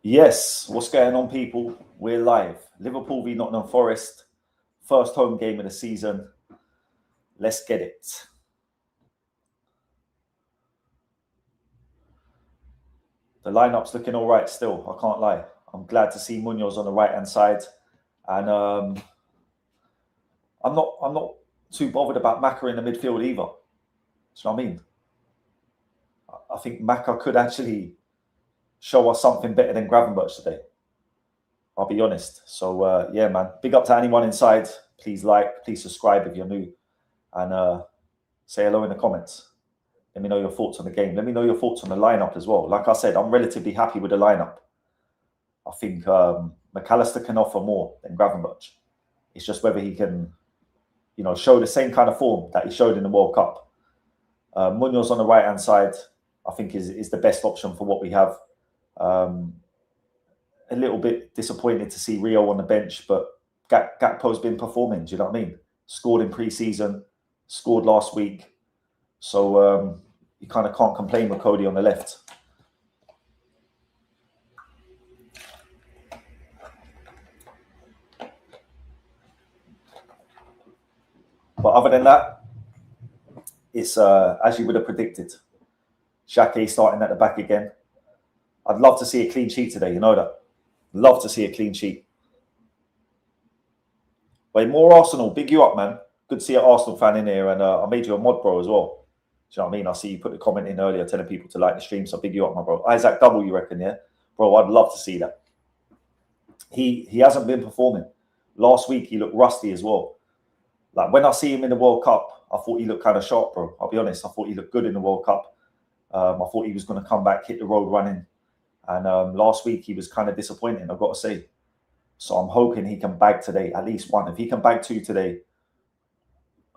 Yes, what's going on, people? We're live. Liverpool v Nottingham Forest, first home game of the season. Let's get it. The lineup's looking all right still, I can't lie. I'm glad to see Munoz on the right-hand side. And I'm not too bothered about Maka in the midfield either. Do you know what I mean? I think Maka could actually show us something better than Gravenberch today. I'll be honest. So, yeah, man. Big up to anyone inside. Please like, please subscribe if you're new. And say hello in the comments. Let me know your thoughts on the game. Let me know your thoughts on the lineup as well. Like I said, I'm relatively happy with the lineup. I think McAllister can offer more than Gravenberch. It's just whether he can, show the same kind of form that he showed in the World Cup. Munoz on the right-hand side, I think is the best option for what we have. A little bit disappointed to see Rio on the bench, but Gakpo's been performing. Do you know what I mean? Scored in pre-season, scored last week. So you kind of can't complain with Cody on the left. But other than that, it's as you would have predicted. Xhaka starting at the back again. I'd love to see a clean sheet today, you know that. Love to see a clean sheet. Wait, more Arsenal. Big you up, man. Good to see an Arsenal fan in here. And I made you a mod, bro, as well. Do you know what I mean? I see you put the comment in earlier telling people to like the stream. So big you up, my bro. Isaac Double, you reckon, yeah? Bro, I'd love to see that. He hasn't been performing. Last week, he looked rusty as well. Like, when I see him in the World Cup, I thought he looked kind of sharp, bro. I'll be honest. I thought he looked good in the World Cup. I thought he was going to come back, hit the road running. And last week, he was kind of disappointing, I've got to say. So I'm hoping he can bag today, at least one. If he can bag two today,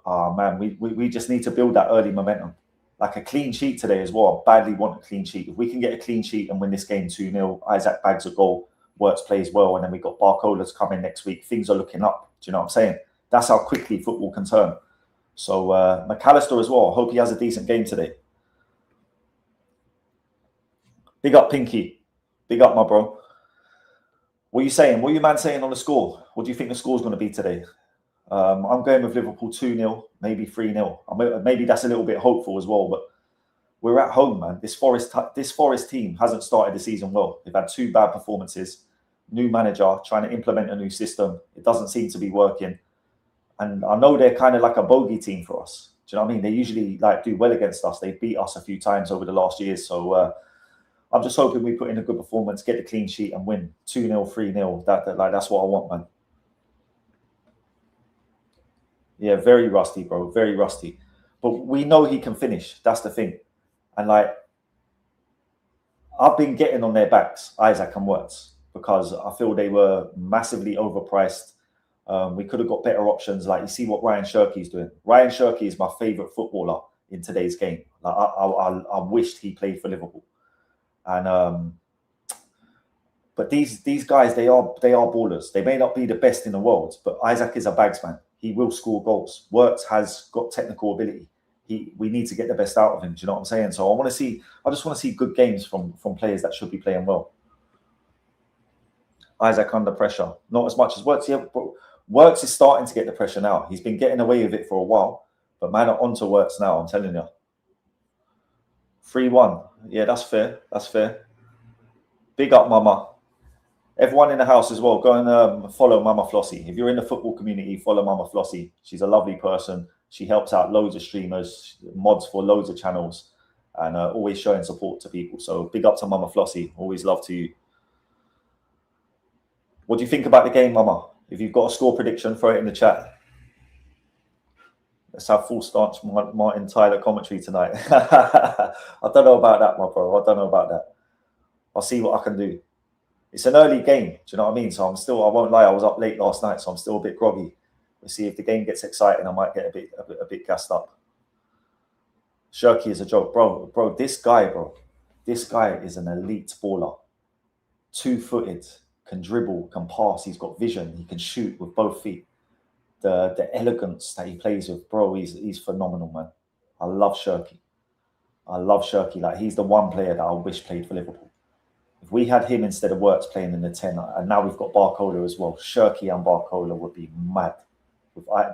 man, we just need to build that early momentum. Like a clean sheet today as well. I badly want a clean sheet. If we can get a clean sheet and win this game 2-0, Isaac bags a goal, Wirtz plays well, and then we got Barcola's coming next week. Things are looking up. Do you know what I'm saying? That's how quickly football can turn. So McAllister as well. Hope he has a decent game today. Big up, Pinky. Big up, my bro. What are you saying? What are you, man, saying on the score? What do you think the score is going to be today? I'm going with Liverpool 2-0, maybe 3-0. Maybe that's a little bit hopeful as well, but we're at home, man. This Forest team hasn't started the season well. They've had 2 bad performances. New manager trying to implement a new system. It doesn't seem to be working. And I know they're kind of like a bogey team for us. Do you know what I mean? They usually do well against us. They beat us a few times over the last years. So I'm just hoping we put in a good performance, get the clean sheet and win 2-0, 3-0. That's what I want, man. Yeah, very rusty, bro. Very rusty. But we know he can finish. That's the thing. And I've been getting on their backs, Isaac and Wirtz, because I feel they were massively overpriced. We could have got better options. Like, you see what Ryan Shirky's doing. Ryan Shirky is my favourite footballer in today's game. Like, I wished he played for Liverpool. And but these guys, they are ballers. They may not be the best in the world, but Isaac is a bagsman. He will score goals. Wirtz has got technical ability. We need to get the best out of him. Do you know what I'm saying? So I just want to see good games from players that should be playing well. Isaac under pressure, not as much as Wirtz. Yeah, but Wirtz is starting to get the pressure now. He's been getting away with it for a while, but man, are onto Wirtz now. I'm telling you. 3-1. Yeah, that's fair. That's fair. Big up, Mama. Everyone in the house as well, go and follow Mama Flossie. If you're in the football community, follow Mama Flossie. She's a lovely person. She helps out loads of streamers, mods for loads of channels, and always showing support to people. So big up to Mama Flossie. Always love to you. What do you think about the game, Mama? If you've got a score prediction, throw it in the chat. Let's have full stance Martin Tyler commentary tonight. I don't know about that, my bro. I don't know about that. I'll see what I can do. It's an early game. Do you know what I mean? So I won't lie, I was up late last night, so I'm still a bit groggy. We'll see if the game gets exciting. I might get a bit gassed up. Shirky is a joke. Bro, this guy is an elite baller. 2-footed, can dribble, can pass. He's got vision. He can shoot with both feet. The elegance that he plays with, bro, he's phenomenal, man. I love Shirky. Like, he's the one player that I wish played for Liverpool. If we had him instead of Wirtz playing in the 10, and now we've got Barcola as well, Shirky and Barcola would be mad.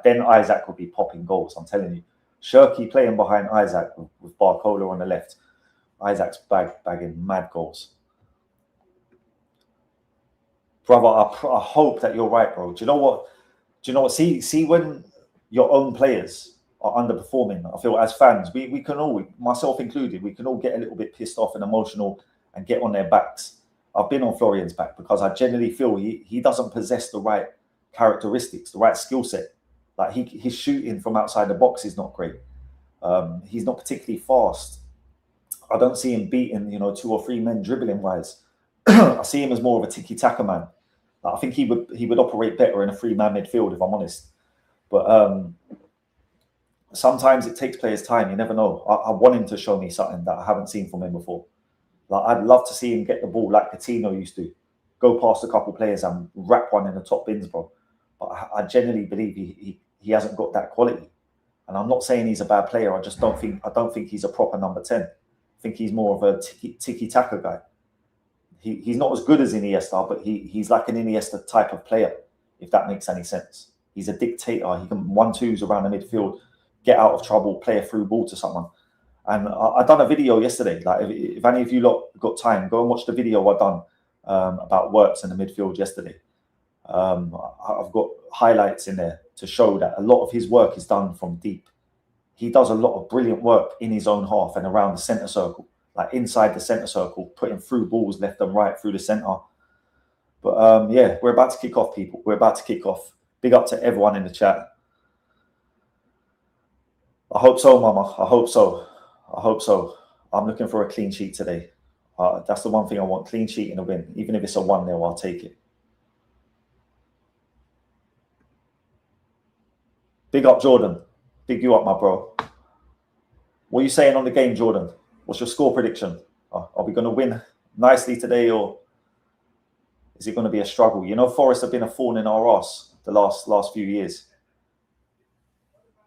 Then Isaac would be popping goals, I'm telling you. Shirky playing behind Isaac with Barcola on the left. Isaac's bagging mad goals. Brother, I hope that you're right, bro. Do you know what? See when your own players are underperforming, I feel as fans, we can all, myself included, we can all get a little bit pissed off and emotional and get on their backs. I've been on Florian's back because I generally feel he doesn't possess the right characteristics, the right skill set. Like his shooting from outside the box is not great. He's not particularly fast. I don't see him beating, 2 or 3 men dribbling wise. I see him as more of a tiki-taka man. I think he would operate better in a 3-man midfield, if I'm honest. But sometimes it takes players time. You never know. I want him to show me something that I haven't seen from him before. Like I'd love to see him get the ball like Coutinho used to, go past a couple players and wrap one in the top bins, bro. But I genuinely believe he hasn't got that quality. And I'm not saying he's a bad player. I don't think he's a proper number 10. I think he's more of a tiki-taka guy. He's not as good as Iniesta, but he's like an Iniesta type of player, if that makes any sense. He's a dictator. He can 1-2s around the midfield, get out of trouble, play a through ball to someone. And I done a video yesterday. Like if any of you lot got time, go and watch the video I done about Wirtz in the midfield yesterday. I've got highlights in there to show that a lot of his work is done from deep. He does a lot of brilliant work in his own half and around the centre circle, like inside the centre circle, putting through balls left and right through the centre. But yeah, we're about to kick off, people. We're about to kick off. Big up to everyone in the chat. I hope so, Mama. I hope so. I hope so. I'm looking for a clean sheet today. That's the one thing I want, clean sheet and a win. Even if it's a 1-0, I'll take it. Big up, Jordan. Big you up, my bro. What are you saying on the game, Jordan? What's your score prediction? Are we going to win nicely today, or is it going to be a struggle? Forest have been a thorn in our arse the last few years.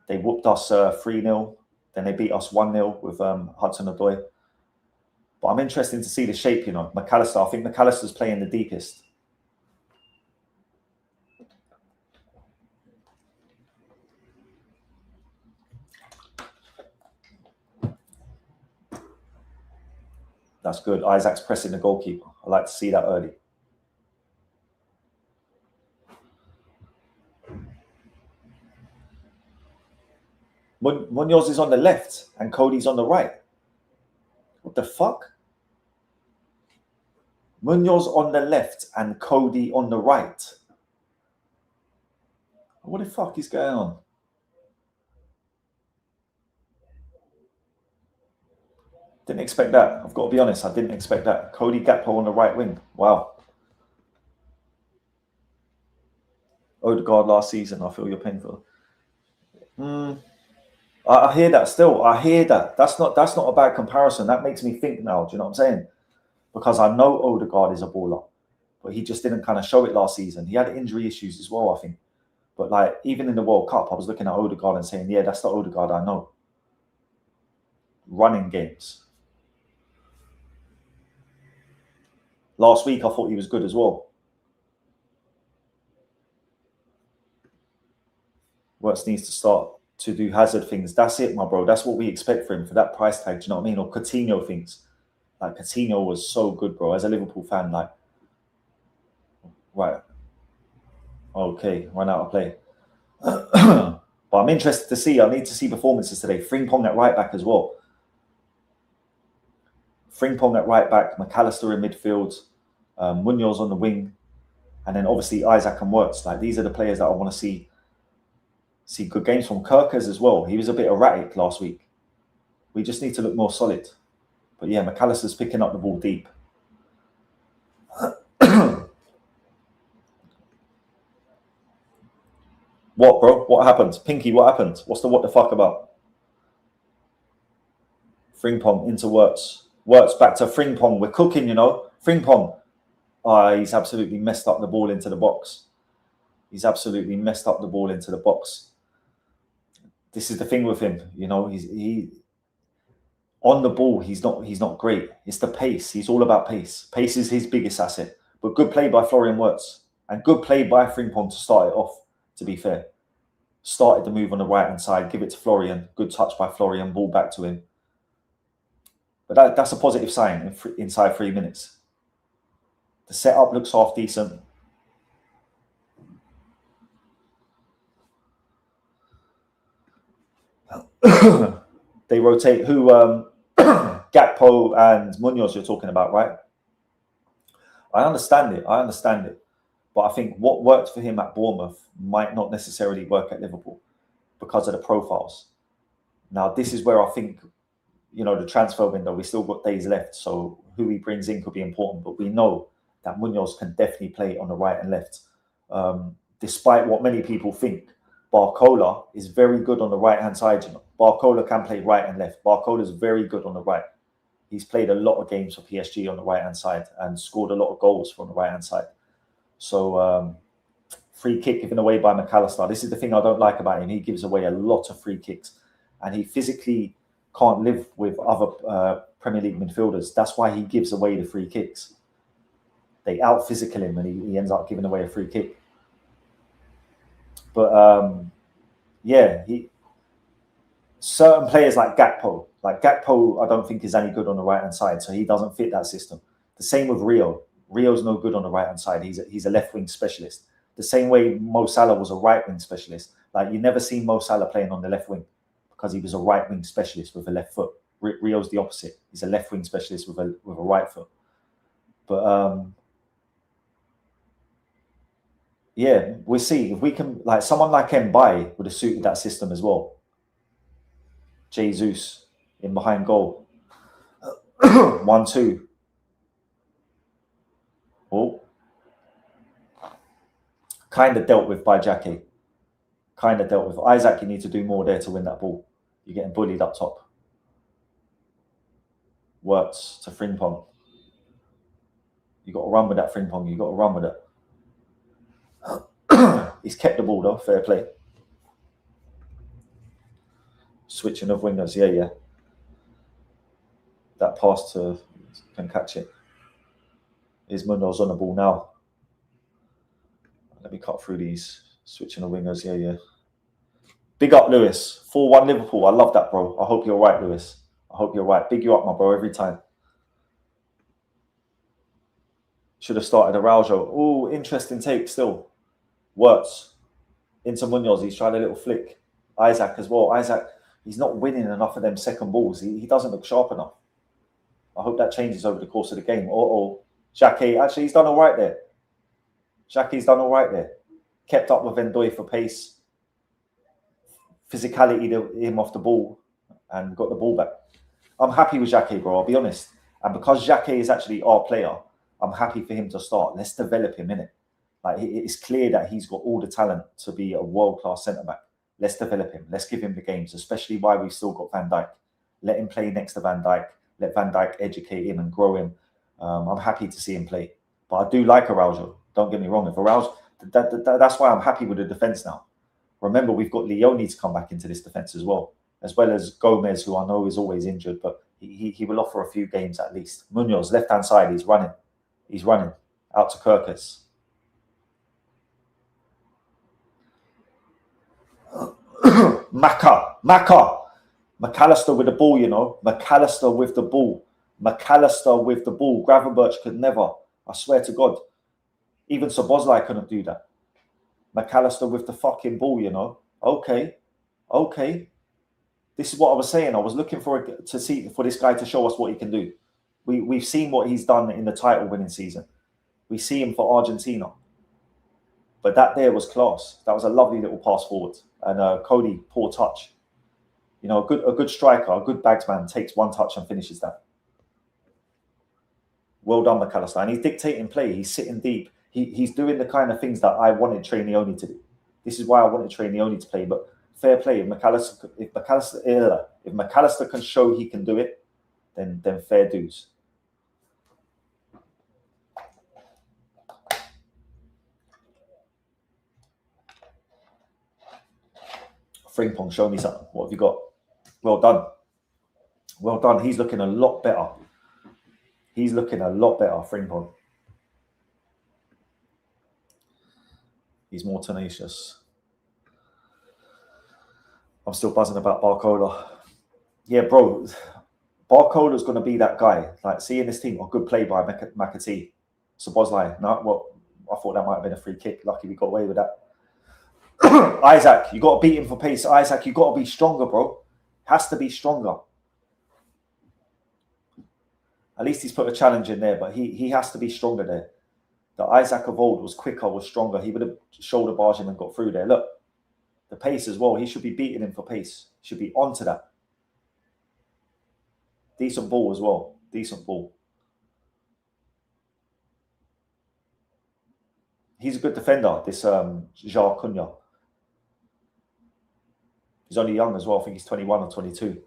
They whooped us 3-0. Then they beat us 1-0 with Hudson-Odoi. But I'm interested to see the shape, McAllister. I think McAllister's playing the deepest. That's good. Isaac's pressing the goalkeeper. I like to see that early. Munoz is on the left and Cody's on the right. What the fuck? Munoz on the left and Cody on the right. What the fuck is going on? Didn't expect that. I've got to be honest. I didn't expect that. Cody Gakpo on the right wing. Wow. Odegaard last season. I feel your pain for. I hear that still. I hear that. That's not a bad comparison. That makes me think now. Do you know what I'm saying? Because I know Odegaard is a baller, but he just didn't kind of show it last season. He had injury issues as well, I think. But like even in the World Cup, I was looking at Odegaard and saying, yeah, that's the Odegaard I know. Running games. Last week, I thought he was good as well. Wirtz needs to start to do Hazard things. That's it, my bro. That's what we expect for him for that price tag. Do you know what I mean? Or Coutinho things. Like Coutinho was so good, bro. As a Liverpool fan, like, right. Okay, run out of play. But I'm interested to see. I need to see performances today. Frimpong at right back as well. Frimpong at right back, McAllister in midfield, Munoz on the wing, and then obviously Isaac and Wirtz. Like these are the players that I want to see good games from. Kirkers as well. He was a bit erratic last week. We just need to look more solid. But yeah, McAllister's picking up the ball deep. What, bro? What happened? Pinky, what happened? What's the what the fuck about? Frimpong into Wirtz. Wirtz back to Frimpong. We're cooking, Frimpong. He's absolutely messed up the ball into the box. He's absolutely messed up the ball into the box. This is the thing with him, he On the ball, he's not great. It's the pace. He's all about pace. Pace is his biggest asset. But good play by Florian Wirtz. And good play by Frimpong to start it off, to be fair. Started the move on the right-hand side, give it to Florian. Good touch by Florian, ball back to him. But that's a positive sign inside 3 minutes. The setup looks half decent. They rotate who Gakpo and Munoz you're talking about, right? I understand it. But I think what worked for him at Bournemouth might not necessarily work at Liverpool because of the profiles. Now, this is where I think, the transfer window, we still got days left. So who he brings in could be important. But we know that Munoz can definitely play on the right and left. Despite what many people think, Barcola is very good on the right-hand side. Barcola can play right and left. Barcola is very good on the right. He's played a lot of games for PSG on the right-hand side and scored a lot of goals from the right-hand side. So free kick given away by McAllister. This is the thing I don't like about him. He gives away a lot of free kicks. And he physically can't live with other Premier League midfielders. That's why he gives away the free kicks. They out-physical him and he ends up giving away a free kick. But certain players like Gakpo I don't think is any good on the right hand side, so he doesn't fit that system. The same with Rio. Rio's no good on the right hand side. He's a left wing specialist. The same way Mo Salah was a right wing specialist. Like you never seen Mo Salah playing on the left wing because he was a right wing specialist with a left foot. Rio's the opposite. He's a left wing specialist with a right foot. But we'll see if we can. Like someone like Mbaye would have suited that system as well. Jesus in behind goal. 1-2. Oh. Kind of dealt with by Jackie. Kind of dealt with. Isaac, you need to do more there to win that ball. You're getting bullied up top. Works to Frimpong. You got to run with that, Frimpong. You got to run with it. He's kept the ball though. Fair play. Switching of wingers. Yeah. That pass to can catch it. Is Munoz on the ball now? Let me cut through these. Switching of wingers. Yeah. Big up, Lewis. 4-1 Liverpool. I love that, bro. I hope you're right, Lewis. I hope you're right. Big you up, my bro, every time. Should have started Araujo. Oh, interesting take still. Works. Into Munoz. He's tried a little flick. Isaac as well. Isaac, he's not winning enough of them second balls. He doesn't look sharp enough. I hope that changes over the course of the game. Xhaka, actually, he's done all right there. Xhaka's done all right there. Kept up with Ndoye for pace. Physicality him off the ball and got the ball back. I'm happy with Xhaka, bro, I'll be honest. And because Xhaka is actually our player, I'm happy for him to start. Let's develop him, innit? Like, it's clear that he's got all the talent to be a world-class centre-back. Let's develop him. Let's give him the games, especially while we've still got Van Dijk. Let him play next to Van Dijk. Let Van Dijk educate him and grow him. I'm happy to see him play. But I do like Araujo. Don't get me wrong. If Araujo, that's why I'm happy with the defence now. Remember, we've got Leone to come back into this defence as well as Gomez, who I know is always injured, but he will offer a few games at least. Munoz, left-hand side, he's running. He's running out to Kirkus. Maka. McAllister with the ball, McAllister with the ball. Gravenberch could never. I swear to God. Even Szoboszlai couldn't do that. McAllister with the fucking ball, Okay. This is what I was saying. I was looking for this guy to show us what he can do. We've seen what he's done in the title-winning season. We see him for Argentina. But that there was class. That was a lovely little pass forward. And Cody, poor touch. A good striker, a good bagsman takes one touch and finishes that. Well done, McAllister. And he's dictating play. He's sitting deep. He's doing the kind of things that I wanted Trainioni to do. This is why I wanted Trainioni to play. But fair play. If McAllister can show he can do it, then fair dues. Frimpong, show me something. What have you got? Well done. Well done. He's looking a lot better. He's looking a lot better, Frimpong. He's more tenacious. I'm still buzzing about Barcola. Yeah, bro. Barcola's going to be that guy. Like, seeing this team, a good play by McAtee. Szoboszlai. No, well, I thought that might have been a free kick. Lucky we got away with that. Isaac, you got to beat him for pace. Isaac, you got to be stronger, bro. Has to be stronger. At least he's put a challenge in there, but he has to be stronger there. The Isaac of old was quicker, was stronger. He would have shoulder barged him and got through there. Look, the pace as well. He should be beating him for pace. Should be onto that. Decent ball as well. Decent ball. He's a good defender, this João Cunha. He's only young as well. I think he's 21 or 22.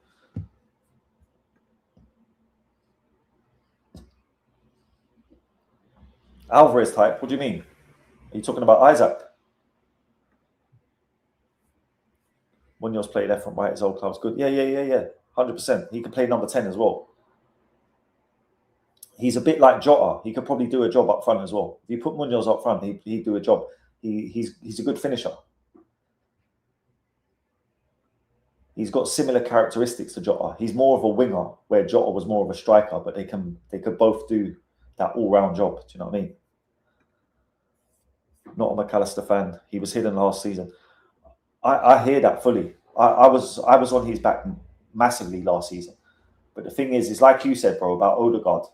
Alvarez type? What do you mean? Are you talking about Isaac? Munoz played left and right. His old club's good. Yeah. 100%. He can play number 10 as well. He's a bit like Jota. He could probably do a job up front as well. If you put Munoz up front, he'd do a job. He's a good finisher. He's got similar characteristics to Jota. He's more of a winger, where Jota was more of a striker, but they could both do that all-round job. Do you know what I mean? Not a McAllister fan. He was hidden last season. I hear that fully. I was on his back massively last season. But the thing is like you said, bro, about Odegaard.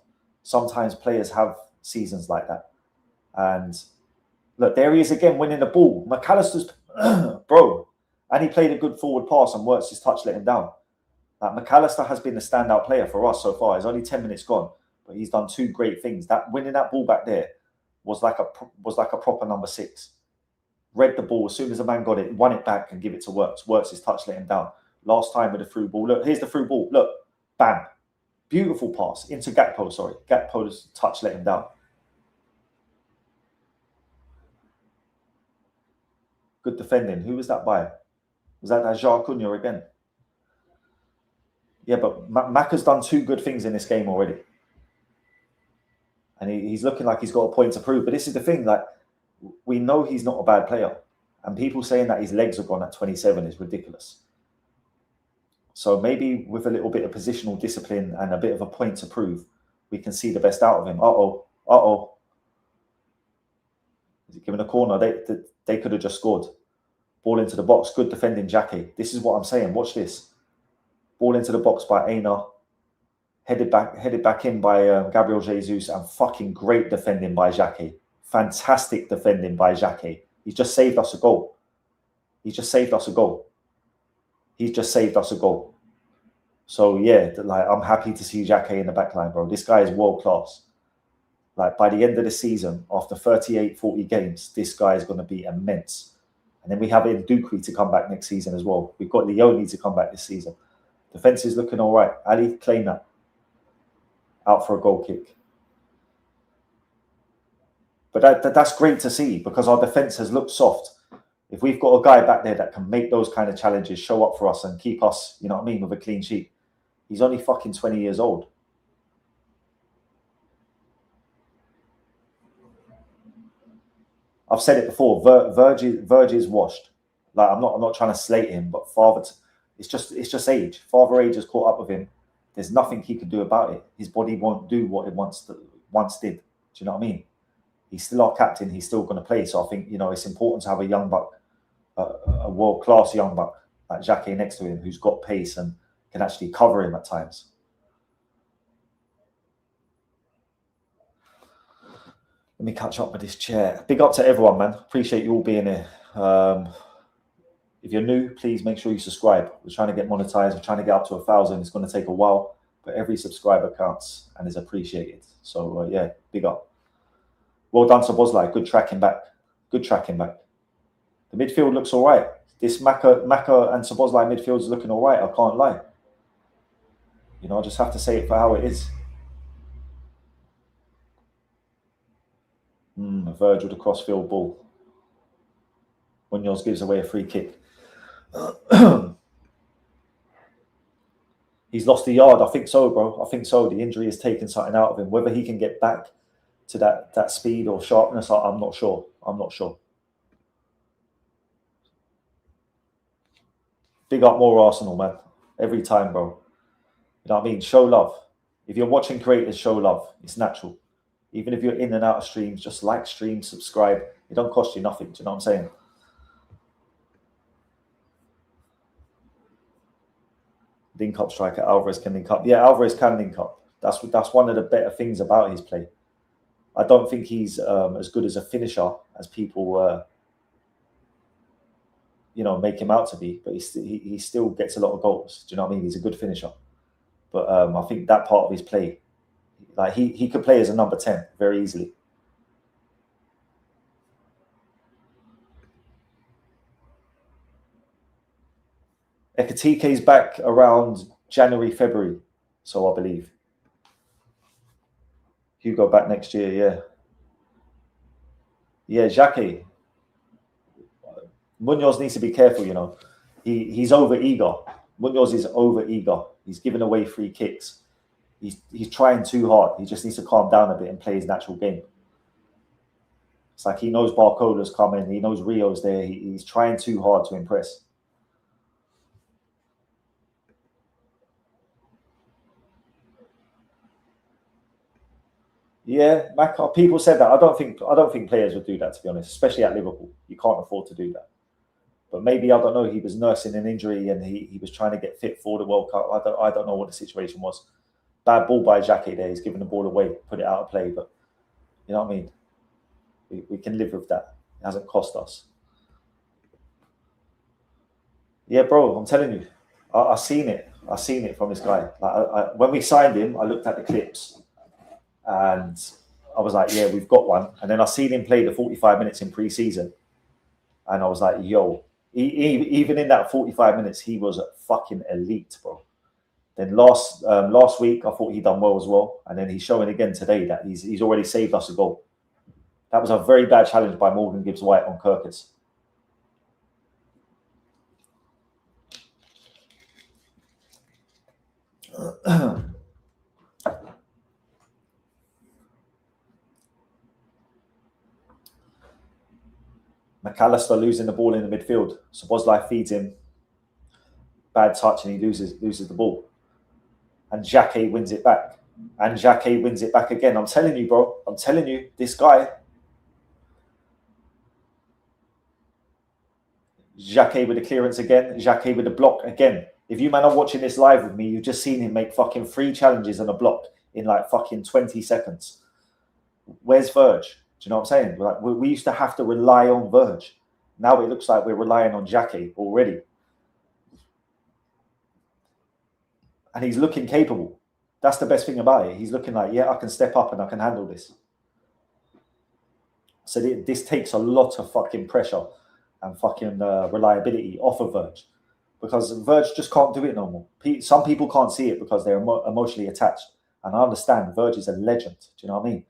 Sometimes players have seasons like that. And look, there he is again winning the ball. McAllister's, bro, and he played a good forward pass and works his touch, let him down. McAllister has been the standout player for us so far. He's only 10 minutes gone, but he's done two great things. That winning that ball back there was like a proper number 6. Read the ball as soon as the man got it, won it back and give it to Works. Works his touch, let him down. Last time with the through ball. Look, here's the through ball. Look, bam. Beautiful pass into Gakpo, sorry. Gakpo's touch let him down. Good defending. Who was that by? Was that João Cunha again? Yeah, but Maka's done two good things in this game already. And he's looking like he's got a point to prove. But this is the thing, like, we know he's not a bad player. And people saying that his legs are gone at 27 is ridiculous. So maybe with a little bit of positional discipline and a bit of a point to prove, we can see the best out of him. Uh-oh. Is it given a corner? They could have just scored. Ball into the box. Good defending, Jackie. This is what I'm saying. Watch this. Ball into the box by Aina. Headed back in by Gabriel Jesus, and fucking great defending by Jackie. Fantastic defending by Jackie. He's just saved us a goal. So yeah, like, I'm happy to see Jackie in the back line, bro. This guy is world class. Like, by the end of the season, after 38, 40 games, this guy is going to be immense. And then we have Ndukwi to come back next season as well. We've got Leone to come back this season. Defense is looking all right. Ali, claim that. Out for a goal kick. But that's great to see, because our defense has looked soft. If we've got a guy back there that can make those kind of challenges, show up for us and keep us, you know what I mean, with a clean sheet. He's only fucking 20 years old. I've said it before. Verge is washed. Like, I'm not trying to slate him, but it's just age. Father age has caught up with him. There's nothing he can do about it. His body won't do what it once did. Do you know what I mean? He's still our captain. He's still going to play. So I think, you know, it's important to have a young buck, a world-class young buck like Jackie next to him, who's got pace and can actually cover him at times. Let me catch up with this chair. Big up to everyone, man. Appreciate you all being here. If you're new, please make sure you subscribe. We're trying to get monetized. We're trying to get up to 1,000. It's going to take a while, but every subscriber counts and is appreciated. So yeah, big up. Well done, Szoboszlai. Good tracking back. The midfield looks all right. This Maka and Szoboszlai midfield is looking all right. I can't lie. You know, I just have to say it for how it is. Verge with a crossfield ball. Munoz gives away a free kick. He's lost a yard. I think so, bro. I think so. The injury has taken something out of him. Whether he can get back to that speed or sharpness, I'm not sure. I'm not sure. Big up more Arsenal, man. Every time, bro. You know what I mean? Show love. If you're watching creators, show love. It's natural. Even if you're in and out of streams, just like, stream, subscribe. It don't cost you nothing. Do you know what I'm saying? Link up striker, Alvarez can link up. Yeah, Alvarez can link up. That's one of the better things about his play. I don't think he's as good as a finisher as people, make him out to be. But he still gets a lot of goals. Do you know what I mean? He's a good finisher. But I think that part of his play, like he could play as a number 10 very easily. Ekatike's back around January, February, so I believe. Hugo back next year, yeah. Yeah, Xhaka. Munoz needs to be careful, you know. He's over eager. Munoz is over eager. He's giving away free kicks. He's trying too hard. He just needs to calm down a bit and play his natural game. It's like he knows Barcola's coming. He knows Rio's there. He's trying too hard to impress. Yeah, people said that. I don't think players would do that, to be honest, especially at Liverpool. You can't afford to do that. But maybe, I don't know, he was nursing an injury and he was trying to get fit for the World Cup. I don't know what the situation was. Bad ball by Xhaka there. He's giving the ball away, put it out of play. But you know what I mean? We can live with that. It hasn't cost us. Yeah, bro, I'm telling you. I've seen it. I've seen it from this guy. Like, when we signed him, I looked at the clips. And I was like, yeah, we've got one. And then I seen him play the 45 minutes in pre-season. And I was like, yo, even in that 45 minutes, he was fucking elite, bro. Then last week, I thought he'd done well as well. And then he's showing again today that he's already saved us a goal. That was a very bad challenge by Morgan Gibbs-White on Kirkus. McAllister losing the ball in the midfield. Szoboszlai feeds him. Bad touch and he loses the ball. And Xhaka wins it back. And Xhaka wins it back again. I'm telling you, bro. I'm telling you, this guy. Xhaka with the clearance again. Xhaka with the block again. If you man are watching this live with me, you've just seen him make fucking 3 challenges and a block in like fucking 20 seconds. Where's Verge? Do you know what I'm saying? Like, we used to have to rely on Verge. Now it looks like we're relying on Xhaka already. And he's looking capable. That's the best thing about it. He's looking like, yeah, I can step up and I can handle this. So this takes a lot of fucking pressure and fucking reliability off of Verge. Because Verge just can't do it no more. Some people can't see it because they're emotionally attached. And I understand Verge is a legend. Do you know what I mean?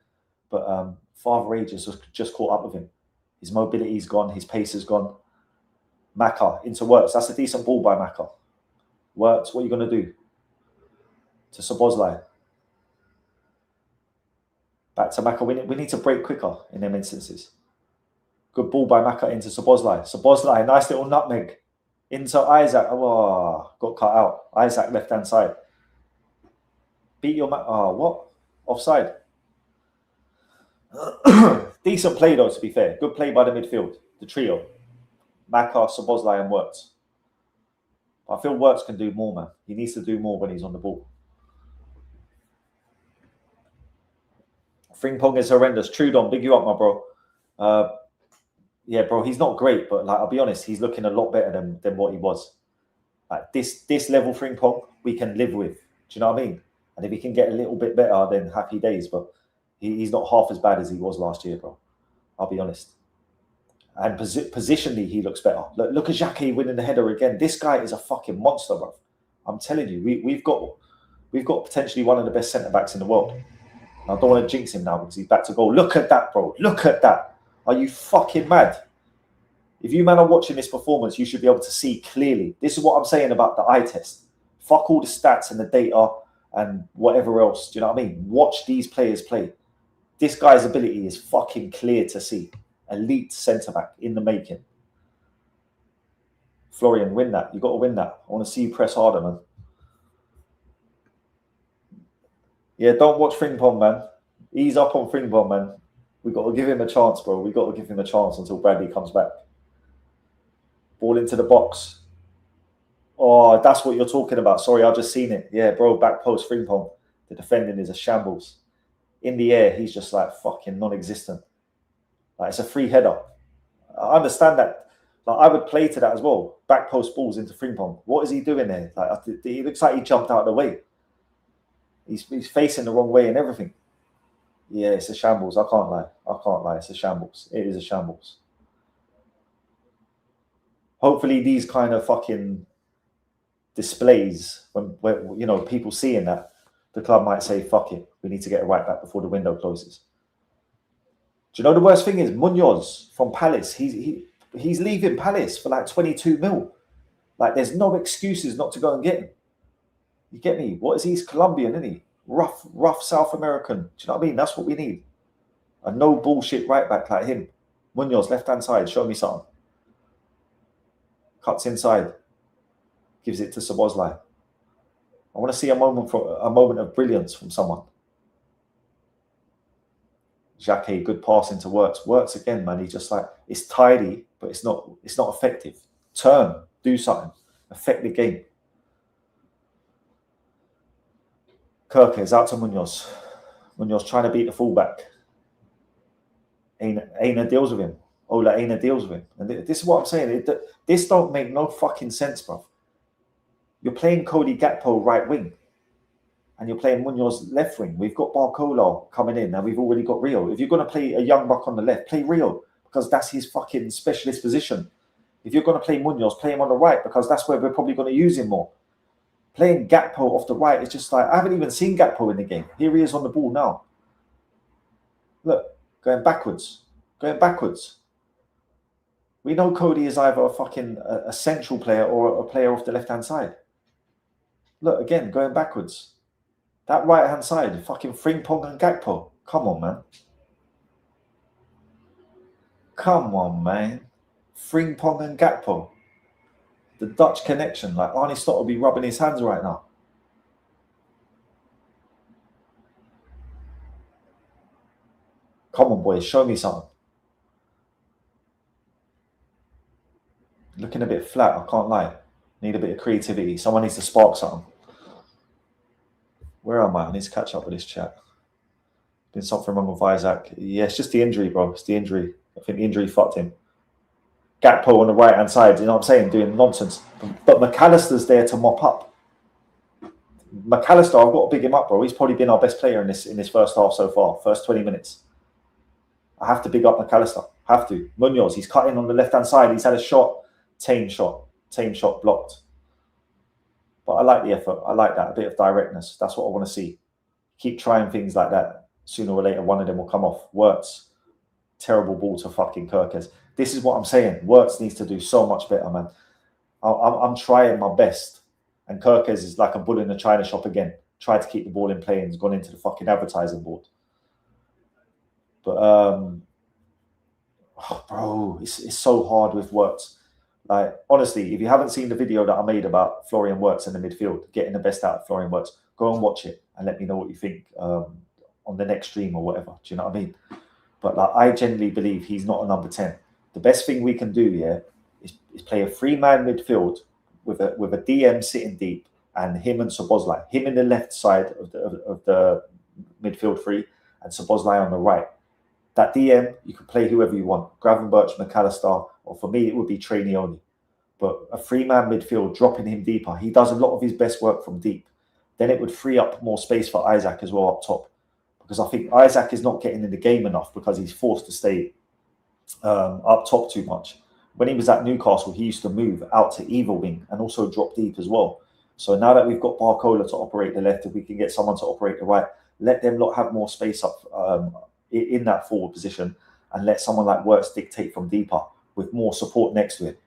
But Father Age has just caught up with him. His mobility's gone. His pace is gone. Maka into Works. That's a decent ball by Maka. Works. What are you going to do? To Szoboszlai. Back to Maka. We need to break quicker in them instances. Good ball by Maka into Szoboszlai. Szoboszlai, nice little nutmeg. Into Isaac. Oh, got cut out. Isaac left-hand side. Beat your man. Oh, what? Offside. Decent play though, to be fair. Good play by the midfield. The trio. Maka, Szoboszlai and Wirtz. I feel Wirtz can do more, man. He needs to do more when he's on the ball. Frimpong is horrendous. Trudon, big you up, my bro. Yeah, bro, he's not great, but like I'll be honest, he's looking a lot better than what he was. Like this level Frimpong, we can live with. Do you know what I mean? And if he can get a little bit better, then happy days. But he's not half as bad as he was last year, bro. I'll be honest. And positionally, he looks better. Look at Xhaka winning the header again. This guy is a fucking monster, bro. I'm telling you, we've got potentially one of the best centre backs in the world. And I don't want to jinx him now because he's back to goal. Look at that, bro. Look at that. Are you fucking mad? If you man are watching this performance, you should be able to see clearly. This is what I'm saying about the eye test. Fuck all the stats and the data and whatever else. Do you know what I mean? Watch these players play. This guy's ability is fucking clear to see. Elite centre-back in the making. Florian, win that. You got to win that. I want to see you press harder, man. Yeah, don't watch Frimpong, man. Ease up on Frimpong, man. We got to give him a chance, bro. We got to give him a chance until Bradley comes back. Ball into the box. Oh, that's what you're talking about. Sorry, I've just seen it. Yeah, bro, back post Frimpong. The defending is a shambles. In the air, he's just like fucking non-existent. Like, it's a free header. I understand that. Like, I would play to that as well. Back post balls into Frimpong. What is he doing there? Like, he looks like he jumped out of the way. He's facing the wrong way and everything. Yeah, it's a shambles. I can't lie. I can't lie. It's a shambles. It is a shambles. Hopefully these kind of fucking displays, when you know, people seeing that, the club might say, fuck it, we need to get a right back before the window closes. Do you know the worst thing is? Munoz from Palace, he's leaving Palace for like 22 mil. Like, there's no excuses not to go and get him. You get me? What is he? He's Colombian, isn't he? Rough South American. Do you know what I mean? That's what we need. A no bullshit right back like him. Munoz, left-hand side, show me something. Cuts inside. Gives it to Szoboszlai. I want to see a moment of brilliance from someone. Xhaka, good pass into Works. Works again, man. He's just like, it's tidy, but it's not effective. Turn, do something, affect the game. Kirk is out to Munoz. Munoz trying to beat the fullback. Aina deals with him. Ola Aina deals with him. And this is what I'm saying. This don't make no fucking sense, bro. You're playing Cody Gakpo right wing. And you're playing Munoz left wing. We've got Barcola coming in. And we've already got Rio. If you're going to play a young buck on the left, play Rio. Because that's his fucking specialist position. If you're going to play Munoz, play him on the right. Because that's where we're probably going to use him more. Playing Gakpo off the right is just like, I haven't even seen Gakpo in the game. Here he is on the ball now. Look, going backwards. Going backwards. We know Cody is either a central player or a player off the left-hand side. Look, again, going backwards. That right-hand side, fucking Frimpong and Gakpo. Come on, man. Come on, man. Frimpong and Gakpo. The Dutch connection. Like, Arne Slot will be rubbing his hands right now. Come on, boys. Show me something. Looking a bit flat, I can't lie. Need a bit of creativity. Someone needs to spark something. Where am I? I need to catch up with this chat. Been something wrong with Isaac. Yeah, it's just the injury, bro. It's the injury. I think the injury fucked him. Gakpo on the right-hand side, you know what I'm saying? Doing nonsense. But McAllister's there to mop up. McAllister, I've got to big him up, bro. He's probably been our best player in this first half so far. First 20 minutes. I have to big up McAllister. Have to. Munoz, he's cutting on the left-hand side. He's had a shot. Tame shot blocked. But I like the effort. I like that. A bit of directness. That's what I want to see. Keep trying things like that. Sooner or later, one of them will come off. Wirtz. Terrible ball to fucking Kirkes. This is what I'm saying. Wirtz needs to do so much better, man. I'm trying my best. And Kirkes is like a bull in a china shop again. Tried to keep the ball in play and has gone into the fucking advertising board. But, bro, it's so hard with Wirtz. Like, honestly, if you haven't seen the video that I made about Florian Wirtz in the midfield, getting the best out of Florian Wirtz, go and watch it and let me know what you think on the next stream or whatever. Do you know what I mean? But like, I genuinely believe he's not a number 10. The best thing we can do here is play a 3-man midfield with a DM sitting deep and him and Szoboszlai. Him in the left side of the midfield three and Szoboszlai on the right. That DM, you can play whoever you want. Gravenberch, McAllister, or for me, it would be Trainee only. But a 3-man midfield, dropping him deeper. He does a lot of his best work from deep. Then it would free up more space for Isaac as well up top. Because I think Isaac is not getting in the game enough because he's forced to stay up top too much. When he was at Newcastle, he used to move out to either wing and also drop deep as well. So now that we've got Barcola to operate the left, if we can get someone to operate the right, let them lot have more space up in that forward position and let someone like Wirtz dictate from deeper with more support next to it.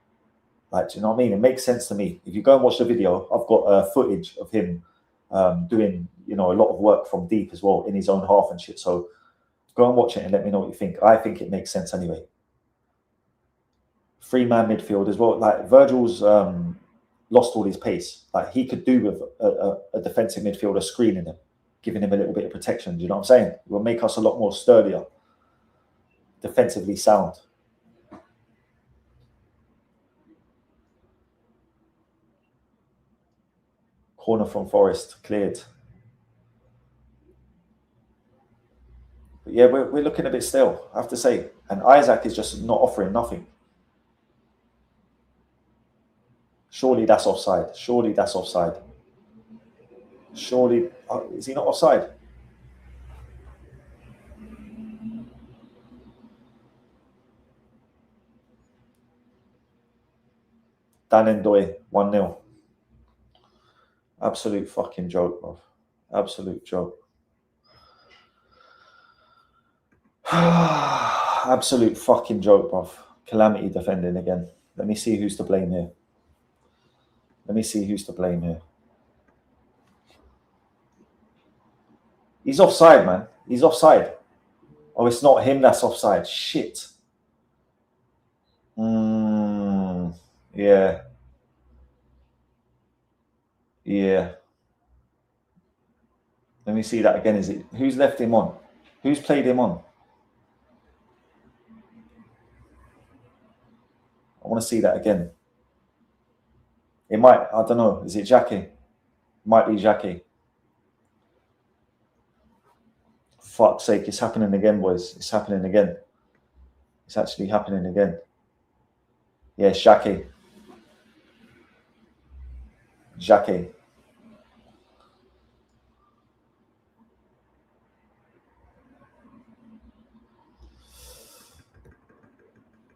Like, do you know what I mean? It makes sense to me. If you go and watch the video, I've got footage of him doing, you know, a lot of work from deep as well in his own half and shit. So go and watch it and let me know what you think. I think it makes sense anyway. 3-man midfield as well. Like Virgil's lost all his pace. Like he could do with a defensive midfielder screening him, giving him a little bit of protection. Do you know what I'm saying? It will make us a lot more sturdier, defensively sound. Corner from Forest, cleared. But yeah, we're looking a bit stale, I have to say. And Isaac is just not offering nothing. Surely that's offside. Surely that's offside. Surely, is he not offside? Dan Ndoye, 1-0. Absolute fucking joke, bro. Absolute joke. Absolute fucking joke, bro. Calamity defending again. Let me see who's to blame here. Let me see who's to blame here. He's offside, man. He's offside. Oh, it's not him that's offside. Shit. Yeah. Yeah. Let me see that again. Is it who's left him on? Who's played him on? I want to see that again. It might, I don't know. Is it Jackie? Might be Jackie. Fuck's sake, it's happening again, boys. It's happening again. It's actually happening again. Yeah, Jackie. Jackie.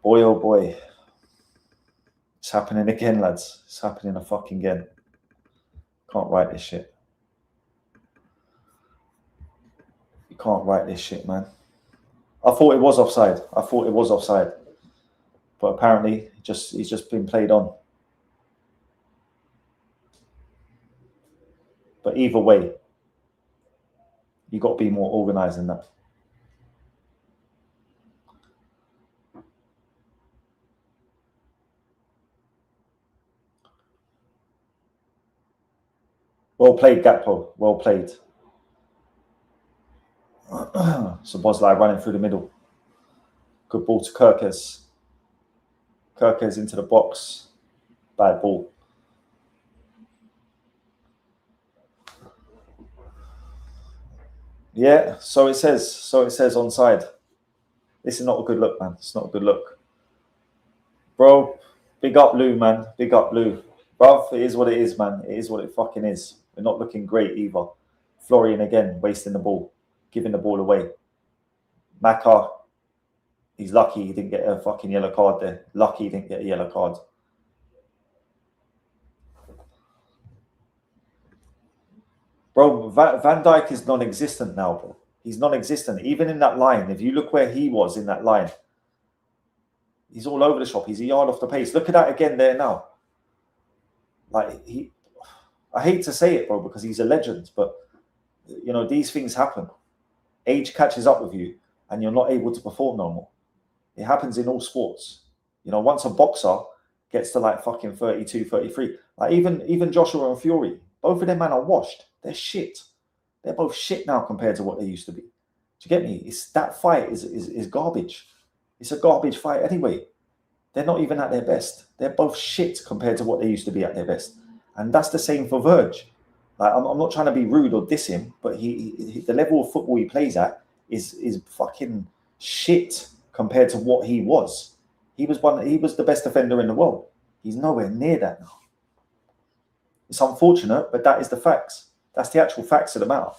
Boy, oh boy. It's happening again, lads. It's happening again. Can't write this shit. You can't write this shit, man. I thought it was offside. But apparently, he's just been played on. But either way, you got to be more organised than that. Well played, Gakpo. Well played. So Boslai running through the middle. Good ball to Kirkes. Kirkes into the box. Bad ball. Yeah, so it says onside. This is not a good look, man. It's not a good look. Bro, big up Lou, man. Big up Lou. Bruv, it is what it is, man. It is what it fucking is. We're not looking great either. Florian again, wasting the ball. Giving the ball away. Maka, he's lucky he didn't get a fucking yellow card there. Lucky he didn't get a yellow card. Bro, Van Dijk is non-existent now, bro. He's non-existent. Even in that line, if you look where he was in that line, he's all over the shop. He's a yard off the pace. Look at that again there now. Like, I hate to say it, bro, because he's a legend, but, you know, these things happen. Age catches up with you and you're not able to perform no more. It happens in all sports. You know, once a boxer gets to like fucking 32, 33, like even Joshua and Fury, both of them, man, are washed. They're shit. They're both shit now compared to what they used to be. Do you get me? That fight is garbage. It's a garbage fight anyway. They're not even at their best. They're both shit compared to what they used to be at their best. And that's the same for Verge. Like, I'm not trying to be rude or diss him, but the level of football he plays at is fucking shit compared to what he was. He was the best defender in the world. He's nowhere near that now. It's unfortunate, but that is the facts. That's the actual facts of the matter.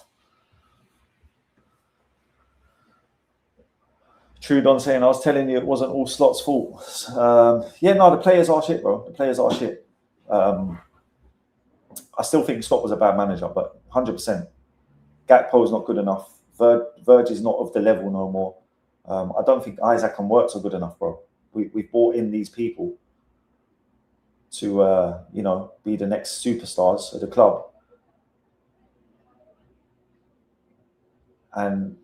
Trudon saying, I was telling you it wasn't all Slot's fault. Yeah, no, the players are shit, bro. The players are shit. I still think Slot was a bad manager, but 100%. Gakpo is not good enough. Verge is not of the level no more. I don't think Isaac and Works are good enough, bro. We've brought in these people. to be the next superstars of the club. And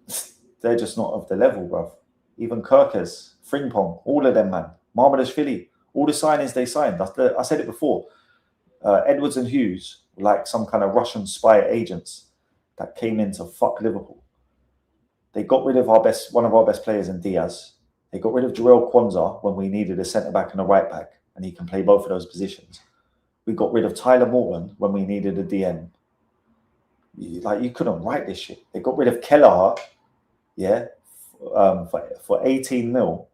they're just not of the level, bruv. Even Kirkes, Frimpong, all of them, man. Marmadashvili, all the signings they signed. I said it before. Edwards and Hughes were like some kind of Russian spy agents that came in to fuck Liverpool. They got rid of one of our best players in Diaz. They got rid of Jarell Kwanzaa when we needed a centre-back and a right-back, and he can play both of those positions. We got rid of Tyler Morton when we needed a DM. You couldn't write this shit. They got rid of Kelleher, for 18 mil,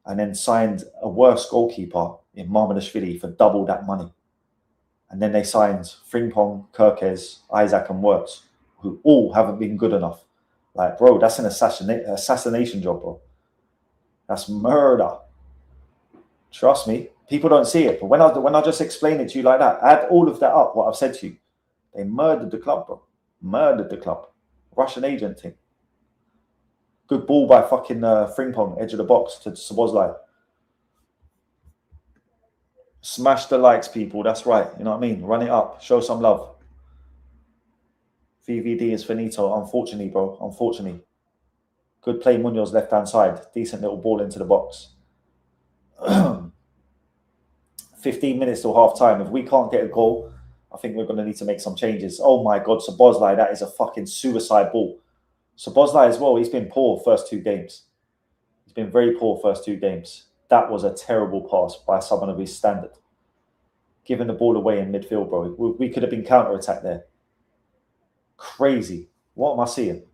and then signed a worse goalkeeper in Marmadashvili for double that money. And then they signed Frimpong, Kirkes, Isaac, and Wirtz, who all haven't been good enough. Like, bro, that's an assassination job, bro. That's murder. Trust me. People don't see it. But when I just explain it to you like that, add all of that up, what I've said to you. They murdered the club, bro. Murdered the club. Russian agent thing. Good ball by fucking Frimpong, edge of the box to Szoboszlai. Smash the likes, people. That's right. You know what I mean? Run it up. Show some love. VVD is finito. Unfortunately, bro. Unfortunately. Good play, Munoz, left-hand side. Decent little ball into the box. 15 minutes till half-time. If we can't get a goal, I think we're going to need to make some changes. Oh, my God. Szoboszlai, that is a fucking suicide ball. Szoboszlai as well, he's been poor first 2 games. He's been very poor first 2 games. That was a terrible pass by someone of his standard. Giving the ball away in midfield, bro. We could have been counter-attacked there. Crazy. What am I seeing?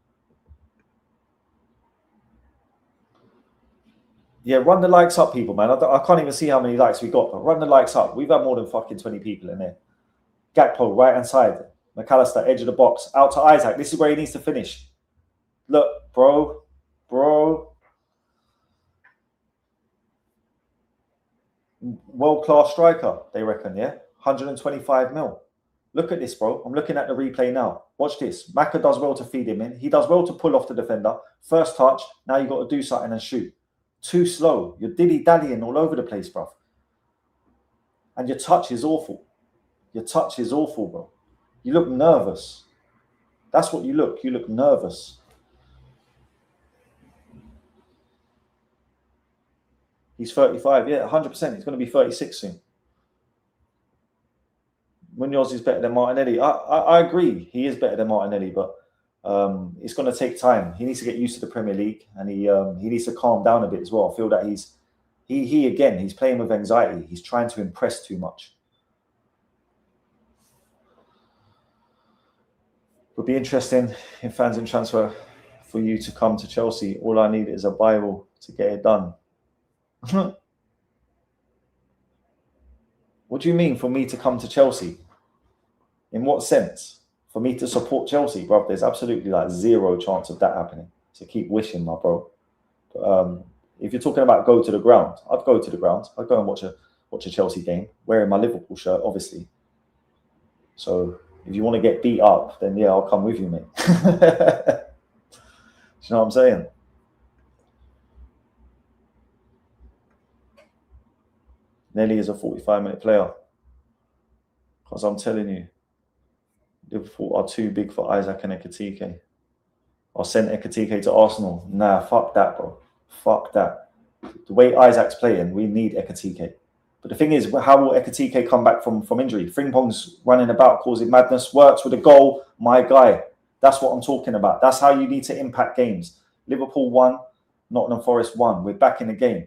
Yeah, run the likes up, people, man. I can't even see how many likes we got, but run the likes up. We've had more than fucking 20 people in there. Gakpo, right-hand side. McAllister, edge of the box. Out to Isaac. This is where he needs to finish. Look, bro. World-class striker, they reckon, yeah? 125 mil. Look at this, bro. I'm looking at the replay now. Watch this. Maka does well to feed him in. He does well to pull off the defender. First touch. Now you've got to do something and shoot. Too slow. You're dilly-dallying all over the place, bro. And your touch is awful. Your touch is awful, bro. You look nervous. That's what you look. You look nervous. He's 35, yeah, 100%. He's going to be 36 soon. Munoz is better than Martinelli. I agree. He is better than Martinelli, but it's going to take time. He needs to get used to the Premier League, and he needs to calm down a bit as well. I feel that he's playing with anxiety. He's trying to impress too much. Would be interesting in fans in transfer for you to come to Chelsea. All I need is a Bible to get it done. What do you mean for me to come to Chelsea? In what sense? For me to support Chelsea, bro? There's absolutely like 0 chance of that happening. So keep wishing, my bro. But, if you're talking about go to the ground, I'd go to the ground. I'd go and watch a Chelsea game, wearing my Liverpool shirt, obviously. So if you want to get beat up, then yeah, I'll come with you, mate. Do you know what I'm saying? Nelly is a 45-minute player. Because I'm telling you, Liverpool are too big for Isaac and Ekitike. I'll send Ekitike to Arsenal. Nah, fuck that, bro. Fuck that. The way Isaac's playing, we need Ekitike. But the thing is, how will Ekitike come back from injury? Frimpong's running about, causing madness. Works with a goal. My guy. That's what I'm talking about. That's how you need to impact games. Liverpool won. Nottingham Forest won. We're back in the game.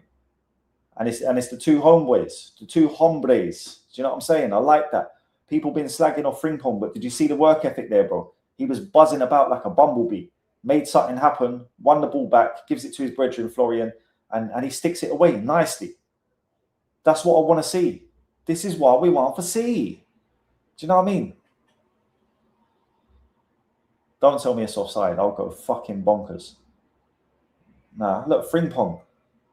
And it's the 2 homeboys, the 2 hombres. Do you know what I'm saying? I like that. People been slagging off Frimpong, but did you see the work ethic there, bro? He was buzzing about like a bumblebee. Made something happen, won the ball back, gives it to his brethren, Florian, and he sticks it away nicely. That's what I want to see. This is what we want to see. Do you know what I mean? Don't tell me it's offside. I'll go fucking bonkers. Nah, look, Frimpong.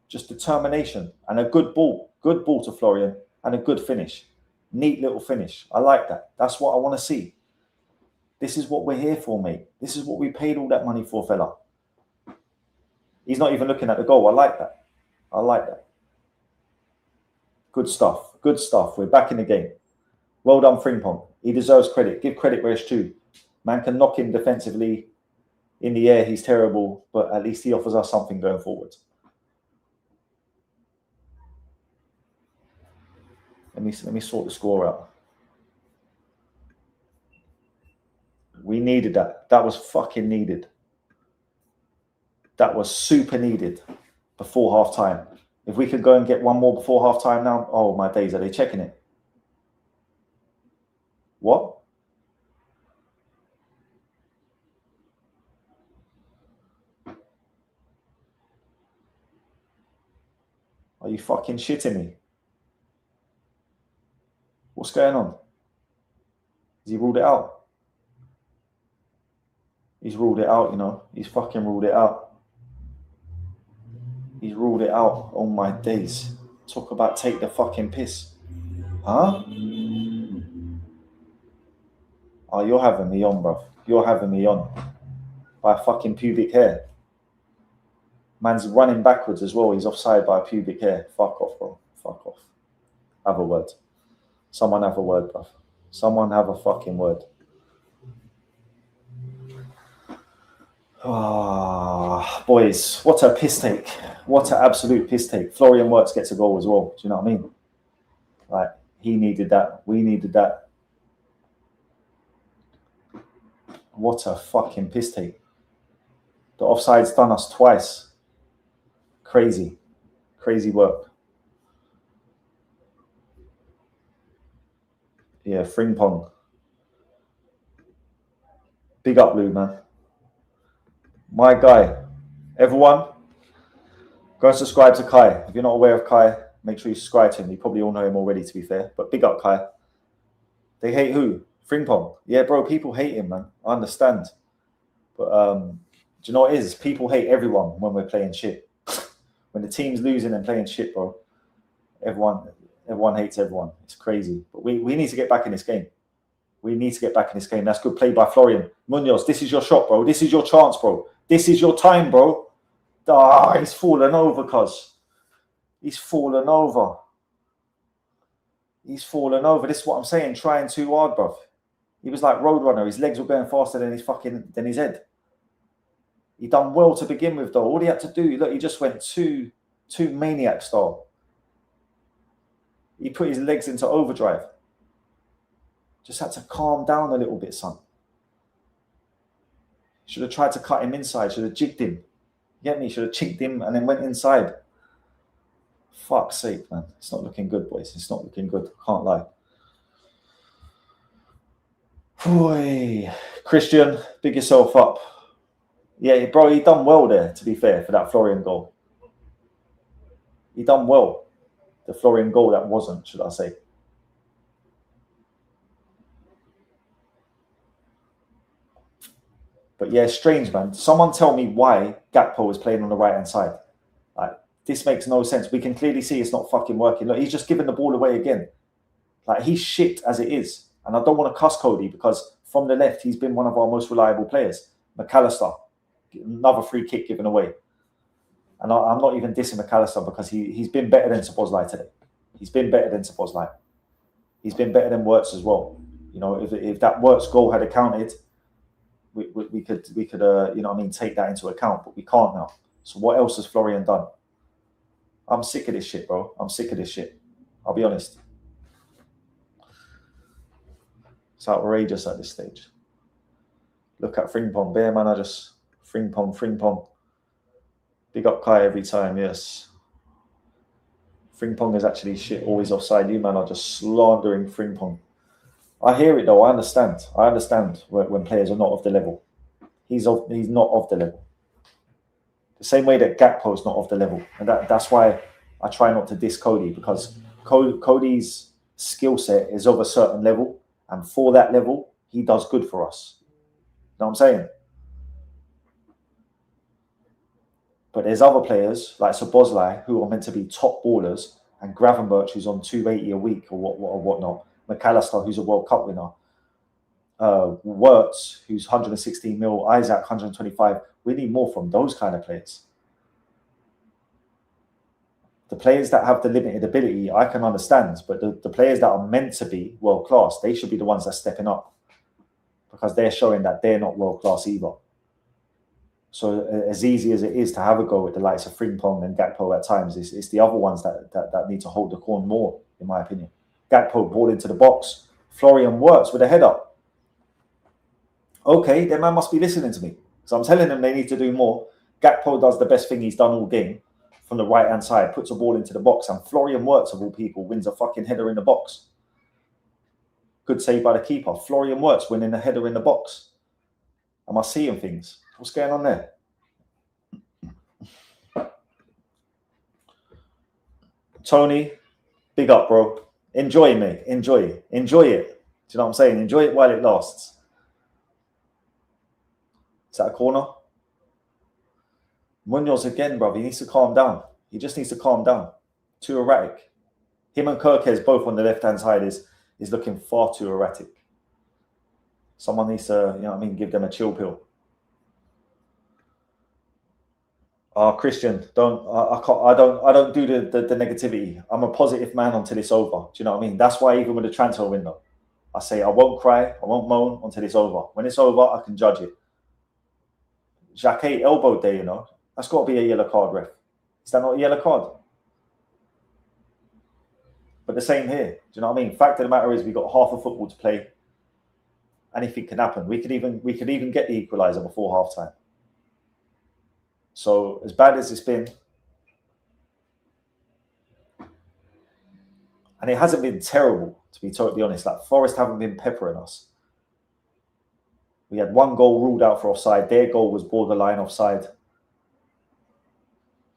Just determination and a good ball. Good ball to Florian and a good finish. Neat little finish. I like that. That's what I want to see. This is what we're here for, mate. This is what we paid all that money for, fella. He's not even looking at the goal. I like that. I like that. Good stuff. Good stuff. We're back in the game. Well done, Frimpong. He deserves credit. Give credit where it's due. Man can knock him defensively. In the air, he's terrible, but at least he offers us something going forward. Let me sort the score out. We needed that. That was fucking needed. That was super needed before half time. If we could go and get one more before half time now, oh my days, are they checking it? What? Are you fucking shitting me? What's going on? Has he ruled it out? He's ruled it out, you know. He's fucking ruled it out. He's ruled it out. Oh my days. Talk about take the fucking piss. Huh? Oh, you're having me on, bruv. You're having me on. By fucking pubic hair. Man's running backwards as well. He's offside by pubic hair. Fuck off, bro. Fuck off. Have a word. Someone have a word, bruv. Someone have a fucking word. Ah, boys, what a piss take. What an absolute piss take. Florian Wirtz gets a goal as well. Do you know what I mean? Like, he needed that. We needed that. What a fucking piss take. The offside's done us twice. Crazy. Crazy work. Yeah, Frimpong. Big up, Lou, man. My guy. Everyone, go and subscribe to Kai. If you're not aware of Kai, make sure you subscribe to him. You probably all know him already, to be fair. But big up, Kai. They hate who? Frimpong. Yeah, bro, people hate him, man. I understand. But do you know what it is? People hate everyone when we're playing shit. When the team's losing and playing shit, bro, everyone hates everyone. It's crazy. But we need to get back in this game. We need to get back in this game. That's good play by Florian. Munoz, this is your shot, bro. This is your chance, bro. This is your time, bro. Ah, he's fallen over, cuz. He's fallen over. He's fallen over. This is what I'm saying. Trying too hard, bro. He was like Roadrunner. His legs were going faster than his head. He done well to begin with, though. All he had to do, look, he just went too maniac style. He put his legs into overdrive. Just had to calm down a little bit, son. Should have tried to cut him inside. Should have jigged him. You get me? Should have chinked him and then went inside. Fuck's sake, man. It's not looking good, boys. It's not looking good. Can't lie. Boy. Christian, big yourself up. Yeah, bro, he done well there, to be fair, for that Florian goal. He done well. The Florian goal that wasn't, should I say. But yeah, strange, man. Someone tell me why Gakpo is playing on the right-hand side. Like, this makes no sense. We can clearly see it's not fucking working. Look, he's just giving the ball away again. Like, he's shit as it is. And I don't want to cuss Cody because from the left, he's been one of our most reliable players. McAllister, another free kick given away. And I'm not even dissing McAllister because he's been better than Szoboszlai today. He's been better than Szoboszlai. He's been better than Wirtz as well. You know, if that Wirtz goal had accounted, we could you know what I mean, take that into account, but we can't now. So what else has Florian done? I'm sick of this shit, bro. I'm sick of this shit. I'll be honest. It's outrageous at this stage. Look at Frimpong. Bear man, I just Frimpong. Big up Kai every time, yes. Frimpong is actually shit, always offside. You man are just slandering Frimpong. I hear it though. I understand. I understand when players are not of the level. He's not of the level. The same way that Gakpo is not of the level, and that's why I try not to diss Cody, because Cody's skill set is of a certain level, and for that level, he does good for us. You know what I'm saying? But there's other players like Szoboszlai who are meant to be top ballers, and Gravenberch who's on 280 a week or whatnot. McAllister, who's a World Cup winner. Wirtz, who's 116 mil. Isaac, 125. We need more from those kind of players. The players that have the limited ability, I can understand, but the players that are meant to be world class, they should be the ones that are stepping up, because they're showing that they're not world class either. So as easy as it is to have a go with the likes of Frimpong and Gakpo at times, it's the other ones that need to hold the corn more, in my opinion. Gakpo ball into the box. Florian works with a header. Okay, their man must be listening to me. So I'm telling them they need to do more. Gakpo does the best thing he's done all game from the right-hand side, puts a ball into the box, and Florian Wirtz, of all people, wins a fucking header in the box. Good save by the keeper. Florian Wirtz winning a header in the box. Am I seeing things? What's going on there? Tony, big up, bro. Enjoy, mate. Enjoy it. Enjoy it. Do you know what I'm saying? Enjoy it while it lasts. Is that a corner? Munoz again, bro. He needs to calm down. He just needs to calm down. Too erratic. Him and Kirkes both on the left-hand side is looking far too erratic. Someone needs to, you know what I mean, give them a chill pill. Christian, I don't do the negativity. I'm a positive man until it's over. Do you know what I mean? That's why even with the transfer window, I say I won't cry, I won't moan until it's over. When it's over, I can judge it. Jacques elbowed there, you know. That's got to be a yellow card, ref. Is that not a yellow card? But the same here. Do you know what I mean? Fact of the matter is, we've got half of football to play. Anything can happen. We could even get the equaliser before half time. So as bad as it's been, and it hasn't been terrible, to be totally honest. Like Forest haven't been peppering us. We had one goal ruled out for offside. Their goal was borderline offside.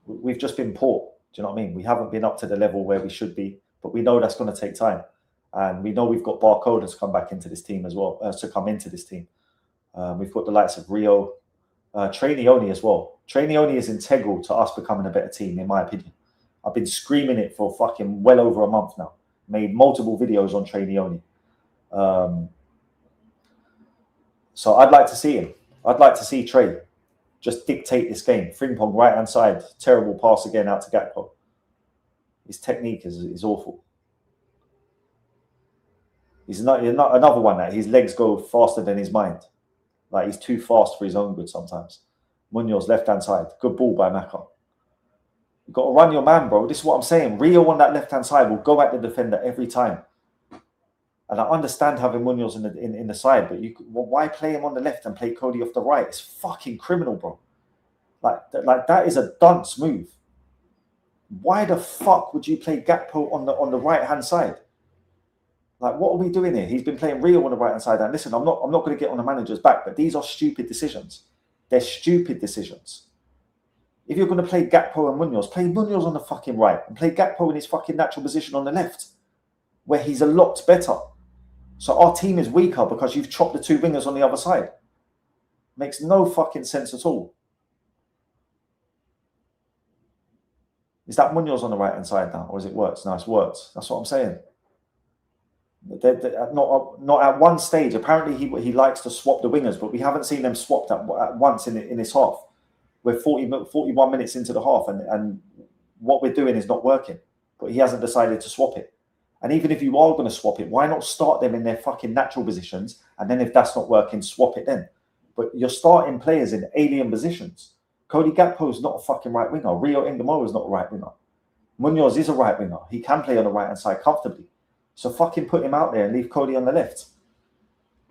We've just been poor. Do you know what I mean? We haven't been up to the level where we should be, but we know that's going to take time. And we know we've got Barcoda to come back into this team as well, We've got the likes of Rio, Trainioni as well. Trainioni is integral to us becoming a better team, in my opinion. I've been screaming it for fucking well over a month now. Made multiple videos on Trainioni. So I'd like to see him. I'd like to see Trey just dictate this game. Frimpong right-hand side. Terrible pass again out to Gakpo. His technique is awful. He's not another one that his legs go faster than his mind. Like he's too fast for his own good sometimes. Munoz left-hand side. Good ball by Maka. You've got to run your man, bro. This is what I'm saying. Rio on that left-hand side will go at the defender every time. And I understand having Munoz in the side, but why play him on the left and play Cody off the right? It's fucking criminal, bro. Like that is a dunce move. Why the fuck would you play Gakpo on the right-hand side? Like, what are we doing here? He's been playing Rio on the right-hand side. And listen, I'm not going to get on the manager's back, but these are stupid decisions. They're stupid decisions. If you're going to play Gakpo and Munoz, play Munoz on the fucking right and play Gakpo in his fucking natural position on the left, where he's a lot better. So our team is weaker because you've chopped the two wingers on the other side. Makes no fucking sense at all. Is that Munoz on the right-hand side now? Or is it Wirtz? No, it's Wirtz. That's what I'm saying. Not at one stage. Apparently he likes to swap the wingers, but we haven't seen them swapped at once in this half. We're 41 minutes into the half, and what we're doing is not working. But he hasn't decided to swap it. And even if you are going to swap it, why not start them in their fucking natural positions? And then if that's not working, swap it then. But you're starting players in alien positions. Cody Gakpo is not a fucking right winger. Rio Ingamo is not a right winger. Munoz is a right winger. He can play on the right-hand side comfortably. So fucking put him out there and leave Cody on the left.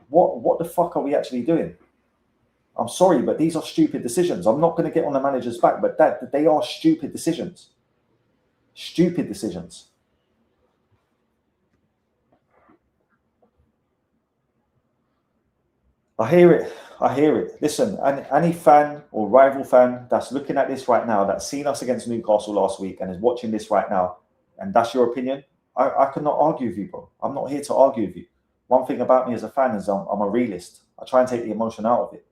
What the fuck are we actually doing? I'm sorry, but these are stupid decisions. I'm not going to get on the manager's back, but they are stupid decisions. Stupid decisions. I hear it. Listen, any fan or rival fan that's looking at this right now, that's seen us against Newcastle last week and is watching this right now, and that's your opinion, I cannot argue with you, bro. I'm not here to argue with you. One thing about me as a fan is I'm a realist. I try and take the emotion out of it.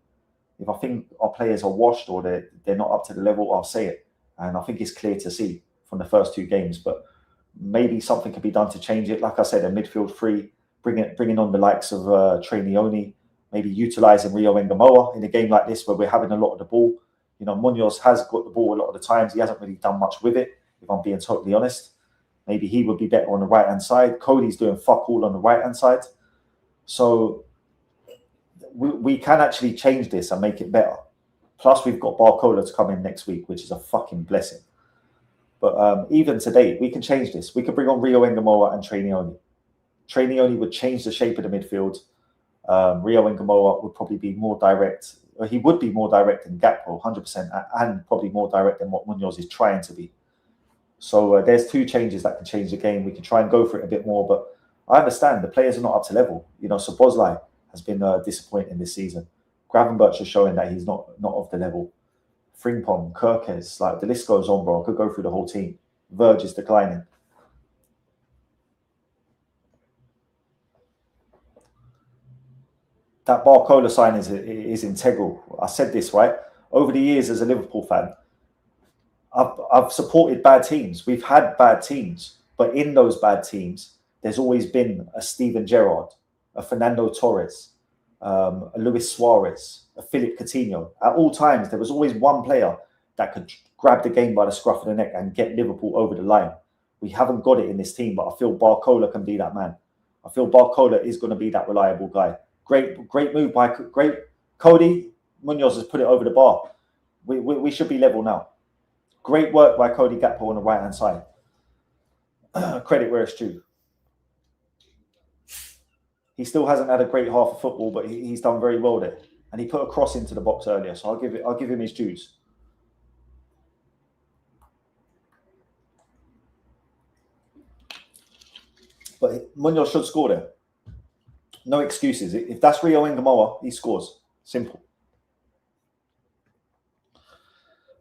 If I think our players are washed or they're not up to the level, I'll say it. And I think it's clear to see from the first two games. But maybe something can be done to change it. Like I said, a midfield three, bringing on the likes of Trainioni, maybe utilising Rio Ngamoa in a game like this where we're having a lot of the ball. You know, Munoz has got the ball a lot of the times. He hasn't really done much with it. if I'm being totally honest. Maybe he would be better on the right-hand side. Cody's doing fuck all on the right-hand side. So we can actually change this and make it better. Plus, we've got Barcola to come in next week, which is a fucking blessing. But even today, we can change this. We could bring on Rio Engamoa and Trainioni. Trainioni would change the shape of the midfield. Rio Engamoa would probably be more direct. Or he would be more direct than Gakpo, 100%, and probably more direct than what Munoz is trying to be. So there's two changes that can change the game. We can try and go for it a bit more, but I understand the players are not up to level. You know, Szoboszlai has been disappointing this season. Gravenberch is showing that he's not of the level. Frimpong, Kirkes, like the list goes on, bro. I could go through the whole team. Verge is declining. That Barcola sign is integral. I said this, right? Over the years as a Liverpool fan, I've supported bad teams. We've had bad teams, but in those bad teams, there's always been a Steven Gerrard, a Fernando Torres, a Luis Suarez, a Philip Coutinho. At all times, there was always one player that could grab the game by the scruff of the neck and get Liverpool over the line. We haven't got it in this team, but I feel Barcola can be that man. I feel Barcola is going to be that reliable guy. Great move by Cody. Munoz has put it over the bar. We should be level now. Great work by Cody Gakpo on the right-hand side. Credit where it's due. He still hasn't had a great half of football, but he's done very well there. And he put a cross into the box earlier, so I'll give him his dues. But Munoz should score there. No excuses. If that's Rio Engamoa, he scores. Simple.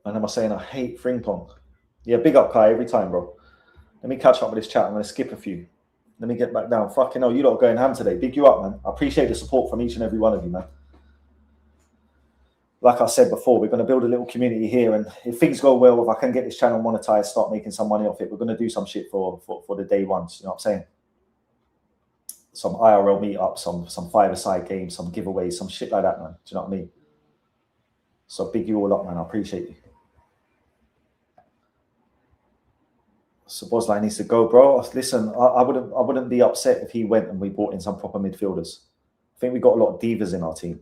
And am I saying I hate Frimpong? Yeah, big up, Kai, every time, bro. Let me catch up with this chat. I'm going to skip a few. Let me get back down. Fucking hell, you lot are going ham today. Big you up, man. I appreciate the support from each and every one of you, man. Like I said before, we're going to build a little community here. And if things go well, if I can get this channel monetized, start making some money off it, we're going to do some shit for the day ones. You know what I'm saying? Some IRL meetups, some five-a-side games, some giveaways, some shit like that, man. Do you know what I mean? So big you all up, man. I appreciate you. Szoboszlai needs to go, bro. Listen, I wouldn't be upset if he went and we brought in some proper midfielders. I think we got a lot of divas in our team.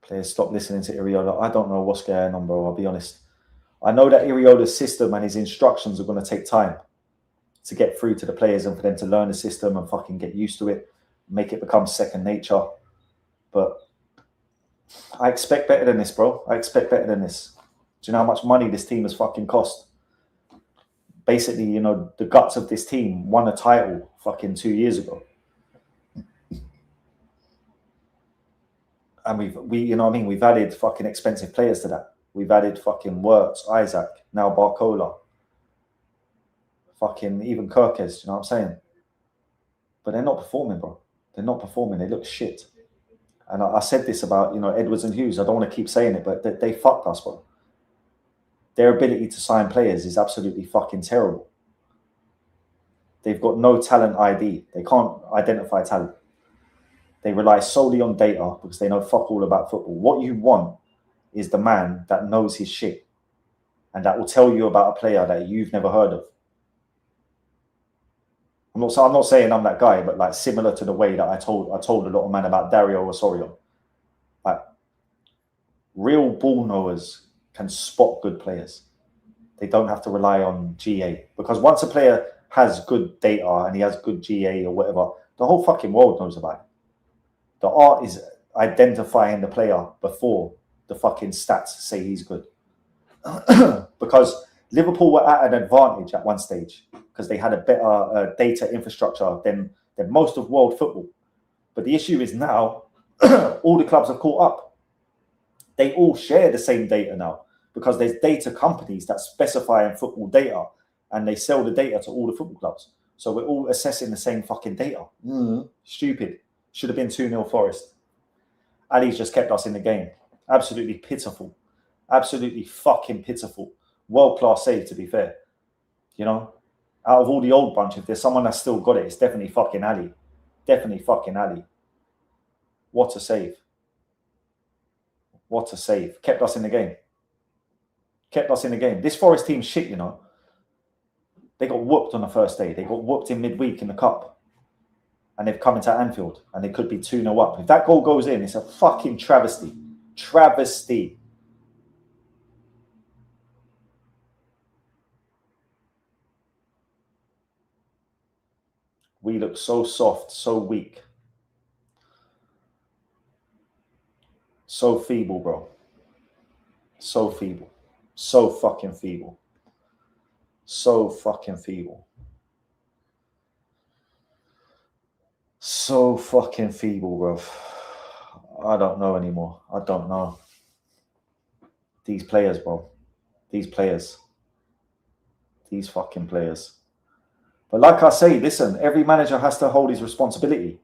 Players stop listening to Iriola. I don't know what's going on, bro. I'll be honest. I know that Iriola's system and his instructions are going to take time to get through to the players and for them to learn the system and fucking get used to it, make it become second nature. But I expect better than this, bro. I expect better than this. Do you know how much money this team has fucking cost? Basically, you know, the guts of this team won a title fucking 2 years ago. And you know what I mean? We've added fucking expensive players to that. We've added fucking Wirtz, Isaac, now Barcola. Fucking even Kirkes, you know what I'm saying? But they're not performing, bro. They're not performing. They look shit. And I said this about, you know, Edwards and Hughes. I don't want to keep saying it, but they fucked us, bro. Their ability to sign players is absolutely fucking terrible. They've got no talent ID. They can't identify talent. They rely solely on data because they know fuck all about football. What you want is the man that knows his shit and that will tell you about a player that you've never heard of. I'm not saying I'm that guy, but like similar to the way that I told a lot of man about Dario Osorio. Like real ball knowers can spot good players. They don't have to rely on GA because once a player has good data and he has good GA or whatever, the whole fucking world knows about it. The art is identifying the player before the fucking stats say he's good. Because Liverpool were at an advantage at one stage because they had a better data infrastructure than most of world football. But the issue is now all the clubs have caught up. They all share the same data now because there's data companies that specify in football data and they sell the data to all the football clubs. So we're all assessing the same fucking data. Stupid. Should have been 2-0 Forest. Ali's just kept us in the game. Absolutely pitiful. Absolutely fucking pitiful. World-class save, to be fair. You know, out of all the old bunch, if there's someone that's still got it, it's definitely fucking Ali. Definitely fucking Ali. What a save. What a save. Kept us in the game. kept us in the game. This Forest team's shit, you know. They got whooped on the first day. They got whooped in midweek in the cup. And they've come into Anfield and they could be 2-0 up. If that goal goes in, it's a fucking travesty. Travesty. We look so soft, so weak. So feeble, bro. So feeble. So fucking feeble. So fucking feeble. So fucking feeble, bro. I don't know anymore. I don't know. These players, bro. These players. These fucking players. But like I say, listen, every manager has to hold his responsibility.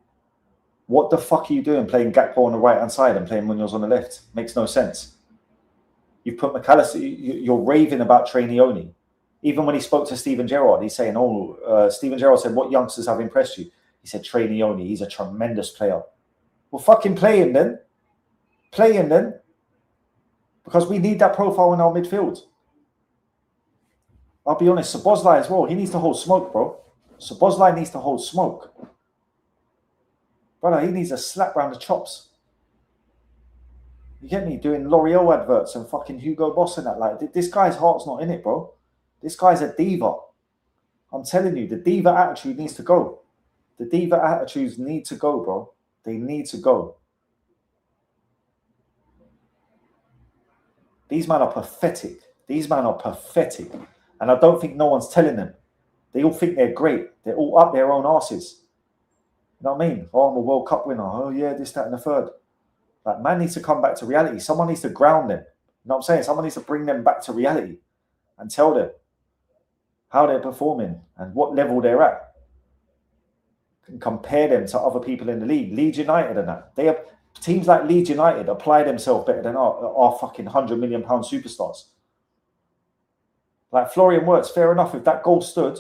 What the fuck are you doing playing Gakpo on the right-hand side and playing Munoz on the left? Makes no sense. You've put McAllister, you're raving about Trainioni. Even when he spoke to Steven Gerrard, he's saying, Steven Gerrard said, what youngsters have impressed you? He said, Trainioni, he's a tremendous player. Well, fucking play him then. Play him then. Because we need that profile in our midfield. I'll be honest, Szoboszlai as well. He needs to hold smoke, bro. Szoboszlai needs to hold smoke. Brother, he needs a slap round the chops. You get me? Doing L'Oreal adverts and fucking Hugo Boss and that. Like, this guy's heart's not in it, bro. This guy's a diva. I'm telling you, the diva attitude needs to go. The diva attitudes need to go, bro. They need to go. These men are pathetic. These men are pathetic. And I don't think no one's telling them. They all think they're great. They're all up their own asses. You know what I mean? Oh, I'm a World Cup winner. Oh, yeah, this, that, and the third. Like, man needs to come back to reality. Someone needs to ground them. You know what I'm saying? Someone needs to bring them back to reality and tell them how they're performing and what level they're at. And compare them to other people in the league. Leeds United and that. They have teams like Leeds United apply themselves better than our fucking £100 million superstars. Like Florian Wirtz, fair enough. If that goal stood,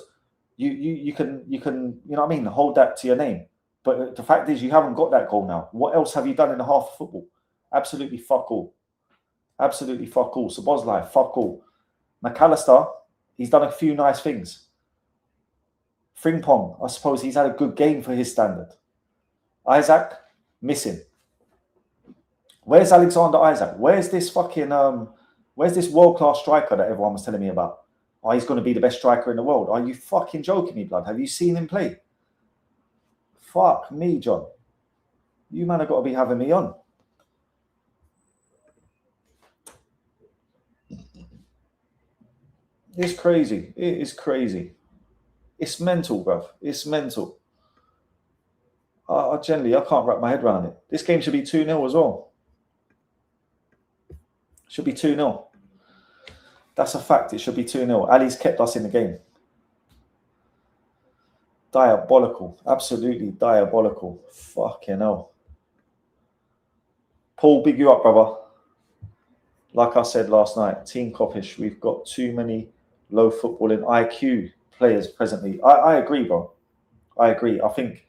you can, you know what I mean, hold that to your name. But the fact is, you haven't got that goal now. What else have you done in the half of football? Absolutely fuck all. Absolutely fuck all. Szoboszlai, fuck all. McAllister, he's done a few nice things. Frimpong, I suppose he's had a good game for his standard. Isaac, missing. Where's Alexander Isaac? Where's this fucking where's this world-class striker that everyone was telling me about? Oh, he's going to be the best striker in the world. Are you fucking joking me, blood? Have you seen him play? Fuck me, John. You man have got to be having me on. It's crazy. It is crazy. It's mental, bruv. It's mental. I generally can't wrap my head around it. This game should be 2-0 as well. Should be 2-0. That's a fact. It should be 2-0. Ali's kept us in the game. Diabolical. Absolutely diabolical. Fucking hell. Paul, big you up, brother. Like I said last night, Team Coppish, we've got too many low footballing IQ players presently. I agree, bro. I agree. I think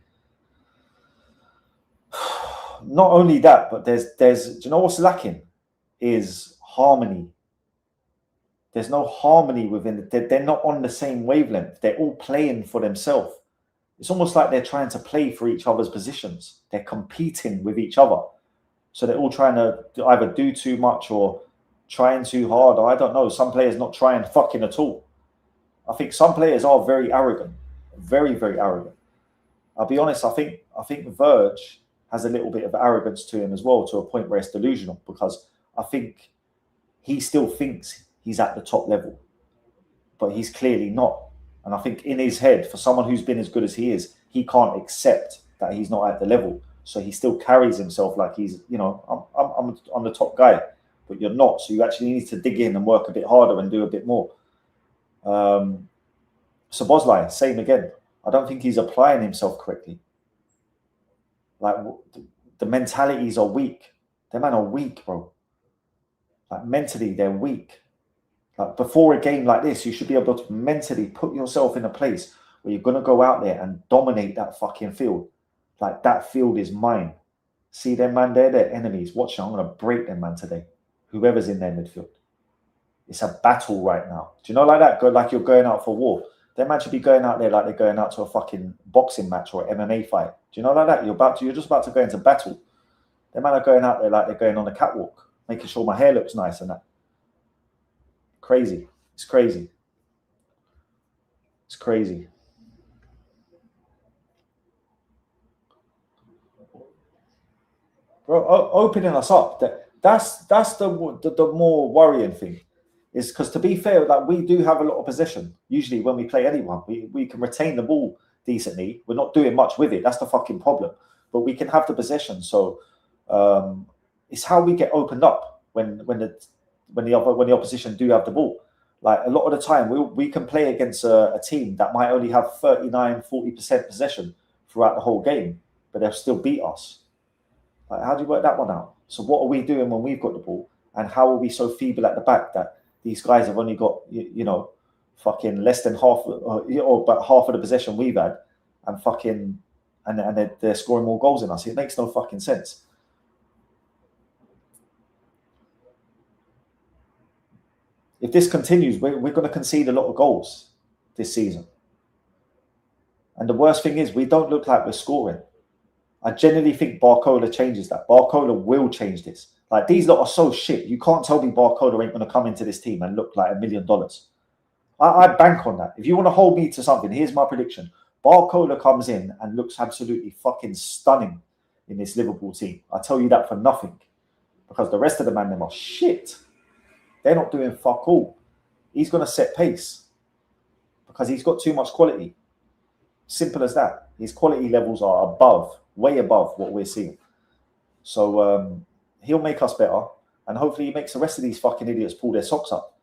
not only that, but there's do you know what's lacking? Is harmony. There's no harmony within it. They're not on the same wavelength. They're all playing for themselves. It's almost like they're trying to play for each other's positions. They're competing with each other. So they're all trying to either do too much or trying too hard. Or I don't know. Some players not trying fucking at all. I think some players are very arrogant. Very, very arrogant. I'll be honest, I think Verge has a little bit of arrogance to him as well, to a point where it's delusional, because I think he still thinks he's at the top level, but he's clearly not. And I think in his head, for someone who's been as good as he is, he can't accept that he's not at the level. So he still carries himself like he's, you know, I'm the top guy, but you're not. So you actually need to dig in and work a bit harder and do a bit more. Szoboszlai, same again. I don't think he's applying himself correctly. Like, the mentalities are weak. Them men are weak, bro. Like, mentally, they're weak. Like, before a game like this, you should be able to mentally put yourself in a place where you're going to go out there and dominate that fucking field. Like, that field is mine. See them, man, they're their enemies. Watch, I'm going to break them, man, today. Whoever's in their midfield. It's a battle right now. Do you know like that? Go like you're going out for war. They man should be going out there like they're going out to a fucking boxing match or MMA fight. Do you know like that? You're just about to go into battle. They man are going out there like they're going on a catwalk, making sure my hair looks nice and that. Crazy. It's crazy. It's crazy. Bro, opening us up. That's the more worrying thing. Is because, to be fair, like we do have a lot of possession. Usually when we play anyone, we can retain the ball decently. We're not doing much with it. That's the fucking problem. But we can have the possession. So it's how we get opened up when the opposition do have the ball. Like a lot of the time, we can play against a team that might only have 39-40% possession throughout the whole game, but they'll still beat us. Like, how do you work that one out? So what are we doing when we've got the ball? And how are we so feeble at the back that these guys have only got, fucking less than half, or about half of the possession we've had, and fucking, and they're scoring more goals than us? It makes no fucking sense. If this continues, we're going to concede a lot of goals this season. And the worst thing is, we don't look like we're scoring. I genuinely think Barcola changes that. Barcola will change this. Like, these lot are so shit. You can't tell me Barcola ain't going to come into this team and look like $1 million. I bank on that. If you want to hold me to something, here's my prediction. Barcola comes in and looks absolutely fucking stunning in this Liverpool team. I tell you that for nothing. Because the rest of the man, them are shit. They're not doing fuck all. He's going to set pace. Because he's got too much quality. Simple as that. His quality levels are above, way above what we're seeing. So he'll make us better. And hopefully he makes the rest of these fucking idiots pull their socks up.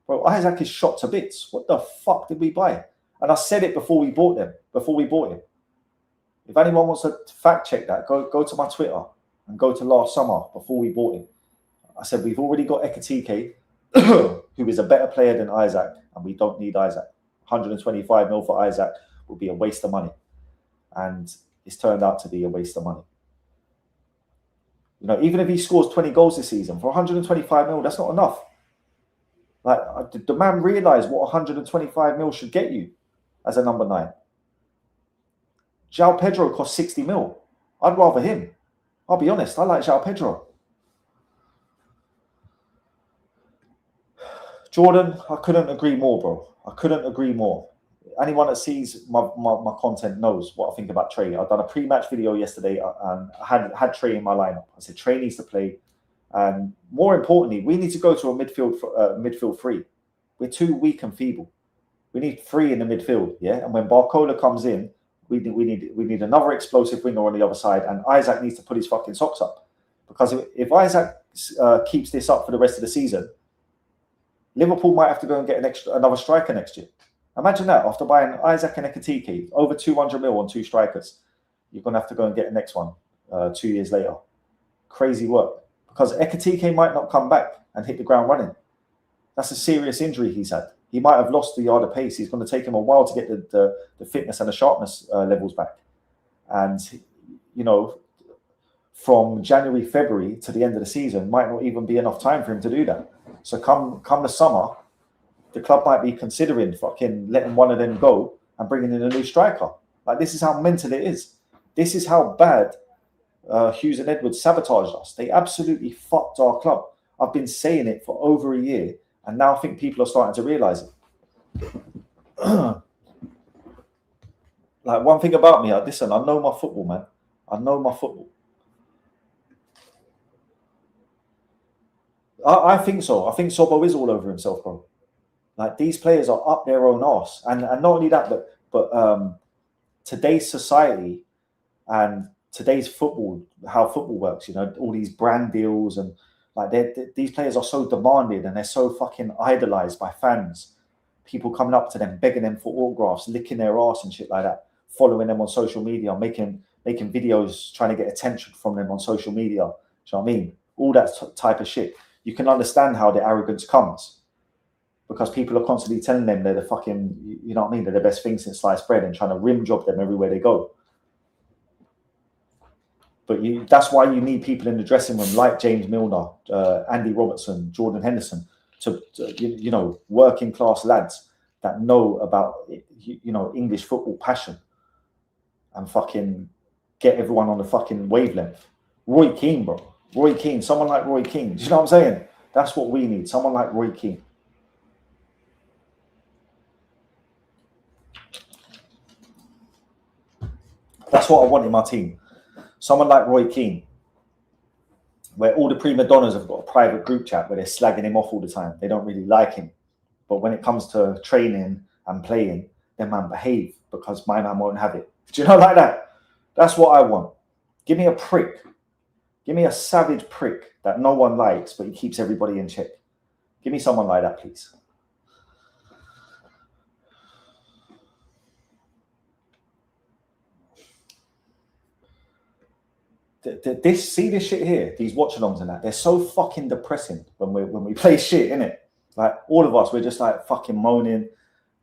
Bro, Isaac is shot to bits. What the fuck did we buy? And I said it before we bought him. If anyone wants to fact check that, go to my Twitter and go to last summer before we bought him. I said, we've already got Ekatike, who is a better player than Isaac, and we don't need Isaac. 125 mil for Isaac would be a waste of money. And it's turned out to be a waste of money. You know, even if he scores 20 goals this season, for 125 mil, that's not enough. Like, the man realised what 125 mil should get you as a number 9. João Pedro cost 60 mil. I'd rather him. I'll be honest, I like João Pedro. Jordan, I couldn't agree more, bro. I couldn't agree more. Anyone that sees my content knows what I think about Trey. I've done a pre-match video yesterday and I had Trey in my lineup. I said Trey needs to play. And more importantly, we need to go to a midfield three. We're too weak and feeble. We need 3 in the midfield, yeah? And when Barcola comes in, we need another explosive winger on the other side, and Isaac needs to put his fucking socks up. Because if Isaac keeps this up for the rest of the season, Liverpool might have to go and get another striker next year. Imagine that, after buying Isaac and Ekatike, over 200 mil on 2 strikers, you're going to have to go and get the next one 2 years later. Crazy work. Because Ekatike might not come back and hit the ground running. That's a serious injury he's had. He might have lost the yard of pace. He's going to take him a while to get the fitness and the sharpness levels back. And, you know, from January, February to the end of the season might not even be enough time for him to do that. So come the summer, the club might be considering fucking letting one of them go and bringing in a new striker. Like, this is how mental it is. This is how bad Hughes and Edwards sabotaged us. They absolutely fucked our club. I've been saying it for over a year, and now I think people are starting to realise it. Like, one thing about me, listen, I know my football, man. I know my football. I think so. I think Sobbo is all over himself, bro. Like, these players are up their own arse. And not only that, but today's society and today's football, how football works, you know, all these brand deals, and like these players are so demanded and they're so fucking idolized by fans. People coming up to them, begging them for autographs, licking their arse and shit like that, following them on social media, making videos, trying to get attention from them on social media. Do you know what I mean? All that type of shit. You can understand how the arrogance comes, because people are constantly telling them they're the fucking, you know what I mean, they're the best thing since sliced bread, and trying to rim job them everywhere they go. But that's why you need people in the dressing room like James Milner, Andy Robertson, Jordan Henderson, to working class lads that know about English football passion and fucking get everyone on the fucking wavelength. Roy Keane, bro. Roy Keane, someone like Roy Keane. Do you know what I'm saying? That's what we need. Someone like Roy Keane. That's what I want in my team. Someone like Roy Keane, where all the prima donnas have got a private group chat where they're slagging him off all the time. They don't really like him. But when it comes to training and playing, their man behave because my man won't have it. Do you know, like that? That's what I want. Give me a prick. Give me a savage prick that no one likes, but he keeps everybody in check. Give me someone like that, please. See this shit here, these watchalongs and that, they're so fucking depressing when we play shit, innit? Like, all of us, we're just like fucking moaning,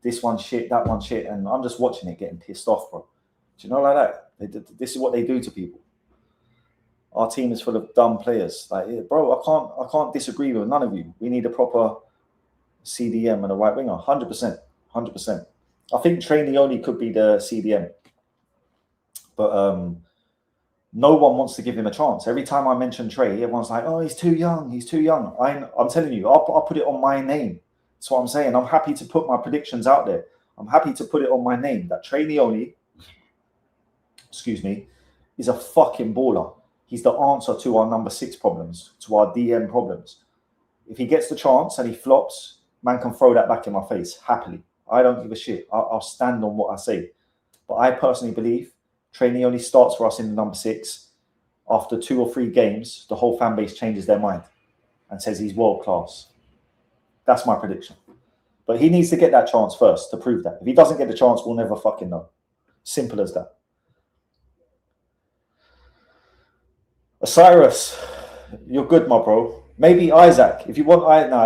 this one shit, that one shit, and I'm just watching it getting pissed off, bro. Do you know, like that? This is what they do to people. Our team is full of dumb players. Like, yeah, bro, I can't disagree with none of you. We need a proper CDM and a right winger, 100%, 100%. I think Trainee only could be the CDM, but no one wants to give him a chance. Every time I mention Trey, everyone's like, "Oh, he's too young. He's too young." I'm telling you, I'll put it on my name. That's what I'm saying. I'm happy to put my predictions out there. I'm happy to put it on my name that Trey Leone, is a fucking baller. He's the answer to our number 6 problems, to our DM problems. If he gets the chance and he flops, man can throw that back in my face happily. I don't give a shit. I'll stand on what I say. But I personally believe Trainee only starts for us in the number 6. After 2 or 3 games, the whole fan base changes their mind and says he's world class. That's my prediction. But he needs to get that chance first to prove that. If he doesn't get the chance, we'll never fucking know. Simple as that. Osiris, you're good, my bro. Maybe Isaac. If you want,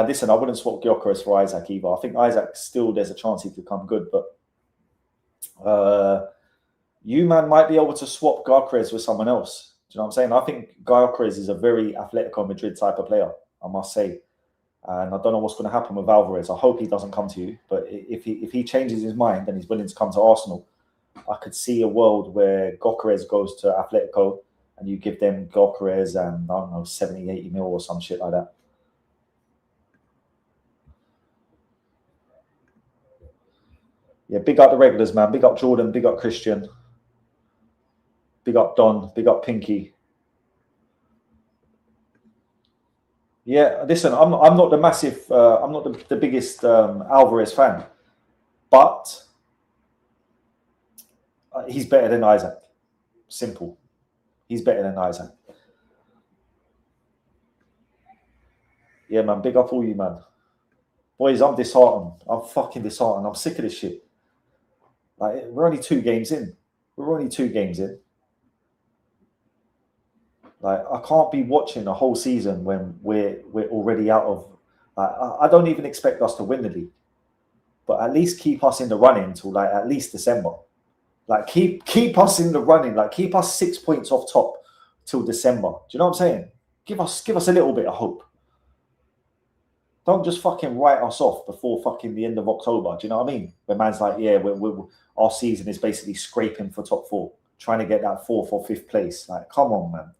listen, I wouldn't swap Gyökeres for Isaac either. I think Isaac still, there's a chance he could come good, but you, man, might be able to swap Gyökeres with someone else. Do you know what I'm saying? I think Gyökeres is a very Atletico Madrid type of player, I must say. And I don't know what's going to happen with Alvarez. I hope he doesn't come to you. But if he changes his mind and he's willing to come to Arsenal, I could see a world where Gyökeres goes to Atletico and you give them Gyökeres and, I don't know, 70, 80 mil or some shit like that. Yeah, big up the regulars, man. Big up Jordan. Big up Christian. Big up Don. Big up Pinky. Yeah, listen, I'm not the massive, I'm not the biggest Alvarez fan, but he's better than Isaac. Simple. He's better than Isaac. Yeah, man, big up all you, man. Boys, I'm disheartened. I'm fucking disheartened. I'm sick of this shit. Like, we're only 2 games in. Like, I can't be watching a whole season when we're already out of. I don't even expect us to win the league, but at least keep us in the running until like at least December. Like, keep us in the running. Like, keep us 6 points off top till December. Do you know what I'm saying? Give us a little bit of hope. Don't just fucking write us off before fucking the end of October. Do you know what I mean? When man's like, yeah, our season is basically scraping for top 4, trying to get that 4th or 5th place. Like, come on, man.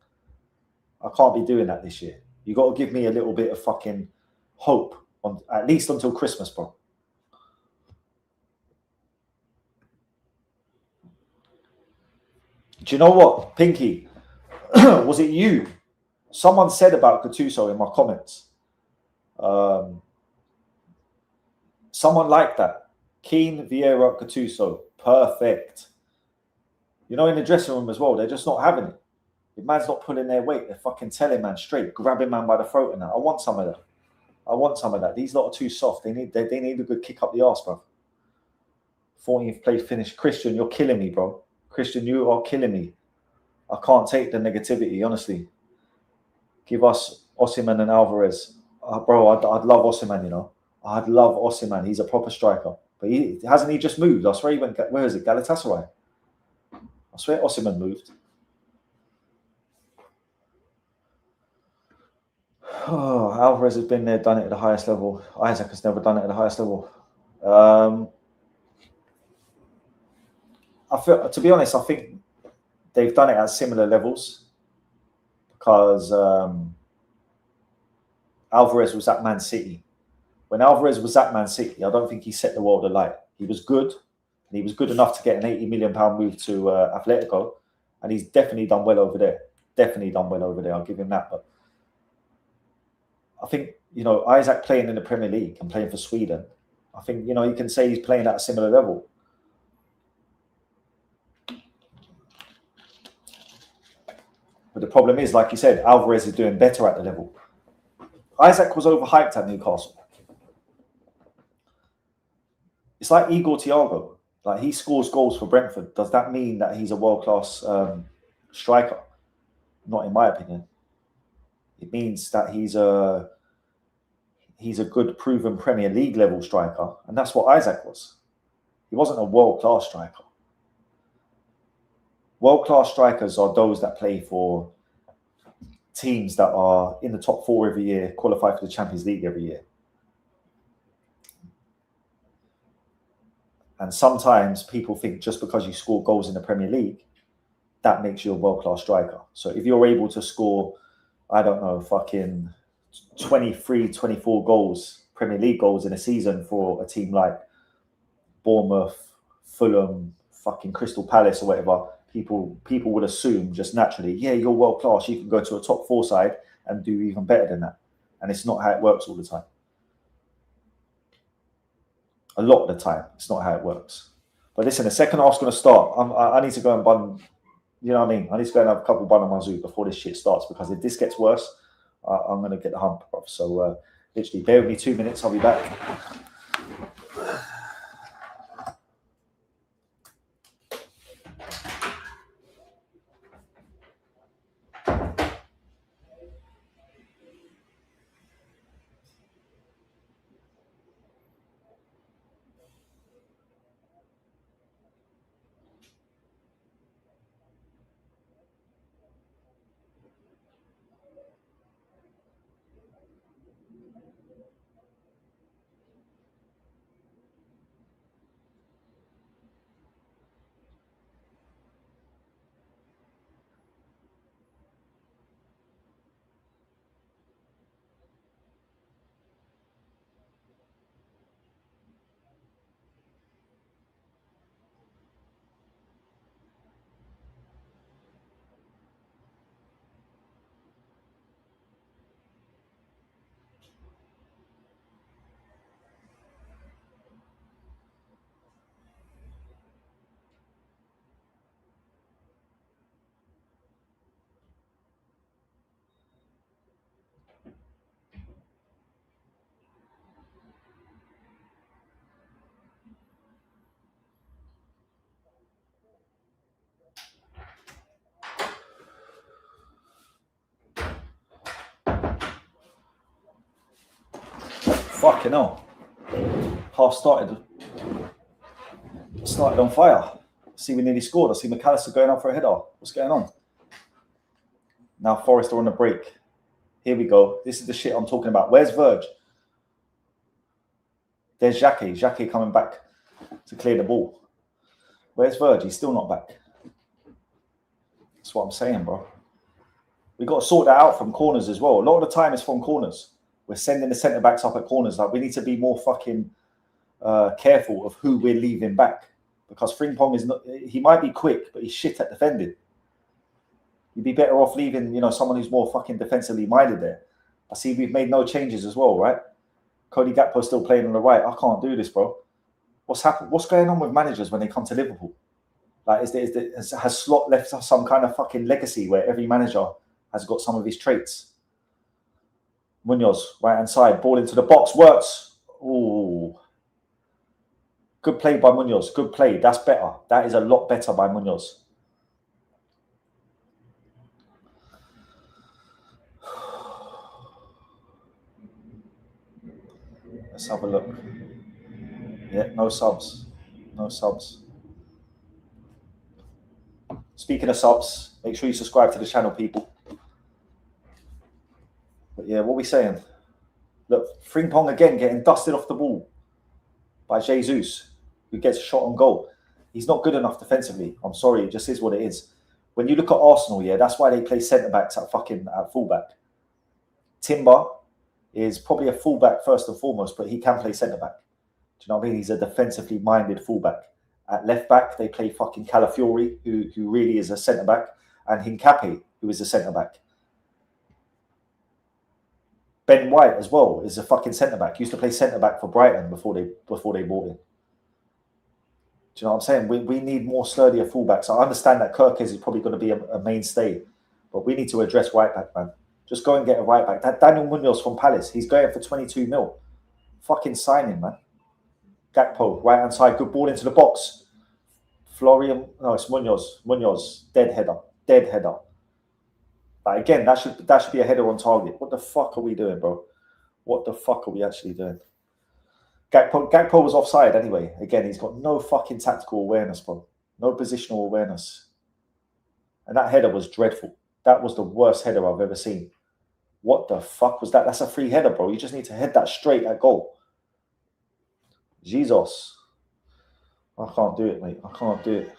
I can't be doing that this year. You got to give me a little bit of fucking hope, at least until Christmas, bro. Do you know what, Pinky? Was it you? Someone said about Gattuso in my comments. Someone liked that. Keane, Vieira, Gattuso. Perfect. You know, in the dressing room as well, they're just not having it. If man's not pulling their weight, they're fucking telling man straight, grabbing man by the throat and that. I want some of that. These lot are too soft. They need a good kick up the arse, bro. 14th place finish. Christian, you're killing me, bro. Christian, you are killing me. I can't take the negativity, honestly. Give us Osimhen and Alvarez. Bro, I'd love Osimhen, you know. I'd love Osimhen. He's a proper striker. But hasn't he just moved? I swear he went, where is it? Galatasaray. I swear Osimhen moved. Oh, Alvarez has been there, done it at the highest level. Isaac has never done it at the highest level. I feel, to be honest, I think they've done it at similar levels because Alvarez was at Man City. When Alvarez was at Man City, I don't think he set the world alight. He was good, and he was good enough to get an £80 million move to Atletico, and he's definitely done well over there. Definitely done well over there. I'll give him that. But I think, you know, Isaac playing in the Premier League and playing for Sweden, I think, you know, you can say he's playing at a similar level. But the problem is, like you said, Alvarez is doing better at the level. Isaac was overhyped at Newcastle. It's like Igor Thiago. Like, he scores goals for Brentford. Does that mean that he's a world-class striker? Not in my opinion. It means that he's a good, proven Premier League level striker, and that's what Isaac was. He wasn't a world-class striker. World-class strikers are those that play for teams that are in the top 4 every year, qualify for the Champions League every year. And sometimes people think just because you score goals in the Premier League, that makes you a world-class striker. So if you're able to score, I don't know, fucking 23, 24 goals, Premier League goals in a season for a team like Bournemouth, Fulham, fucking Crystal Palace or whatever, people would assume just naturally, yeah, you're world-class. You can go to a top 4 side and do even better than that. And it's not how it works all the time. A lot of the time, it's not how it works. But listen, the second half's going to start. I need to go and bun, you know what I mean? I need to go and have a couple of bun on my zoo before this shit starts, because if this gets worse, I'm going to get the hump, bro. So literally, bear with me 2 minutes. I'll be back. Fucking hell. Half started on fire. See, we nearly scored. I see McAllister going up for a header. What's going on? Now Forest are on the break. Here we go. This is the shit I'm talking about. Where's Verge? There's Xhaka. Xhaka coming back to clear the ball. Where's Verge? He's still not back. That's what I'm saying, bro. We've got to sort that out from corners as well. A lot of the time it's from corners. We're sending the centre-backs up at corners. Like, we need to be more fucking careful of who we're leaving back. Because Frimpong is not... He might be quick, but he's shit at defending. You'd be better off leaving, you know, someone who's more fucking defensively minded there. I see we've made no changes as well, right? Cody Gakpo's still playing on the right. I can't do this, bro. What's happened? What's going on with managers when they come to Liverpool? Like, has Slot left some kind of fucking legacy where every manager has got some of his traits? Munoz, right-hand side, ball into the box, works. Ooh. Good play by Munoz. Good play. That's better. That is a lot better by Munoz. Let's have a look. Yeah, no subs. No subs. Speaking of subs, make sure you subscribe to the channel, people. But yeah, what are we saying? Look, Frimpong again getting dusted off the ball by Jesus, who gets a shot on goal. He's not good enough defensively. I'm sorry, it just is what it is. When you look at Arsenal, yeah, that's why they play centre-backs at fullback. Timber is probably a fullback first and foremost, but he can play centre-back. Do you know what I mean? He's a defensively minded fullback. At left-back, they play fucking Calafiori, who really is a centre-back, and Hincapié, who is a centre-back. Ben White as well is a fucking centre-back. Used to play centre-back for Brighton before they bought him. Do you know what I'm saying? We need more sturdier fullbacks. I understand that Kirkes is probably going to be a mainstay, but we need to address right back, man. Just go and get a right back. That Daniel Munoz from Palace, he's going for 22 mil. Fucking sign him, man. Gakpo, right hand side, good ball into the box. Florian, no, it's Munoz. Munoz, dead header. But again, that should be a header on target. What the fuck are we doing, bro? What the fuck are we actually doing? Gakpo was offside anyway. Again, he's got no fucking tactical awareness, bro. No positional awareness. And that header was dreadful. That was the worst header I've ever seen. What the fuck was that? That's a free header, bro. You just need to head that straight at goal. Jesus. I can't do it, mate. I can't do it.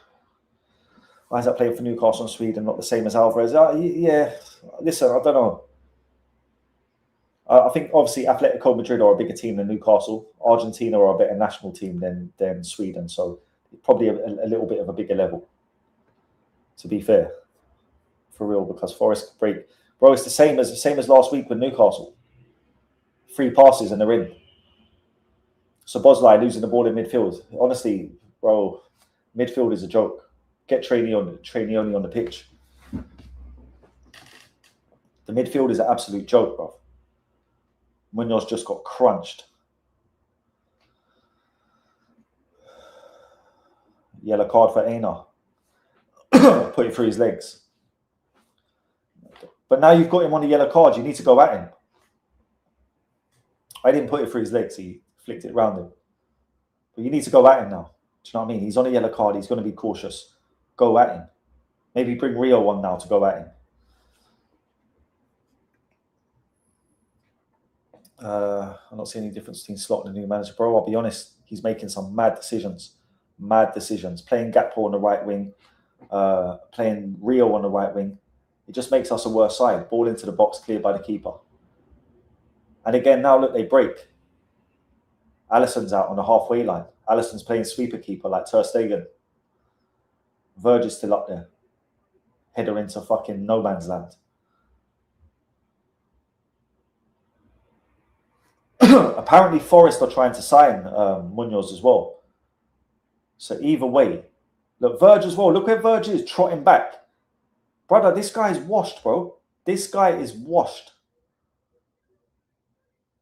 Why is that playing for Newcastle and Sweden not the same as Alvarez? Yeah, listen, I don't know. I think obviously Atletico Madrid are a bigger team than Newcastle. Argentina are a better national team than Sweden, so probably a little bit of a bigger level. To be fair, for real, because Forest break, bro, it's the same as last week with Newcastle. 3 passes and they're in. So Bosley losing the ball in midfield. Honestly, bro, midfield is a joke. Get Trainee only on the pitch. The midfield is an absolute joke, bro. Munoz just got crunched. Yellow card for Aina. Put it through his legs. But now you've got him on the yellow card, you need to go at him. I didn't put it through his legs, he flicked it around him. But you need to go at him now. Do you know what I mean? He's on a yellow card, he's going to be cautious. Go at him. Maybe bring Rio on now to go at him. I'm not seeing any difference between Slot and the new manager, bro. I'll be honest, he's making some mad decisions. Playing Gakpo on the right wing, playing Rio on the right wing. It just makes us a worse side. Ball into the box, cleared by the keeper. And again, now look, they break. Alisson's out on the halfway line. Alisson's playing sweeper keeper like Ter Stegen. Verge is still up there. Header into fucking no man's land. Apparently Forest are trying to sign Munoz as well. So either way, look, Verge as well. Look where Verge is, trotting back. Brother, this guy is washed, bro. This guy is washed.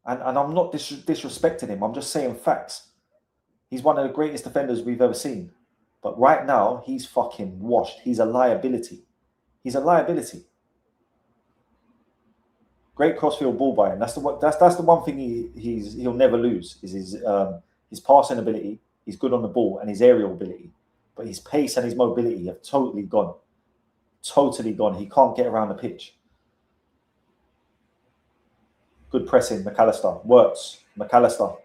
And I'm not disrespecting him. I'm just saying facts. He's one of the greatest defenders we've ever seen. But right now, he's fucking washed. He's a liability. He's a liability. Great crossfield ball by him. That's the one thing he'll never lose is his passing ability. He's good on the ball and his aerial ability, but his pace and his mobility have totally gone. Totally gone. He can't get around the pitch. Good pressing, McAllister works. McAllister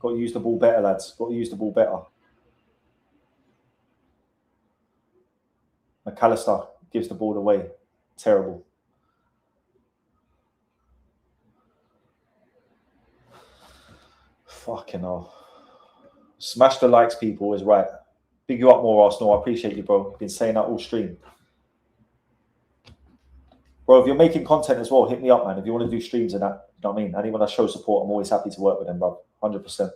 got to use the ball better, lads. Got to use the ball better. McAllister gives the ball away. Terrible. Fucking hell. Smash the likes, people, is right. Big you up more, Arsenal. I appreciate you, bro. You've been saying that all stream. Bro, if you're making content as well, hit me up, man. If you want to do streams and that, you know what I mean? Anyone that shows support, I'm always happy to work with them, bro. 100%.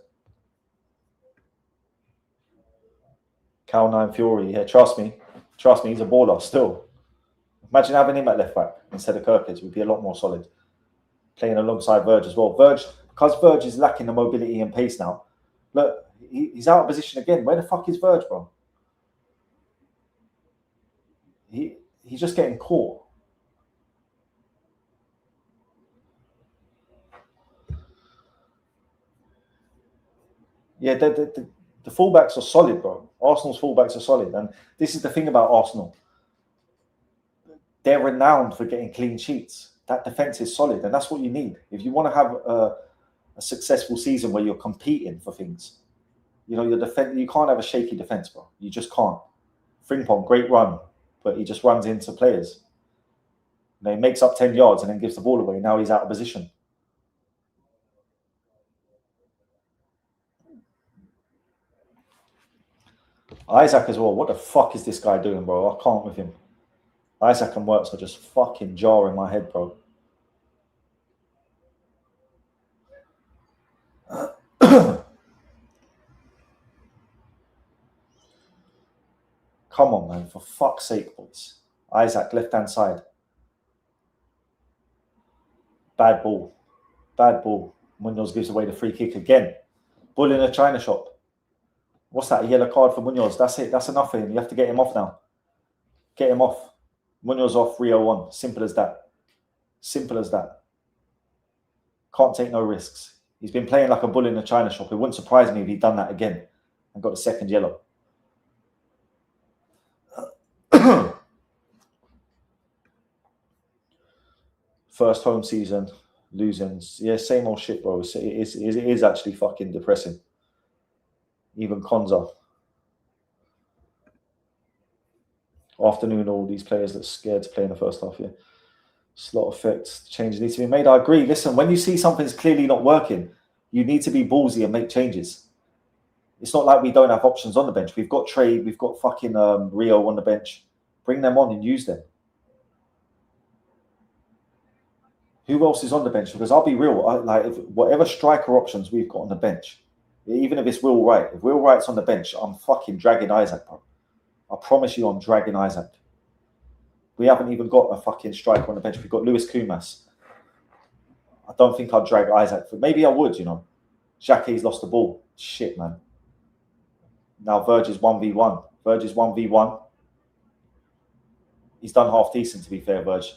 Cal 9 Fury. Yeah, trust me. Trust me, he's a baller still. Imagine having him at left back instead of Kirkes. We'd be a lot more solid. Playing alongside Verge as well. Because Verge is lacking the mobility and pace now. Look, he's out of position again. Where the fuck is Verge, bro? He's just getting caught. Yeah, the fullbacks are solid, bro. Arsenal's fullbacks are solid. And this is the thing about Arsenal. They're renowned for getting clean sheets. that defense is solid, and that's what you need if you want to have a successful season where you're competing for things. You know, your defense, you can't have a shaky defense, bro. You just can't. Frimpong, great run, but he just runs into players. You know, he makes up 10 yards and then gives the ball away. Now he's out of position. Isaac as well. What the fuck is this guy doing, bro? I can't with him. Isaac and Wirtz are just fucking jarring my head, bro. Come on, man. For fuck's sake, boys. Isaac, left-hand side. Bad ball. Bad ball. Munoz gives away the free kick again. Bull in a China shop. What's that? A yellow card for Munoz. That's it. That's enough for him. You have to get him off now. Get him off. Munoz off, Rio 1. Simple as that. Simple as that. Can't take no risks. He's been playing like a bull in a China shop. It wouldn't surprise me if he'd done that again and got the second yellow. First home season, losing. Yeah, same old shit, bro. It is actually fucking depressing. Even Konza. Afternoon, all these players that scared to play in the first half, yeah. Slot effect, changes need to be made. I agree. Listen, when you see something's clearly not working, you need to be ballsy and make changes. It's not like we don't have options on the bench. We've got Trey, we've got fucking Rio on the bench. Bring them on and use them. Who else is on the bench? Because I'll be real, whatever striker options we've got on the bench, even if it's Will Wright, if Will Wright's on the bench, I'm fucking dragging Isaac, bro. I promise you I'm dragging Isaac. We haven't even got a fucking striker on the bench. We've got Lewis Kumas. I don't think I'd drag Isaac. Maybe I would, you know. Xhake's lost the ball. Shit, man. Now Verge is 1v1. Verge is 1v1. He's done half decent, to be fair, Verge.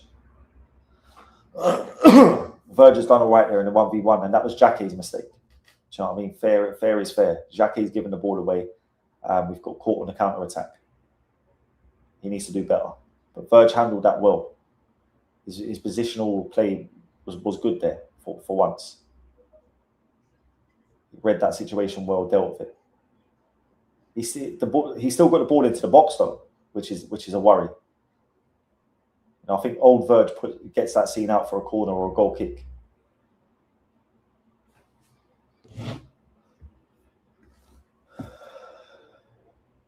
Verge has done all right there in the 1v1, and that was Xhake's mistake. Do you know what I mean? Fair is fair. Xhake's given the ball away. We've got caught on the counter-attack. He needs to do better. But Verge handled that well. His positional play was good there for once. He read that situation well, dealt with it. He's still got the ball into the box though, which is a worry. You know, I think old Verge gets that scene out for a corner or a goal kick.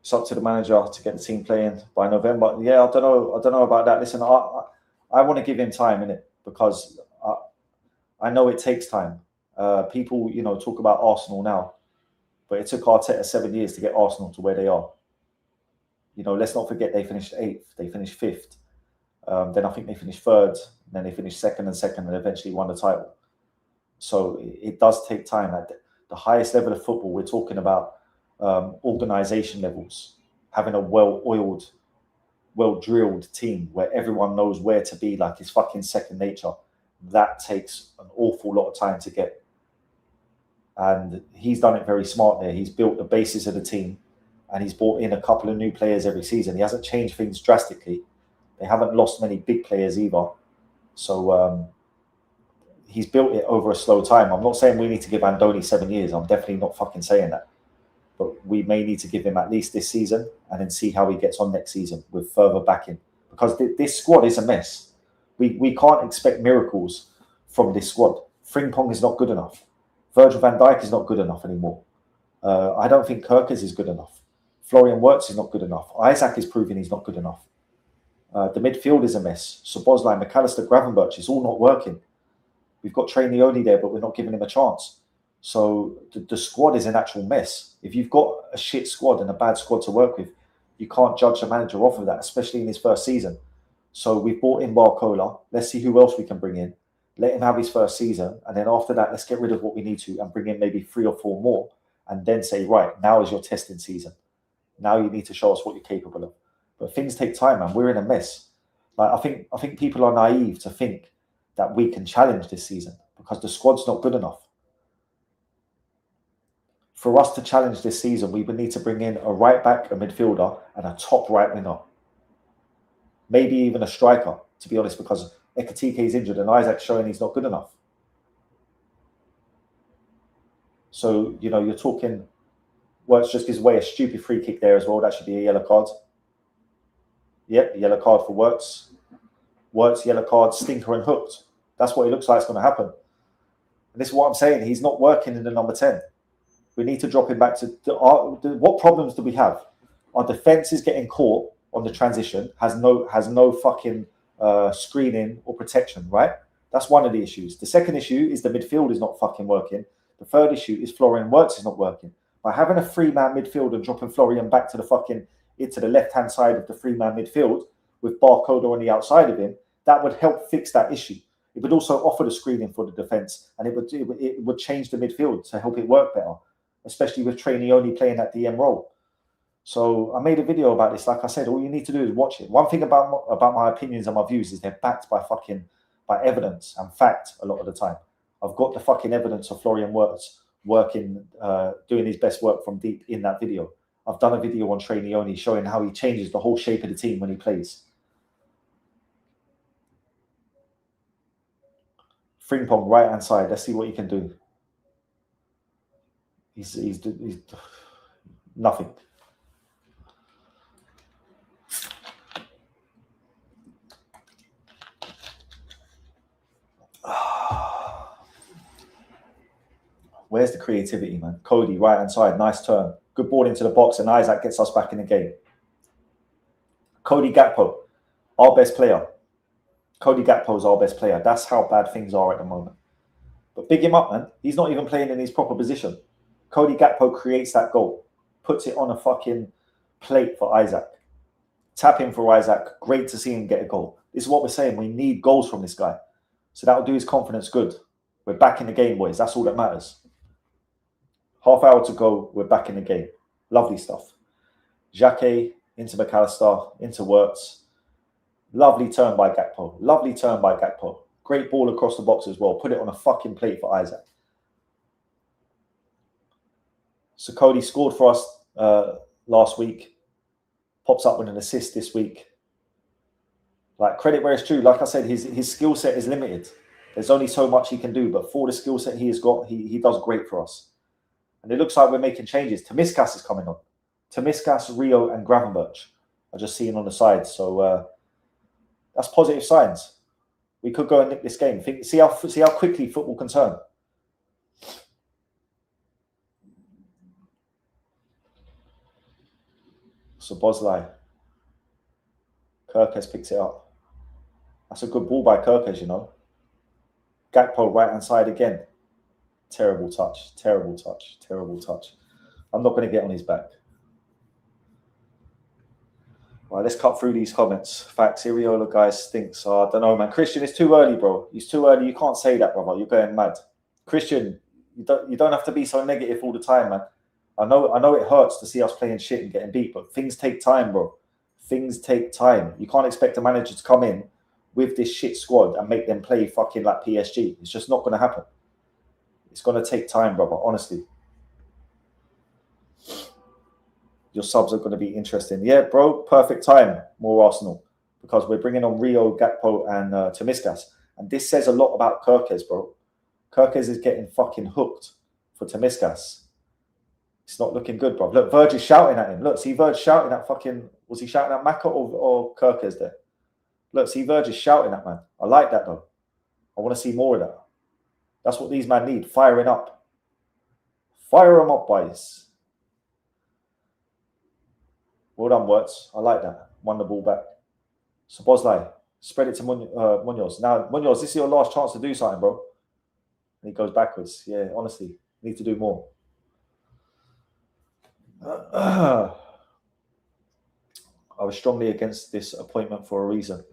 It's up to the manager to get the team playing by November. Yeah, I don't know about that. Listen, I want to give him time in it because I know it takes time. People, you know, talk about Arsenal now, but it took Arteta 7 years to get Arsenal to where they are. You know, let's not forget they finished 8th, they finished 5th. Then I think they finished 3rd, then they finished 2nd and eventually won the title. So it does take time. At the highest level of football, we're talking about organisation levels, having a well-oiled, well-drilled team where everyone knows where to be like it's fucking second nature. That takes an awful lot of time to get. And he's done it very smart there. He's built the basis of the team and he's brought in a couple of new players every season. He hasn't changed things drastically. They haven't lost many big players either. So he's built it over a slow time. I'm not saying we need to give Andoni 7 years. I'm definitely not fucking saying that. But we may need to give him at least this season and then see how he gets on next season with further backing. Because this squad is a mess. We can't expect miracles from this squad. Frimpong is not good enough. Virgil van Dijk is not good enough anymore. I don't think Kirkers is good enough. Florian Wirtz is not good enough. Isaac is proving he's not good enough. The midfield is a mess. Szoboszlai, McAllister, Gravenberch, it's all not working. We've got Trey Neone there, but we're not giving him a chance. So the squad is an actual mess. If you've got a shit squad and a bad squad to work with, you can't judge a manager off of that, especially in his first season. So we've brought in Barcola. Let's see who else we can bring in. Let him have his first season. And then after that, let's get rid of what we need to and bring in maybe 3 or 4 more. And then say, right, now is your testing season. Now you need to show us what you're capable of. But things take time, man. We're in a mess. Like I think people are naive to think that we can challenge this season because the squad's not good enough. For us to challenge this season, we would need to bring in a right back, a midfielder, and a top right winger. Maybe even a striker, to be honest, because Ekatike is injured and Isaac's showing he's not good enough. So, you know, you're talking, Wirtz just gives away a stupid free kick there as well. That should be a yellow card. Yep, yellow card for Wirtz. Wirtz, yellow card, stinker and hooked. That's what it looks like is going to happen. And this is what I'm saying. He's not working in the number 10. We need to drop him back to... what problems do we have? Our defence is getting caught on the transition, has no fucking screening or protection, right? That's one of the issues. The second issue is the midfield is not fucking working. The third issue is Florian Wirtz is not working. By having a three-man midfield and dropping Florian back to the fucking... into the left-hand side of the three-man midfield with Barcoda on the outside of him, that would help fix that issue. It would also offer the screening for the defence, and it would change the midfield to help it work better, especially with Trainee only playing that DM role. So I made a video about this. Like I said, all you need to do is watch it. One thing about my opinions and my views is they're backed by evidence and fact a lot of the time. I've got the fucking evidence of Florian Wirtz working, doing his best work from deep in that video. I've done a video on Trainee only showing how he changes the whole shape of the team when he plays. Frimpong, right hand side. Let's see what he can do. He's nothing. Where's the creativity, man? Cody, right hand side, nice turn. Good ball into the box, and Isaac gets us back in the game. Cody Gakpo, our best player. Cody Gakpo's our best player. That's how bad things are at the moment. But big him up, man. He's not even playing in his proper position. Cody Gakpo creates that goal, puts it on a fucking plate for Isaac. Tap in for Isaac. Great to see him get a goal. This is what we're saying. We need goals from this guy. So that'll do his confidence good. We're back in the game, boys. That's all that matters. Half hour to go. We're back in the game. Lovely stuff. Jacquet into McAllister, into Wirtz. Lovely turn by Gakpo. Lovely turn by Gakpo. Great ball across the box as well. Put it on a fucking plate for Isaac. So Cody scored for us last week. Pops up with an assist this week. Like, credit where it's true. Like I said, his skill set is limited. There's only so much he can do. But for the skill set he has got, he does great for us. And it looks like we're making changes. Tomiskas is coming on. Tomiskas, Rio, and Gravenberch are just seeing on the side. So that's positive signs. We could go and nick this game. See how quickly football can turn. So Bosley. Kirkes picks it up. That's a good ball by Kirkes, you know. Gakpo right hand side again. Terrible touch. Terrible touch. Terrible touch. I'm not going to get on his back. Right, let's cut through these comments. Facts, Iriola guy stinks. I don't know, man. Christian, it's too early, bro. It's too early. You can't say that, brother. You're going mad. Christian, you don't have to be so negative all the time, man. I know it hurts to see us playing shit and getting beat, but things take time, bro. Things take time. You can't expect a manager to come in with this shit squad and make them play fucking like PSG. It's just not going to happen. It's going to take time, brother, honestly. Your subs are going to be interesting. Yeah, bro, perfect time. More Arsenal. Because we're bringing on Rio, Gakpo, and Tomiskas. And this says a lot about Kirkes, bro. Kirkes is getting fucking hooked for Tomiskas. It's not looking good, bro. Look, Verge is shouting at him. Look, see Verge shouting at fucking... Was he shouting at Maka or Kirkes there? Look, see Verge is shouting at, man. I like that, though. I want to see more of that. That's what these men need. Firing up. Fire them up, boys. Well done, Wirtz. I like that. Won the ball back. So Bosley, spread it to Munoz. Now, Munoz, this is your last chance to do something, bro. And he goes backwards. Yeah, honestly, need to do more. I was strongly against this appointment for a reason.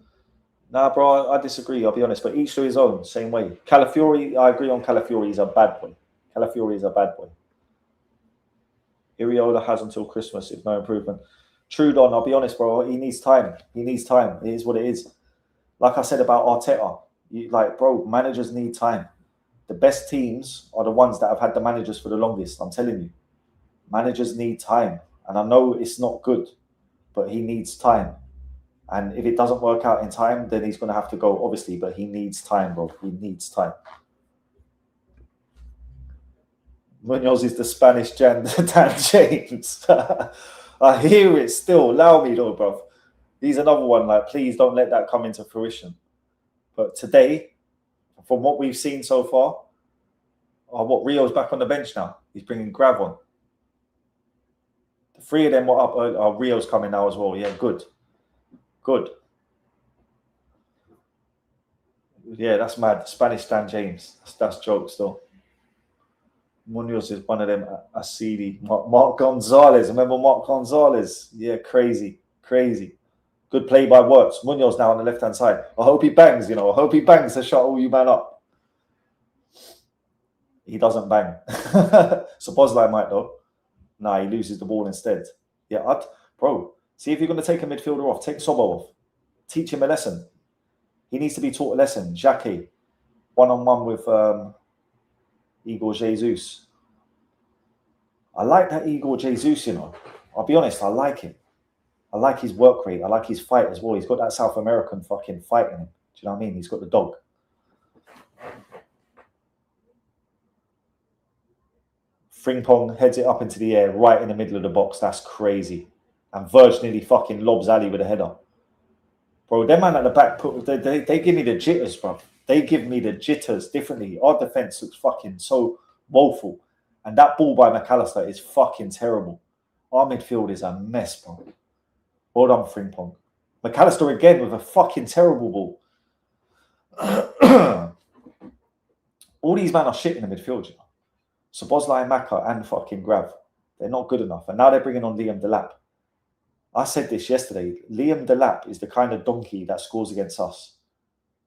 Nah, bro, I disagree. I'll be honest, but each to his own. Same way. Calafiori, I agree on Calafiori. He's a bad boy. Calafiori is a bad boy. Iriola has until Christmas if no improvement. Trudon, I'll be honest, bro. He needs time. He needs time. It is what it is. Like I said about Arteta, bro, managers need time. The best teams are the ones that have had the managers for the longest. I'm telling you. Managers need time. And I know it's not good, but he needs time. And if it doesn't work out in time, then he's going to have to go, obviously. But he needs time, bro. He needs time. Munoz is the Spanish Dan James. I hear it still. Allow me, though, bro. He's another one. Like, please don't let that come into fruition. But today, from what we've seen so far, Rio's back on the bench now. He's bringing Grav on. The three of them were up. Rio's coming now as well. Yeah, good. Good. Yeah, that's mad. Spanish Dan James. That's jokes, though. Munoz is one of them. Asidi. Mark Gonzalez. Remember Mark Gonzalez? Yeah, crazy. Crazy. Good play by Wirtz. Munoz now on the left-hand side. I hope he bangs, I hope he bangs to shut all you man up. He doesn't bang. Szoboszlai might, though. Nah, he loses the ball instead. Yeah, bro, see if you're going to take a midfielder off. Take Sobo off. Teach him a lesson. He needs to be taught a lesson. Xhaka, one-on-one with Igor Jesus. I like that Igor Jesus, I'll be honest, I like him. I like his work rate. I like his fight as well. He's got that South American fucking fight in him. Do you know what I mean? He's got the dog. Frimpong heads it up into the air right in the middle of the box. That's crazy. And Verge nearly fucking lobs Ali with a header. Bro, them man at the back, they give me the jitters, bro. They give me the jitters differently. Our defense looks fucking so woeful. And that ball by McAllister is fucking terrible. Our midfield is a mess, bro. Well done, Frimpong. McAllister again with a fucking terrible ball. All these men are shit in the midfield, Szoboszlai, Maka and fucking Grav. They're not good enough. And now they're bringing on Liam Delap. I said this yesterday. Liam Delap is the kind of donkey that scores against us.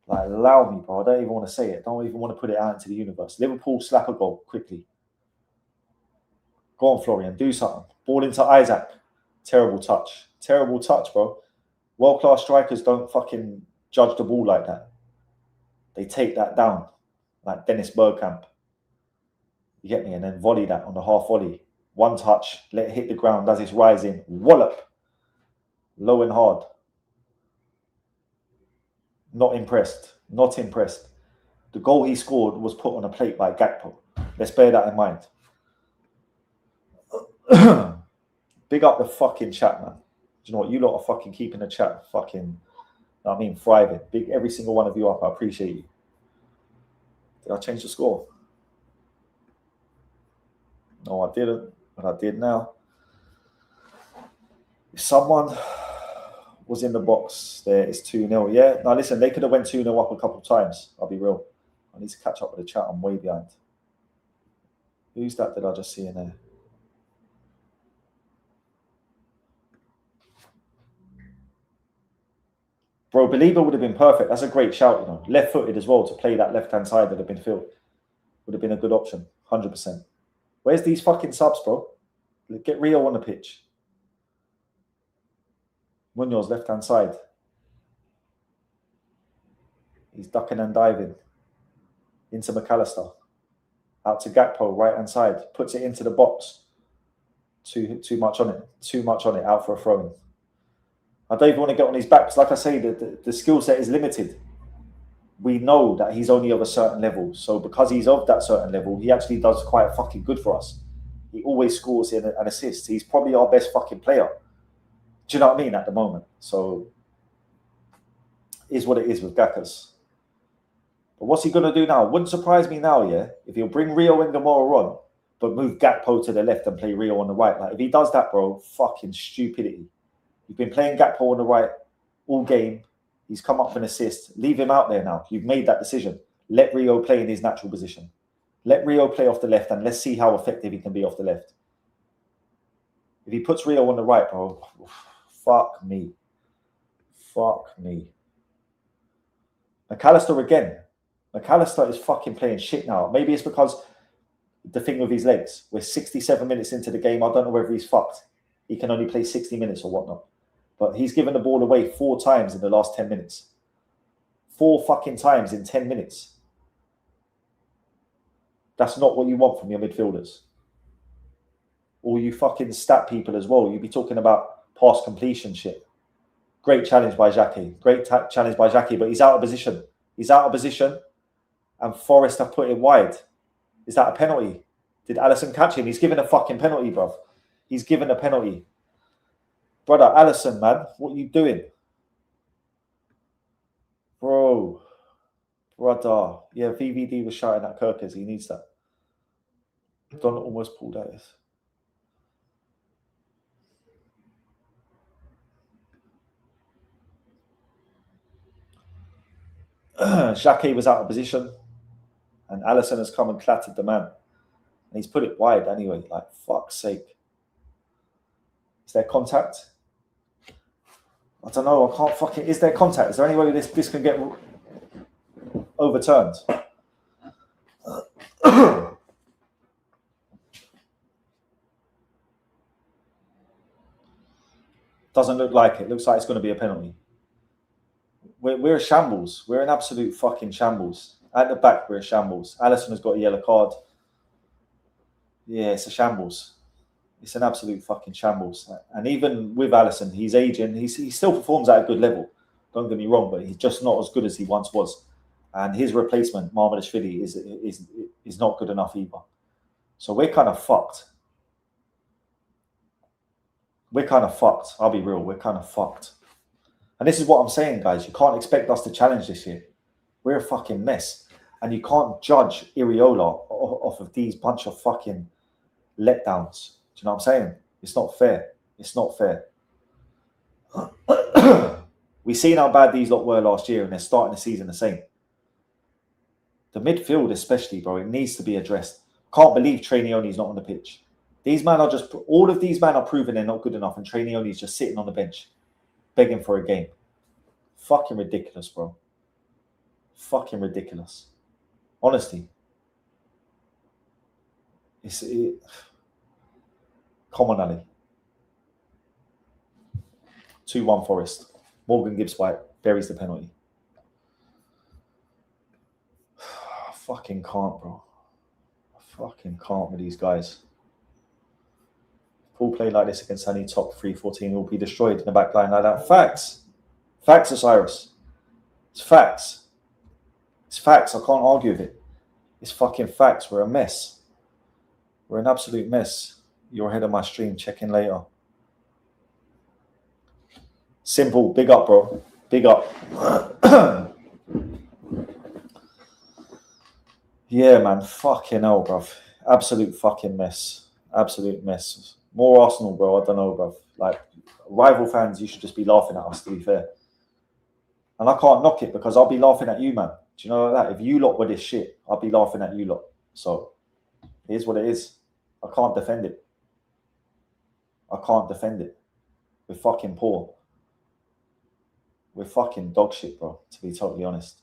Like, allow me, bro. I don't even want to say it. I don't even want to put it out into the universe. Liverpool slap a goal quickly. Go on, Florian. Do something. Ball into Isaac. Terrible touch. Terrible touch, bro. World-class strikers don't fucking judge the ball like that. They take that down. Like Dennis Bergkamp. You get me? And then volley that on the half volley. One touch. Let it hit the ground as it's rising. Wallop. Low and hard. Not impressed. Not impressed. The goal he scored was put on a plate by Gakpo. Let's bear that in mind. Big up the fucking chat, man. Do you know what? You lot are fucking keeping the chat fucking, thriving. Big every single one of you up. I appreciate you. Did I change the score? No, I didn't. But I did now. If someone was in the box there, it's 2-0. Yeah. Now listen, they could have went 2-0 up a couple of times. I'll be real. I need to catch up with the chat. I'm way behind. Who's that I just see in there? Bro, Believer would have been perfect. That's a great shout, Left-footed as well to play that left-hand side that have been filled. Would have been a good option. 100%. Where's these fucking subs, bro? Get Rio on the pitch. Munoz, left-hand side. He's ducking and diving. Into McAllister. Out to Gakpo, right-hand side. Puts it into the box. Too much on it. Too much on it. Out for a throw-in. I don't even want to get on his back because, like I say, the skill set is limited. We know that he's only of a certain level. So because he's of that certain level, he actually does quite fucking good for us. He always scores and assists. He's probably our best fucking player. Do you know what I mean? At the moment. So, is what it is with Gakas. But what's he going to do now? Wouldn't surprise me now, yeah, if he'll bring Rio and Gamora on, but move Gakpo to the left and play Rio on the right. Like, if he does that, bro, fucking stupidity. You've been playing Gakpo on the right all game. He's come up for an assist. Leave him out there now. You've made that decision. Let Rio play in his natural position. Let Rio play off the left and let's see how effective he can be off the left. If he puts Rio on the right, bro, fuck me. Fuck me. McAllister again. McAllister is fucking playing shit now. Maybe it's because the thing with his legs. We're 67 minutes into the game. I don't know whether he's fucked. He can only play 60 minutes or whatnot. But he's given the ball away 4 times in the last 10 minutes. 4 fucking times in 10 minutes. That's not what you want from your midfielders. Or you fucking stat people as well. You be talking about pass completion shit. Great challenge by Xhaka. Great challenge by Xhaka, but he's out of position. He's out of position, and Forrest have put it wide. Is that a penalty? Did Alisson catch him? He's given a fucking penalty, bruv. He's given a penalty. Brother, Alisson, man, what are you doing? Bro. Brother. Yeah, VVD was shouting at Kirkers. He needs that. Don almost pulled out his. Xhaka was out of position, and Alisson has come and clattered the man. And he's put it wide anyway, like, fuck's sake. Is there contact? I don't know, I can't fucking... Is there contact? Is there any way this can get overturned? Doesn't look like it. Looks like it's going to be a penalty. We're a shambles. We're an absolute fucking shambles. At the back, we're a shambles. Alisson has got a yellow card. Yeah, it's a shambles. It's an absolute fucking shambles. And even with Alisson, he's aging. He still performs at a good level. Don't get me wrong, but he's just not as good as he once was. And his replacement, Marmadashvili, is not good enough either. So we're kind of fucked. We're kind of fucked. I'll be real. We're kind of fucked. And this is what I'm saying, guys. You can't expect us to challenge this year. We're a fucking mess. And you can't judge Iriola off of these bunch of fucking letdowns. Do you know what I'm saying? It's not fair. It's not fair. We've seen how bad these lot were last year, and they're starting the season the same. The midfield especially, bro, it needs to be addressed. Can't believe Trainioni's not on the pitch. These men are just... All of these men are proving they're not good enough, and Trainioni's just sitting on the bench, begging for a game. Fucking ridiculous, bro. Fucking ridiculous. Honestly. Come on, Ali. 2-1 Forest. Morgan Gibbs-White buries the penalty. I fucking can't, bro. I fucking can't with these guys. Full play like this against any top 3-14 will be destroyed in the back line like that. Facts. Facts, Osiris. It's facts. It's facts. I can't argue with it. It's fucking facts. We're a mess. We're an absolute mess. You're ahead of my stream. Check in later. Simple. Big up, bro. Big up. Yeah, man. Fucking hell, bruv. Absolute fucking mess. Absolute mess. More Arsenal, bro. I don't know, bruv. Like, rival fans, you should just be laughing at us, to be fair. And I can't knock it because I'll be laughing at you, man. Do you know that? If you lot were this shit, I'll be laughing at you lot. So, it is what it is. I can't defend it. I can't defend it. We're fucking poor. We're fucking dog shit, bro, to be totally honest.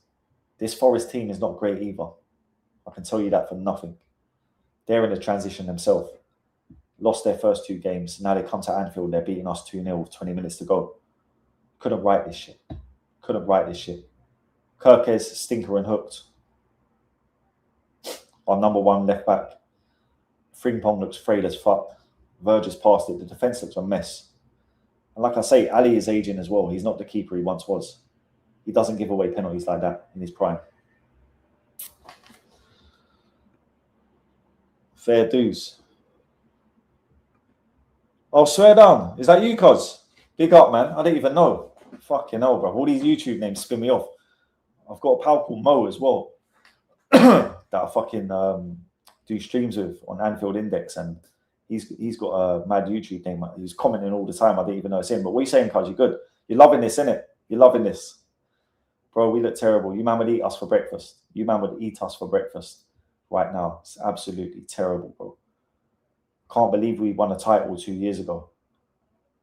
This Forest team is not great either. I can tell you that for nothing. They're in a transition themselves. Lost their first 2 games. Now they come to Anfield. They're beating us 2-0 with 20 minutes to go. Couldn't write this shit. Couldn't write this shit. Kirkes, stinker and hooked. Our number 1 left back. Frimpong looks frayed as fuck. Verge has passed it. The defence looks a mess. And like I say, Ali is aging as well. He's not the keeper he once was. He doesn't give away penalties like that in his prime. Fair dues. Oh, swear down. Is that you, cuz? Big up, man. I didn't even know. Fucking hell, bro. All these YouTube names spin me off. I've got a pal called Mo as well that I fucking do streams with on Anfield Index, and he's got a mad YouTube name. He's commenting all the time. I didn't even know it's him. But what are you saying, cuz? You're good. You're loving this, innit? You're loving this. Bro, we look terrible. You man would eat us for breakfast. You man would eat us for breakfast right now. It's absolutely terrible, bro. Can't believe we won a title 2 years ago.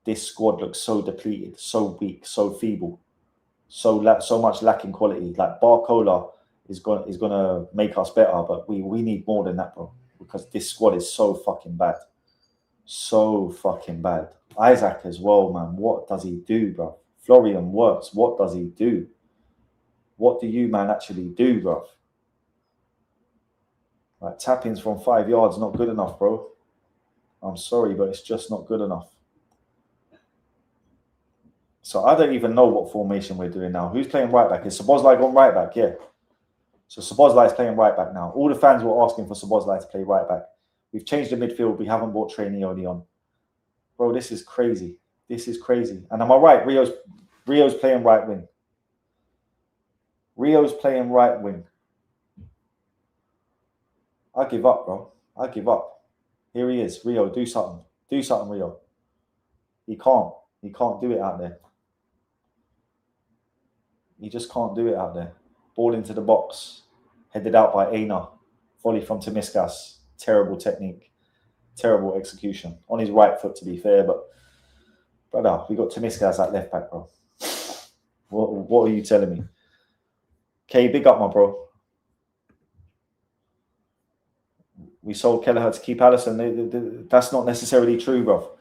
This squad looks so depleted, so weak, so feeble, so much lacking quality. Like Barcola is gonna make us better, but we need more than that, bro. Because this squad is so fucking bad, so fucking bad. Isaac as well, man. What does he do, bro? Florian works. What does he do? What do you, man, actually do, bro? Like tap-ins from 5 yards, not good enough, bro. I'm sorry, but it's just not good enough. So I don't even know what formation we're doing now. Who's playing right back? Is Szoboszlai on right back? Yeah. So Szoboszlai is playing right back now. All the fans were asking for Szoboszlai to play right back. We've changed the midfield. We haven't brought Trainioni on. Bro, this is crazy. This is crazy. And am I right? Rio's playing right wing. Rio's playing right wing. I give up, bro. I give up. Here he is. Rio, do something. Do something, Rio. He can't. He can't do it out there. He just can't do it out there. Ball into the box. Headed out by Aina. Volley from Tomiskas. Terrible technique. Terrible execution. On his right foot, to be fair. But, brother, we got Tomiskas at left back, bro. What are you telling me? Okay, big up, my bro. We sold Kelleher to keep Alisson. That's not necessarily true, bro.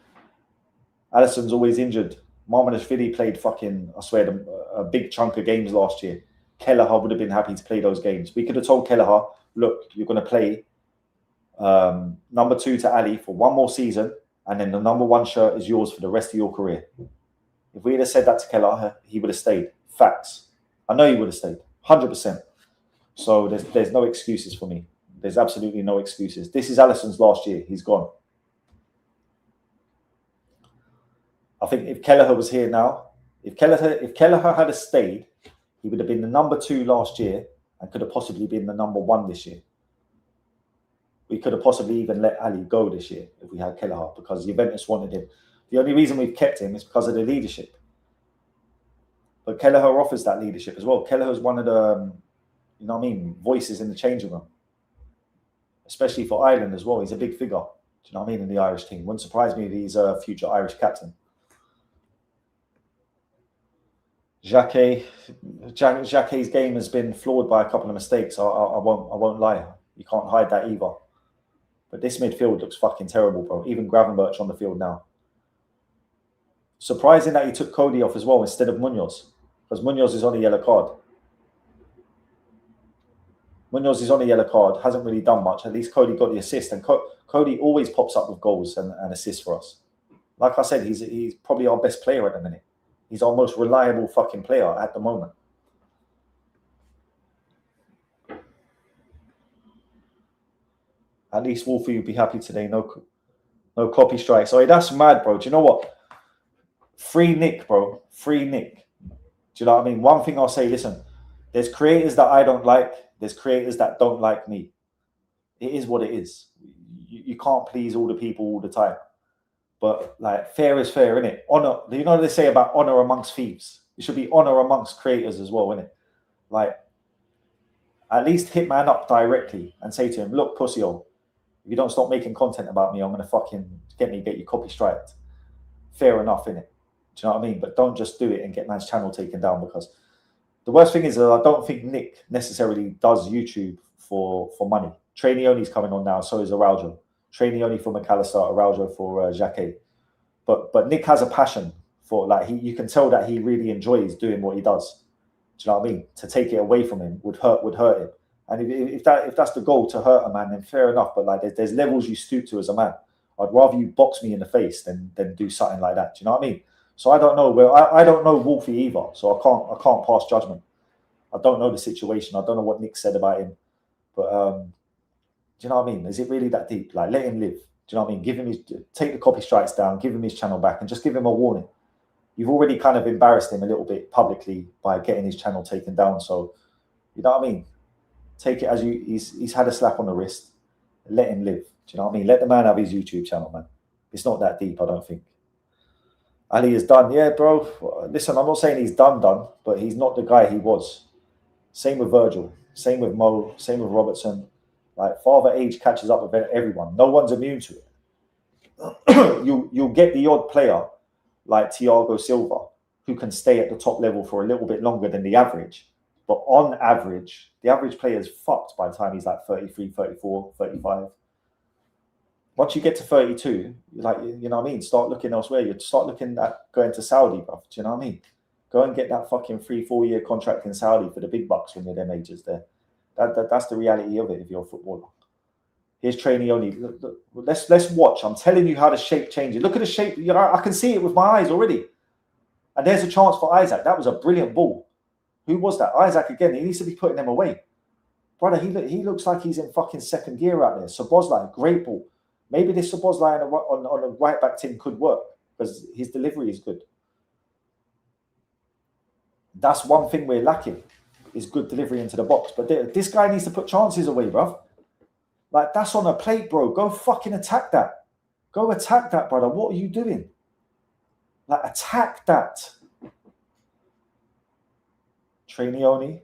Alisson's always injured. Marmanashvili played fucking, I swear, a big chunk of games last year. Kelleher would have been happy to play those games. We could have told Kelleher, look, you're going to play number 2 to Ali for one more season, and then the number 1 shirt is yours for the rest of your career. If we had said that to Kelleher, he would have stayed. Facts. I know he would have stayed. 100%. So there's no excuses for me. There's absolutely no excuses. This is Alisson's last year. He's gone. I think if Kelleher was here now, if Kelleher had stayed, he would have been the number 2 last year and could have possibly been the number 1 this year. We could have possibly even let Ali go this year if we had Kelleher, because Juventus wanted him. The only reason we've kept him is because of the leadership. But Kelleher offers that leadership as well. Kelleher's one of the, you know what I mean, voices in the changing room. Especially for Ireland as well. He's a big figure. Do you know what I mean, in the Irish team? Wouldn't surprise me if he's a future Irish captain. Jacquet's game has been flawed by a couple of mistakes. I won't lie. You can't hide that either. But this midfield looks fucking terrible, bro. Even Gravenberch on the field now. Surprising that he took Cody off as well instead of Munoz. Because Munoz is on a yellow card. Munoz is on a yellow card. Hasn't really done much. At least Cody got the assist. And Cody always pops up with goals and assists for us. Like I said, he's probably our best player at the minute. He's our most reliable fucking player at the moment. At least Wolfie would be happy today. No copy strikes. Sorry, that's mad, bro. Do you know what? Free Nick, bro. Free Nick. Do you know what I mean? One thing I'll say, listen, there's creators that I don't like. There's creators that don't like me. It is what it is. You can't please all the people all the time. But like, fair is fair, innit? Honor. You know what they say about honor amongst thieves? It should be honor amongst creators as well, innit? Like, at least hit man up directly and say to him, look, pussy-o, if you don't stop making content about me, I'm going to fucking get you copy striked. Fair enough, innit? Do you know what I mean? But don't just do it and get man's channel taken down, because the worst thing is that I don't think Nick necessarily does YouTube for money. Trainioni's coming on now, so is Araujo. Trainioni for McAllister, Araujo for Jacquet. But Nick has a passion for, like, you can tell that he really enjoys doing what he does. Do you know what I mean? To take it away from him would hurt him. And if that's the goal, to hurt a man, then fair enough. But like, there's levels you stoop to as a man. I'd rather you box me in the face than do something like that. Do you know what I mean? So I don't know. Well, I don't know Wolfie either, so I can't pass judgment. I don't know the situation. I don't know what Nick said about him. But do you know what I mean? Is it really that deep? Like, let him live. Do you know what I mean? Take the copy strikes down, give him his channel back, and just give him a warning. You've already kind of embarrassed him a little bit publicly by getting his channel taken down. So, you know what I mean? Take it as he's had a slap on the wrist. Let him live. Do you know what I mean? Let the man have his YouTube channel, man. It's not that deep, I don't think. Ali is done. Yeah, bro. Listen, I'm not saying he's done, but he's not the guy he was. Same with Virgil. Same with Mo. Same with Robertson. Like, father age catches up with everyone. No one's immune to it. You'll get the odd player like Thiago Silva who can stay at the top level for a little bit longer than the average. But on average, the average player is fucked by the time he's like 33, 34, 35. Once you get to 32, like, you know what I mean? Start looking elsewhere. You start looking at going to Saudi, bro. Do you know what I mean? Go and get that fucking 3-4 year contract in Saudi for the big bucks when you're them ages there. That's the reality of it if you're a footballer. Here's Trainioni. Look, let's watch. I'm telling you how the shape changes. Look at the shape. You know, I can see it with my eyes already. And there's a chance for Isaac. That was a brilliant ball. Who was that? Isaac again. He needs to be putting them away. Brother, he looks like he's in fucking second gear out there. Szoboszlai, great ball. Maybe this Szoboszlai on the right back team could work because his delivery is good. That's one thing we're lacking, is good delivery into the box. But this guy needs to put chances away, bruv. Like, that's on a plate, bro. Go fucking attack that. Go attack that, brother. What are you doing? Like, attack that. Traineoni.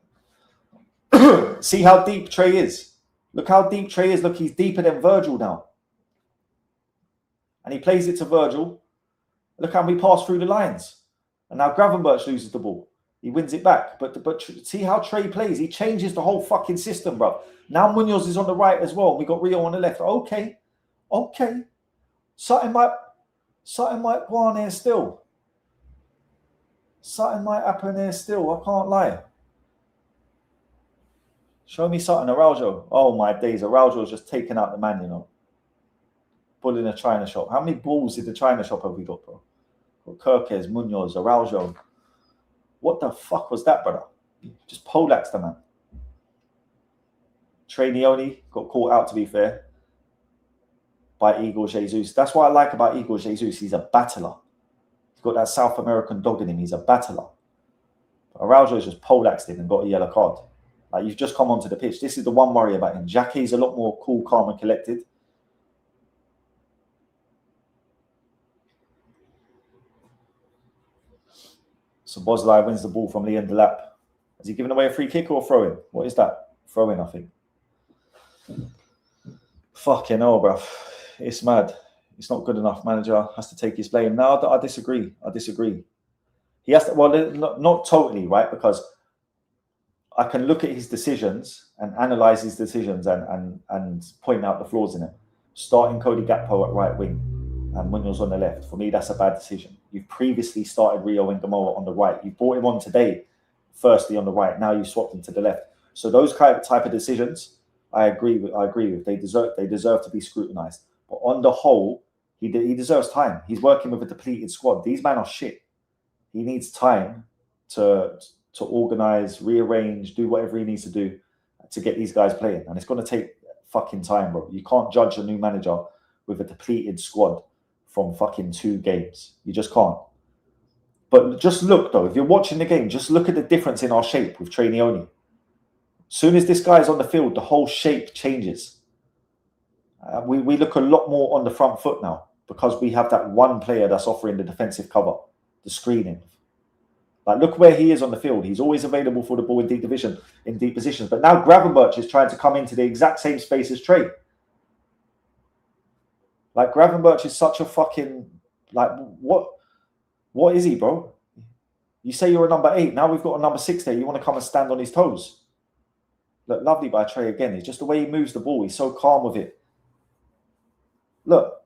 See how deep Trey is. Look how deep Trey is. Look, he's deeper than Virgil now. And he plays it to Virgil. Look how we pass through the lines. And now Gravenberch loses the ball. He wins it back. But see how Trey plays. He changes the whole fucking system, bro. Now Munoz is on the right as well. We got Rio on the left. Okay. Something might go on here still. Something might happen here still. I can't lie. Show me something. Araujo. Oh my days. Araujo's just taken out the man, you know. Bull in a China shop. How many balls in the China shop have we got, bro? Kirkes, Munoz, Araujo. What the fuck was that, brother? Just poleaxed the man. Traineoni got caught out, to be fair, by Igor Jesus. That's what I like about Igor Jesus. He's a battler. He's got that South American dog in him. He's a battler. Araujo's just poleaxed him and got a yellow card. Like, you've just come onto the pitch. This is the one worry about him. Jackie's a lot more cool, calm, and collected. Szoboszlai wins the ball from Liam Delap. Has he given away a free kick or a throw-in? What is that? Throw-in, I think. Fucking hell, bruv. It's mad. It's not good enough. Manager has to take his blame. No, I disagree. He has to, well, not totally, right? Because I can look at his decisions and analyse his decisions and point out the flaws in it. Starting Cody Gakpo at right wing and Munoz on the left. For me, that's a bad decision. You've previously started Rio and Gamoa on the right. You brought him on today, firstly on the right. Now you swapped him to the left. So those type of decisions, I agree with. They deserve to be scrutinised. But on the whole, he deserves time. He's working with a depleted squad. These men are shit. He needs time to organise, rearrange, do whatever he needs to do to get these guys playing. And it's going to take fucking time, bro. You can't judge a new manager with a depleted squad from fucking 2 games. You just can't. But just look, though, if you're watching the game, just look at the difference in our shape with Traineoni. As soon as this guy's on the field, the whole shape changes. We look a lot more on the front foot now because we have that one player that's offering the defensive cover, the screening. Like, look where he is on the field. He's always available for the ball in deep positions. But now Gravenberch is trying to come into the exact same space as Trey. Like, Gravenberch is such a fucking, like, what is he, bro? You say you're a number 8. Now we've got a number 6 there. You want to come and stand on his toes. Look, lovely by Trey again. It's just the way he moves the ball. He's so calm with it. Look,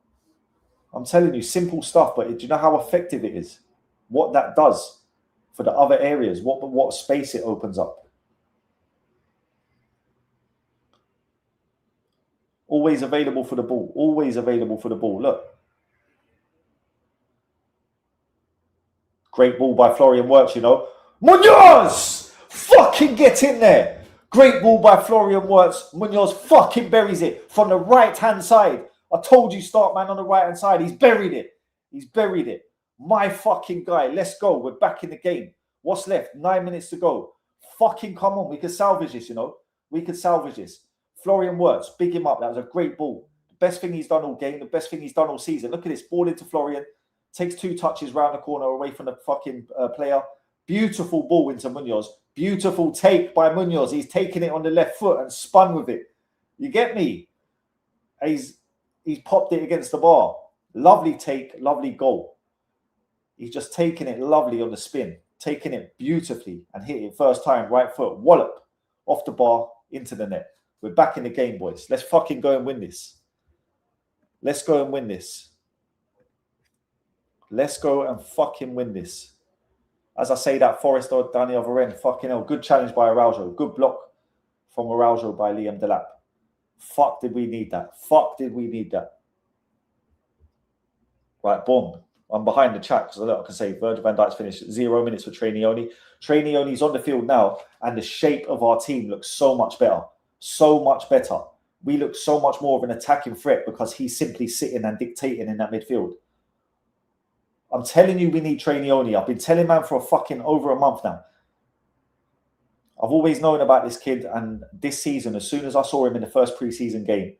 I'm telling you, simple stuff, but do you know how effective it is? What that does for the other areas, what space it opens up. Always available for the ball. Always available for the ball. Look. Great ball by Florian Wirtz, you know. Munoz! Fucking get in there. Great ball by Florian Wirtz. Munoz fucking buries it from the right-hand side. I told you, start man on the right-hand side. He's buried it. He's buried it. My fucking guy. Let's go. We're back in the game. What's left? 9 minutes to go. Fucking come on. We can salvage this, you know. We can salvage this. Florian Wirtz, big him up. That was a great ball. The best thing he's done all game. The best thing he's done all season. Look at this. Ball into Florian. Takes 2 touches round the corner away from the fucking player. Beautiful ball into Munoz. Beautiful take by Munoz. He's taken it on the left foot and spun with it. You get me? He's popped it against the bar. Lovely take. Lovely goal. He's just taken it lovely on the spin. Taking it beautifully and hit it first time, right foot. Wallop. Off the bar, into the net. We're back in the game, boys. Let's fucking go and win this. Let's go and win this. Let's go and fucking win this. As I say that, Forrest down the other end. Fucking hell. Good challenge by Araujo. Good block from Araujo by Liam Delap. Fuck did we need that. Fuck did we need that. Right, boom. I'm behind the chat because I can say Virgil van Dijk's finished 0 minutes for Trainioni. Trainioni's on the field now, and the shape of our team looks so much better. So much better. We look so much more of an attacking threat because he's simply sitting and dictating in that midfield. I'm telling you, we need Trainioni. I've been telling man for over a month now. I've always known about this kid, and this season, as soon as I saw him in the first pre-season game,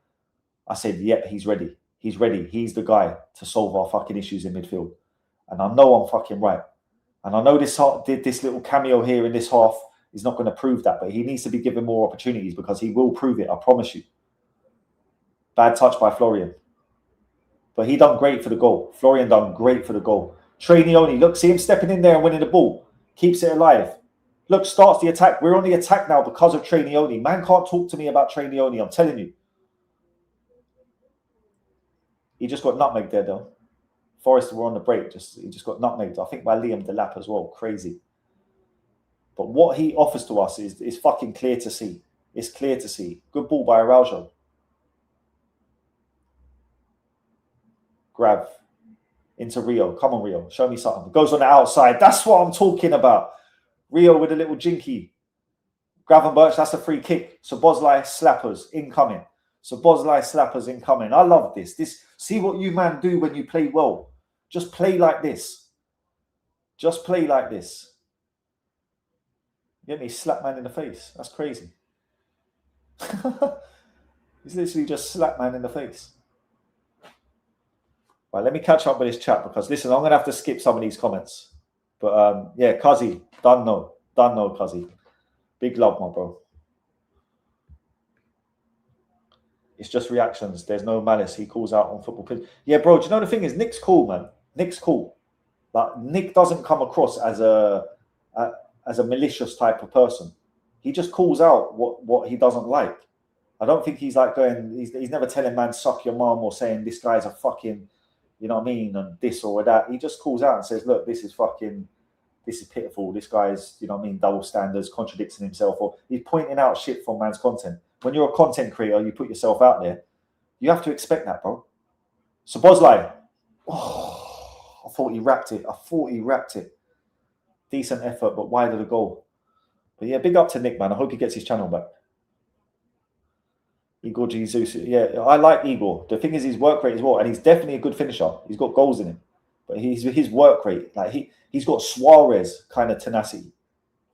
I said, yep, he's ready. He's ready. He's the guy to solve our fucking issues in midfield. And I know I'm fucking right. And I know this little cameo here in this half is not going to prove that, but he needs to be given more opportunities because he will prove it, I promise you. Bad touch by Florian. But he done great for the goal. Florian done great for the goal. Trainioni, look, see him stepping in there and winning the ball. Keeps it alive. Look, starts the attack. We're on the attack now because of Trainioni. Man can't talk to me about Trainioni, I'm telling you. He just got nutmegged there, though. Forrester were on the break. He just got nutmegged. I think by Liam Delap as well. Crazy. But what he offers to us is fucking clear to see. It's clear to see. Good ball by Araujo. Grab. Into Rio. Come on, Rio. Show me something. Goes on the outside. That's what I'm talking about. Rio with a little jinky. Gravenberch, that's a free kick. Szoboszlai slappers incoming. Szoboszlai slappers incoming. I love this. See what you man do when you play well. Just play like this. Just play like this. You get me? Slap man in the face. That's crazy. He's literally just slap man in the face. Right, let me catch up with this chat because listen, I'm going to have to skip some of these comments. But yeah, Kazi, done no, Kazi. Big love, my bro. It's just reactions. There's no malice. He calls out on football pitch. Yeah, bro, do you know the thing is, Nick's cool, man. Nick's cool. Like, Nick doesn't come across as a malicious type of person. He just calls out what he doesn't like. I don't think he's like going, he's never telling man, suck your mum, or saying this guy's a fucking, you know what I mean, and this or that. He just calls out and says, look, this is pitiful. This guy's, you know what I mean, double standards, contradicting himself, or he's pointing out shit from man's content. When you're a content creator, you put yourself out there. You have to expect that, bro. So Bosley, I thought he wrapped it. Decent effort, but wide of the goal. But yeah, big up to Nick, man. I hope he gets his channel back. Igor Jesus. Yeah, I like Igor. The thing is, his work rate as well, and he's definitely a good finisher. He's got goals in him. But his work rate, like he's got Suarez kind of tenacity.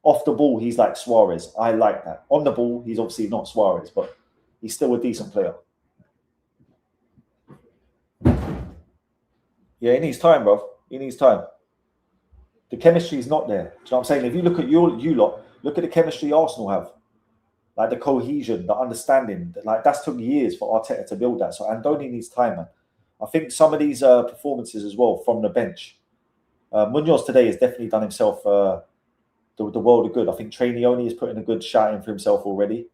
Off the ball, he's like Suarez. I like that. On the ball, he's obviously not Suarez, but he's still a decent player. Yeah, he needs time, bro. He needs time. The chemistry is not there. Do you know what I'm saying? If you look at you lot, look at the chemistry Arsenal have. Like the cohesion, the understanding. Like that's took years for Arteta to build that. So Andoni needs time, man. I think some of these performances as well from the bench. Munoz today has definitely done himself the world of good. I think Trainioni is putting a good shot in for himself already.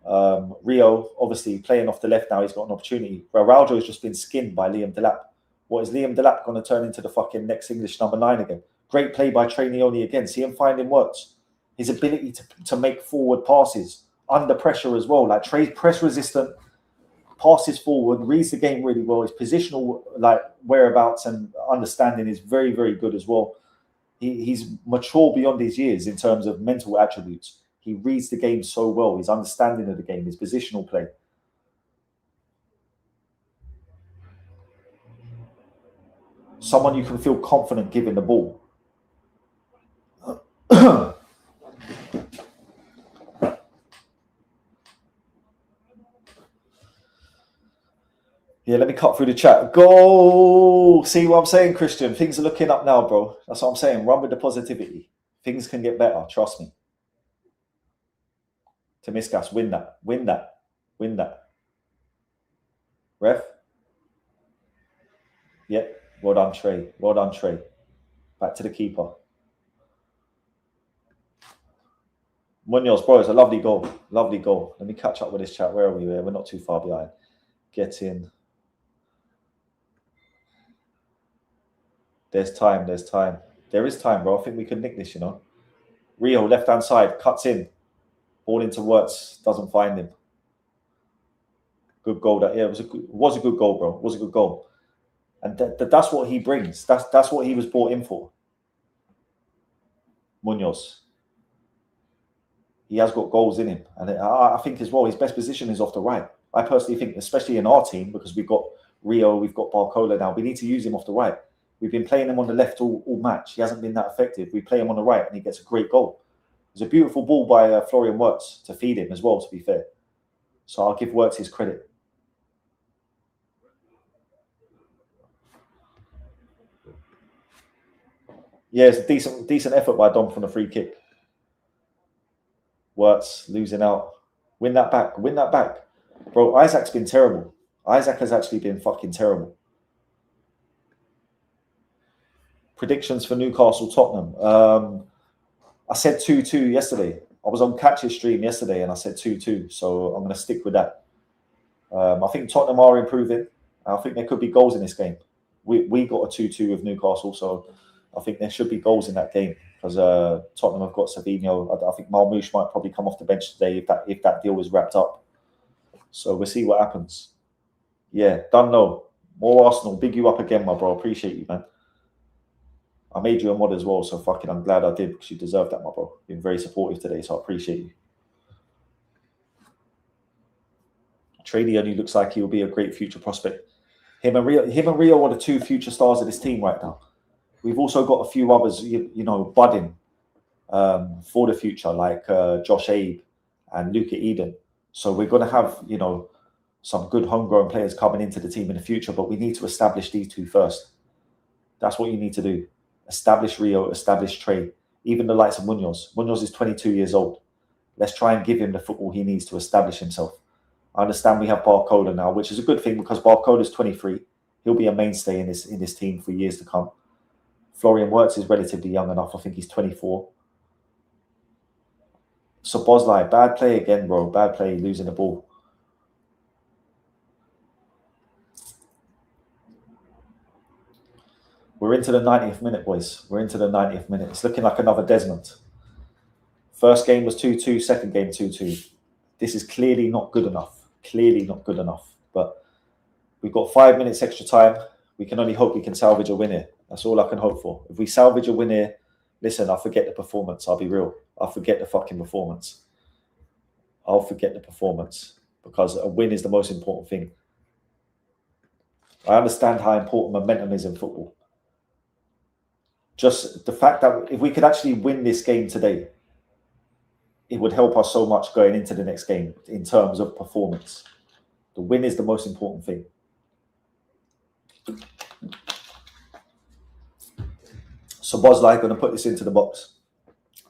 Rio, obviously, playing off the left now, he's got an opportunity. Araujo has just been skinned by Liam Delap. What is Liam Delap going to turn into the fucking next English number 9 again? Great play by Trainioni again. See him finding works. His ability to make forward passes under pressure as well. Like press resistant, passes forward, reads the game really well. His positional like whereabouts and understanding is very, very good as well. He's mature beyond his years in terms of mental attributes. He reads the game so well. His understanding of the game, his positional play. Someone you can feel confident giving the ball. Yeah, let me cut through the chat. Go! See what I'm saying, Christian? Things are looking up now, bro. That's what I'm saying. Run with the positivity. Things can get better. Trust me. Temiskas, win that. Win that. Win that. Ref? Yeah. Well done, Trey. Well done, Trey. Back to the keeper. Munoz, bro, it's a lovely goal. Lovely goal. Let me catch up with this chat. Where are we? We're not too far behind. Get in. There's time. There's time. There is time, bro. I think we can nick this, you know. Rio, left-hand side, cuts in. Ball into Wirtz. Doesn't find him. Good goal. That, yeah, it was a good goal, bro. It was a good goal. And that's what he brings. That's what he was brought in for. Munoz. He has got goals in him. And I think as well, his best position is off the right. I personally think, especially in our team, because we've got Rio, we've got Barcola now, we need to use him off the right. We've been playing him on the left all match. He hasn't been that effective. We play him on the right and he gets a great goal. It was a beautiful ball by Florian Wirtz to feed him as well, to be fair. So I'll give Wirtz his credit. Yeah, it's a decent effort by Dom from the free kick. Wirtz losing out. Win that back. Win that back. Bro, Isaac's been terrible. Isaac has actually been fucking terrible. Predictions for Newcastle Tottenham. I said 2-2 yesterday. I was on Catch's stream yesterday and I said 2-2. So I'm going to stick with that. I think Tottenham are improving. I think there could be goals in this game. We got a 2-2 with Newcastle, so I think there should be goals in that game because Tottenham have got Savinho. I think Marmoush might probably come off the bench today if that deal is wrapped up. So we'll see what happens. Yeah, done no. More Arsenal. Big you up again, my bro. Appreciate you, man. I made you a mod as well, so fucking I'm glad I did because you deserve that, my bro. Been very supportive today, so I appreciate you. Trady only looks like he'll be a great future prospect. Him and Rio are the two future stars of this team right now. We've also got a few others, you know, budding for the future, like Josh Abe and Luca Eden. So we're going to have, you know, some good homegrown players coming into the team in the future, but we need to establish these two first. That's what you need to do. Establish Rio, establish Trey, even the likes of Munoz. Munoz is 22 years old. Let's try and give him the football he needs to establish himself. I understand we have Barcola now, which is a good thing because Barcola is 23. He'll be a mainstay in this team for years to come. Florian Wirtz is relatively young enough. I think he's 24. So Bosley, bad play again, bro. Bad play, losing the ball. We're into the 90th minute, boys. We're into the 90th minute. It's looking like another Desmond. First game was 2-2. Second game 2-2. This is clearly not good enough. Clearly not good enough. But we've got 5 minutes extra time. We can only hope we can salvage a win here. That's all I can hope for. If we salvage a win here, listen, I'll forget the performance. I'll be real. I'll forget the fucking performance. I'll forget the performance because a win is the most important thing. I understand how important momentum is in football. Just the fact that if we could actually win this game today, it would help us so much going into the next game in terms of performance. The win is the most important thing. So Bosley, going to put this into the box.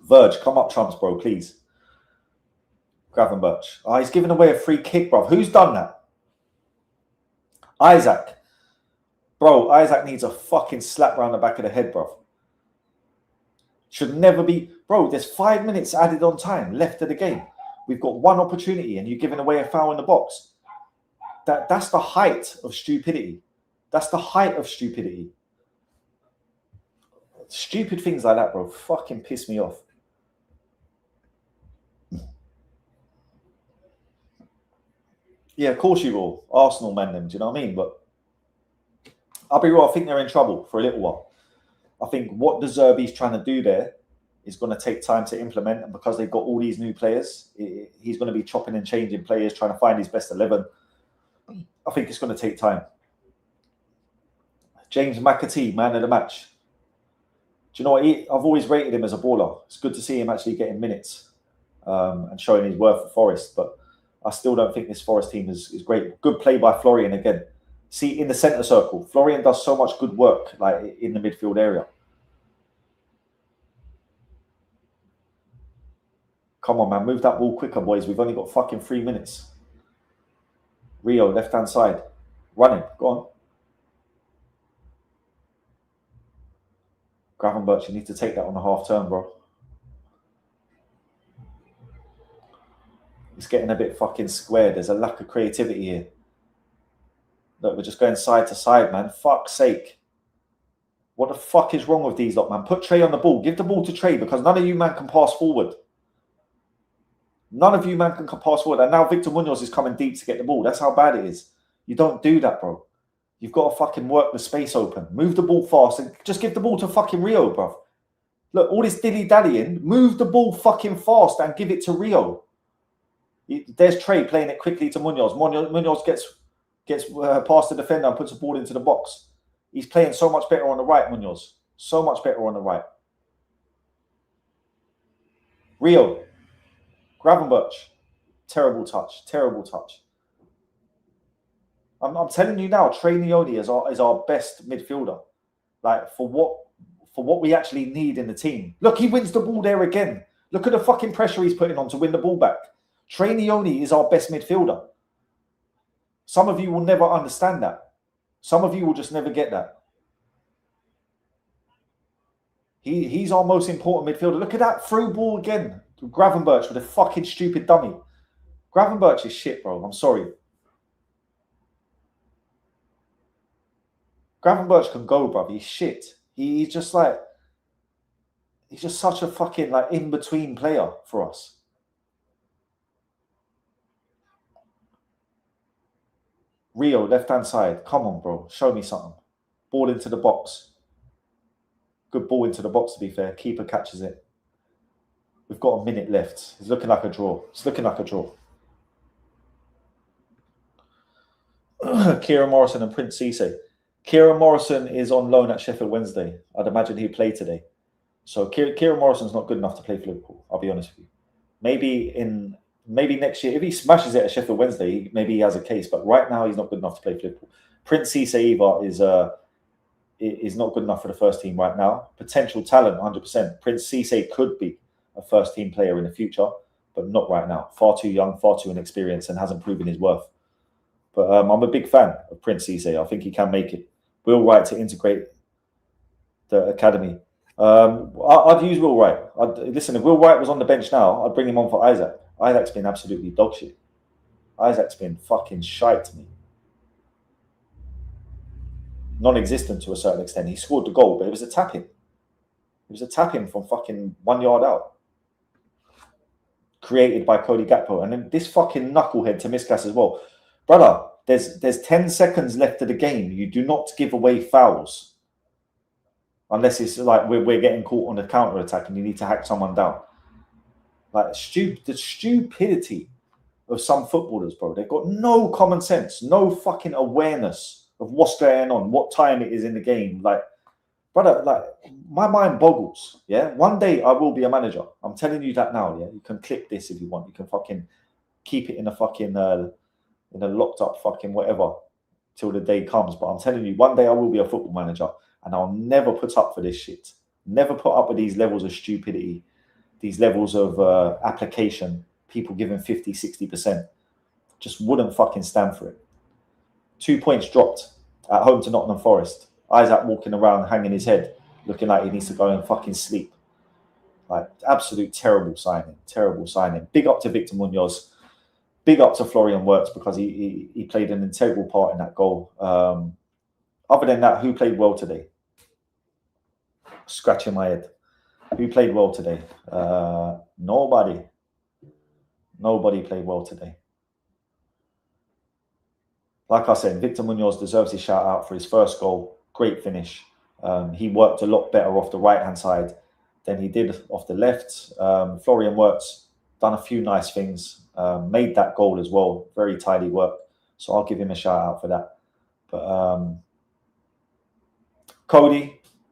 Verge, come up trumps, bro, please. Gravenberch. Oh, he's giving away a free kick, bro. Who's done that? Isaac. Bro, Isaac needs a fucking slap round the back of the head, bro. Should never be. Bro, there's 5 minutes added on time left of the game. We've got one opportunity and you're giving away a foul in the box. That's the height of stupidity. That's the height of stupidity. Stupid things like that, bro, fucking piss me off. Yeah, of course you will. Arsenal man them, do you know what I mean? But I'll be real, I think they're in trouble for a little while. I think what De Zerbi's trying to do there is going to take time to implement, and because they've got all these new players, he's going to be chopping and changing players, trying to find his best 11. I think it's going to take time. James McAtee, man of the match. Do you know what? I've always rated him as a baller. It's good to see him actually getting minutes and showing his worth at Forest, but I still don't think this Forest team is great. Good play by Florian again. See, in the centre circle, Florian does so much good work like in the midfield area. Come on, man. Move that ball quicker, boys. We've only got fucking 3 minutes. Rio, left-hand side. Run him. Go on. Gravenberch, you need to take that on the half turn, bro. It's getting a bit fucking square. There's a lack of creativity here. Look, we're just going side to side, man. Fuck's sake. What the fuck is wrong with these lot, man? Put Trey on the ball. Give the ball to Trey because none of you, man, can pass forward. None of you, man, can pass forward. And now Victor Munoz is coming deep to get the ball. That's how bad it is. You don't do that, bro. You've got to fucking work the space open. Move the ball fast and just give the ball to fucking Rio, bruv. Look, all this dilly-dallying, move the ball fucking fast and give it to Rio. There's Trey playing it quickly to Munoz. Munoz gets past the defender and puts the ball into the box. He's playing so much better on the right, Munoz. So much better on the right. Rio. Gravenberch. Terrible touch. Terrible touch. I'm telling you now, Trey Leone is our best midfielder. Like, for what we actually need in the team. Look, he wins the ball there again. Look at the fucking pressure he's putting on to win the ball back. Trey Leone is our best midfielder. Some of you will never understand that. Some of you will just never get that. He's our most important midfielder. Look at that through ball again. Gravenberch with a fucking stupid dummy. Gravenberch is shit, bro. I'm sorry. Gravenberch can go, bruv. He's shit. He's just such a fucking like in-between player for us. Rio, left-hand side. Come on, bro. Show me something. Ball into the box. Good ball into the box, to be fair. Keeper catches it. We've got a minute left. It's looking like a draw. It's looking like a draw. Kieran Morrison and Prince Cisse. Kieran Morrison is on loan at Sheffield Wednesday. I'd imagine he'd play today. So Kieran Morrison's not good enough to play for Liverpool. I'll be honest with you. Maybe next year, if he smashes it at Sheffield Wednesday, maybe he has a case. But right now, he's not good enough to play for Liverpool. Prince Cisse is not good enough for the first team right now. Potential talent, 100%. Prince Cisse could be a first team player in the future, but not right now. Far too young, far too inexperienced, and hasn't proven his worth. But I'm a big fan of Prince Cisse. I think he can make it. Will Wright to integrate the academy. I'd use Will Wright. Listen, if Will Wright was on the bench now, I'd bring him on for Isaac. Isaac's been absolutely dog shit. Isaac's been fucking shite to me. Non-existent to a certain extent. He scored the goal, but it was a tap-in. It was a tap-in from fucking 1 yard out. Created by Cody Gakpo. And then this fucking knucklehead to Miskas as well. Brother, there's 10 seconds left of the game. You do not give away fouls. Unless it's like we're getting caught on a counter-attack and you need to hack someone down. Like, the stupidity of some footballers, bro. They've got no common sense, no fucking awareness of what's going on, what time it is in the game. Like, brother, like, my mind boggles, yeah? One day I will be a manager. I'm telling you that now, yeah? You can clip this if you want. You can fucking keep it in a fucking, in a locked up fucking whatever till the day comes. But I'm telling you, one day I will be a football manager and I'll never put up for this shit. Never put up with these levels of stupidity, these levels of application, people giving 50, 60%. Just wouldn't fucking stand for it. 2 points dropped at home to Nottingham Forest. Isaac walking around, hanging his head, looking like he needs to go and fucking sleep. Like, absolute terrible signing. Terrible signing. Big up to Victor Munoz. Big up to Florian Wirtz because he played an integral part in that goal. Other than that, who played well today? Scratching my head. Who played well today? Nobody. Nobody played well today. Like I said, Victor Munoz deserves his shout out for his first goal. Great finish. He worked a lot better off the right-hand side than he did off the left. Florian Wirtz done a few nice things. Made that goal as well. Very tidy work. So I'll give him a shout out for that. But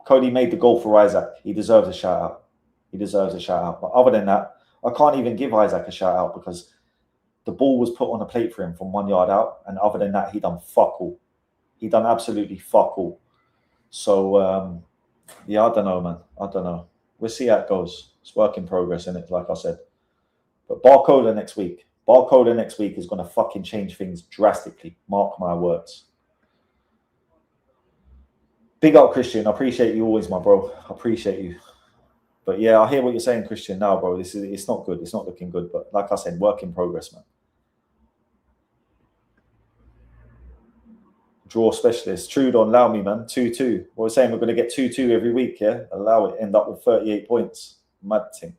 Cody made the goal for Isaac. He deserves a shout out. He deserves a shout out. But other than that, I can't even give Isaac a shout out because the ball was put on a plate for him from 1 yard out. And other than that, he done fuck all. He done absolutely fuck all. So, yeah, I don't know, man. I don't know. We'll see how it goes. It's work in progress, isn't it? Like I said. But Barcola next week. Barcola next week is going to fucking change things drastically. Mark my words. Big up, Christian. I appreciate you always, my bro. I appreciate you. But yeah, I hear what you're saying, Christian, now, bro. It's not good. It's not looking good. But like I said, work in progress, man. Draw specialist. True, don't allow me, man. 2-2. We're saying we're going to get 2-2 every week, yeah? Allow it. End up with 38 points. Mad thing.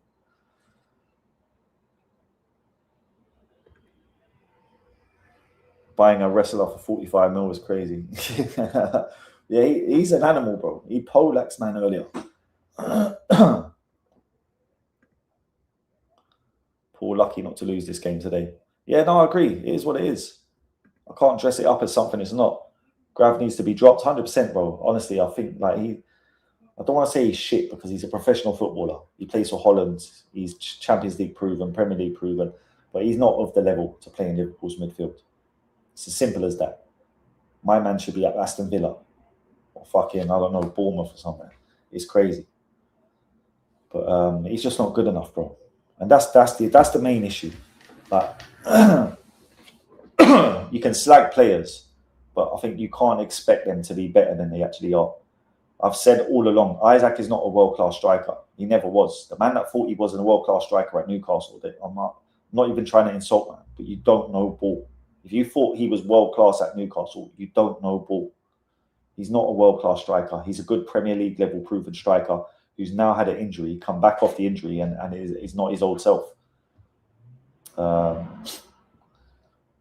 buying a wrestler for 45 mil is crazy. Yeah, he's an animal, bro. He poleaxed man earlier. Poor lucky not to lose this game today. Yeah, no, I agree. It is what it is. I can't dress it up as something it's not. Grav needs to be dropped 100%, bro. Honestly, I think like I don't want to say he's shit because he's a professional footballer. He plays for Holland. He's Champions League proven, Premier League proven, but he's not of the level to play in Liverpool's midfield. It's as simple as that. My man should be at Aston Villa or fucking, I don't know, Bournemouth or somewhere. It's crazy. But he's just not good enough, bro. And that's the main issue. Like, you can slag players, but I think you can't expect them to be better than they actually are. I've said all along, Isaac is not a world-class striker. He never was. The man that thought he wasn't a world-class striker at Newcastle, I'm not even trying to insult man, but you don't know ball. If you thought he was world-class at Newcastle, you don't know ball. He's not a world-class striker. He's a good Premier League level proven striker who's now had an injury, come back off the injury and is not his old self.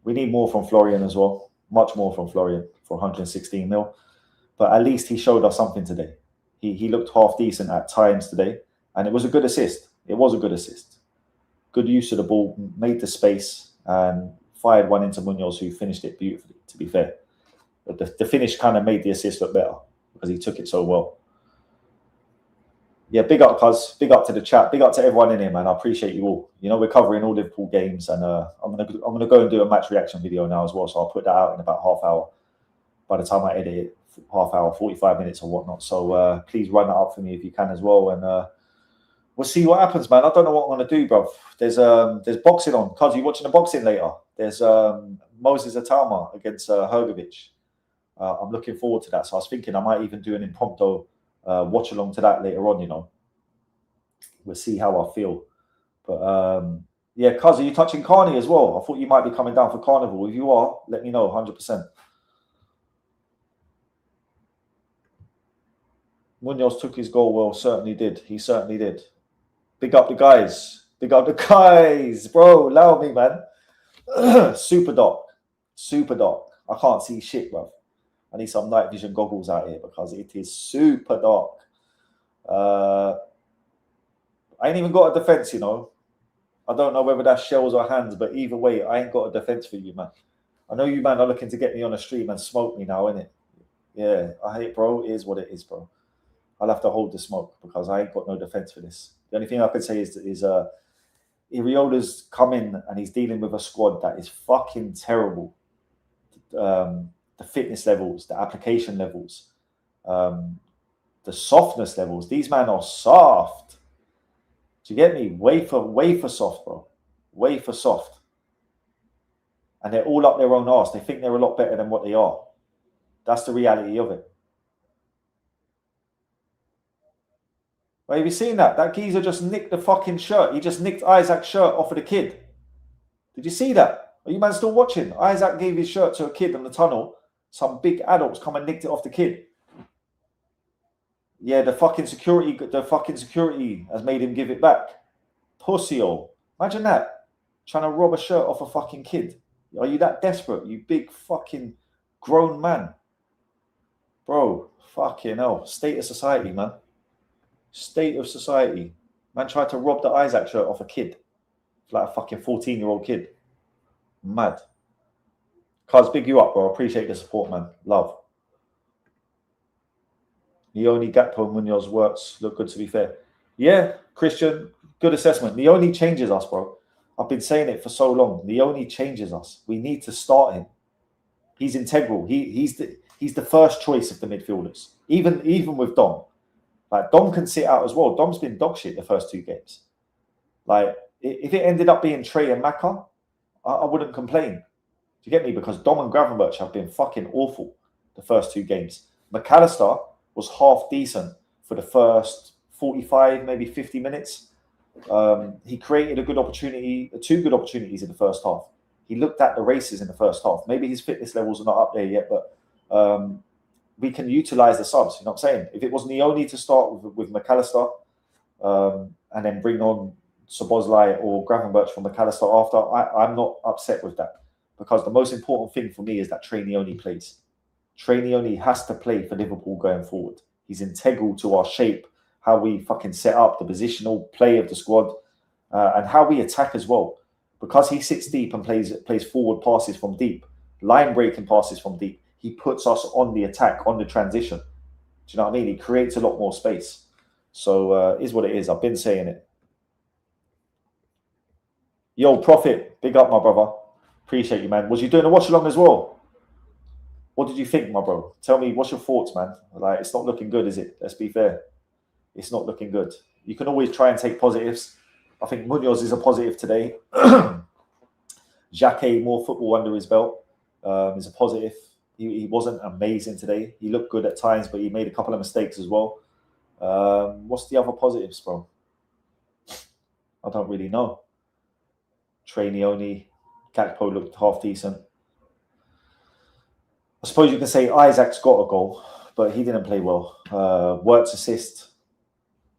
We need more from Florian as well. Much more from Florian for 116 mil. But at least he showed us something today. He looked half decent at times today. And it was a good assist. It was a good assist. Good use of the ball, made the space and fired one into Munoz, who finished it beautifully, to be fair. But the finish kind of made the assist look better because he took it so well. Yeah, big up, cuz. Big up to the chat. Big up to everyone in here, man. I appreciate you all. You know, we're covering all Liverpool games, and I'm gonna go and do a match reaction video now as well. So I'll put that out in about half hour. By the time I edit it, half hour, 45 minutes or whatnot. So please run that up for me if you can as well, and we'll see what happens, man. I don't know what I'm gonna do, bro. There's boxing on. Cuz, you watching the boxing later? There's Moses Atama against Hrgovic. I'm looking forward to that. So I was thinking I might even do an impromptu watch along to that later on, you know. We'll see how I feel. But yeah, cuz, are you touching Carney as well? I thought you might be coming down for Carnival. If you are, let me know, 100%. Munoz took his goal well, certainly did. He certainly did. Big up the guys. Big up the guys. Bro, allow me, man. Super dark. Super dark. I can't see shit, bro. I need some night vision goggles out here because it is super dark. I ain't even got a defense, you know. I don't know whether that's shells or hands, but either way, I ain't got a defense for you, man. I know you, man, are looking to get me on a stream and smoke me now, innit? Yeah, I hate, bro. It is what it is, bro. I'll have to hold the smoke because I ain't got no defense for this. The only thing I could say is Iriola's come in and he's dealing with a squad that is fucking terrible. The fitness levels, the application levels, the softness levels. These men are soft. Do you get me? Wafer soft, bro. Wafer soft. And they're all up their own arse. They think they're a lot better than what they are. That's the reality of it. Well, have you seen that? That geezer just nicked the fucking shirt. He just nicked Isaac's shirt off of the kid. Did you see that? Are you man still watching? Isaac gave his shirt to a kid in the tunnel. Some big adults come and nicked it off the kid. Yeah, the fucking security has made him give it back. Pussy-o. Imagine that. Trying to rob a shirt off a fucking kid. Are you that desperate? You big fucking grown man. Bro, fucking hell. State of society, man. State of society. Man tried to rob the Isaac shirt off a kid. Like a fucking 14-year-old kid. Mad. Cuz, big you up, bro. Appreciate the support, man. Love. Leone Gakpo Munoz works. Look good, to be fair. Yeah, Christian, good assessment. Leone changes us, bro. I've been saying it for so long. Leone changes us. We need to start him. He's integral. He's the first choice of the midfielders. Even with Dom. Like, Dom can sit out as well. Dom's been dog shit the first 2 games. Like, if it ended up being Trey and Maka, I wouldn't complain. Do you get me? Because Dom and Gravenberch have been fucking awful the first 2 games. McAllister was half decent for the first 45, maybe 50 minutes. He created a good opportunity, 2 good opportunities in the first half. He looked at the races in the first half. Maybe his fitness levels are not up there yet, but we can utilize the subs. You know what I'm saying? If it was Leone to start with McAllister and then bring on Szoboszlai or Gravenberch from McAllister after, I'm not upset with that. because the most important thing for me is that Trainioni plays. Trainioni has to play for Liverpool going forward. He's integral to our shape, how we fucking set up, the positional play of the squad, and how we attack as well. Because he sits deep and plays forward passes from deep, line breaking passes from deep, he puts us on the attack, on the transition. Do you know what I mean? He creates a lot more space. So is what it is. I've been saying it. Yo, Prophet, big up, my brother. Appreciate you, man. Was you doing a watch along as well? What did you think, my bro? Tell me, what's your thoughts, man? Like, it's not looking good, is it? Let's be fair. It's not looking good. You can always try and take positives. I think Munoz is a positive today. Jacquet, more football under his belt, is a positive. He wasn't amazing today. He looked good at times, but he made a couple of mistakes as well. What's the other positives, bro? I don't really know. Trainioni, Gakpo looked half decent. I suppose you can say Isaac's got a goal, but he didn't play well. Wirt's assist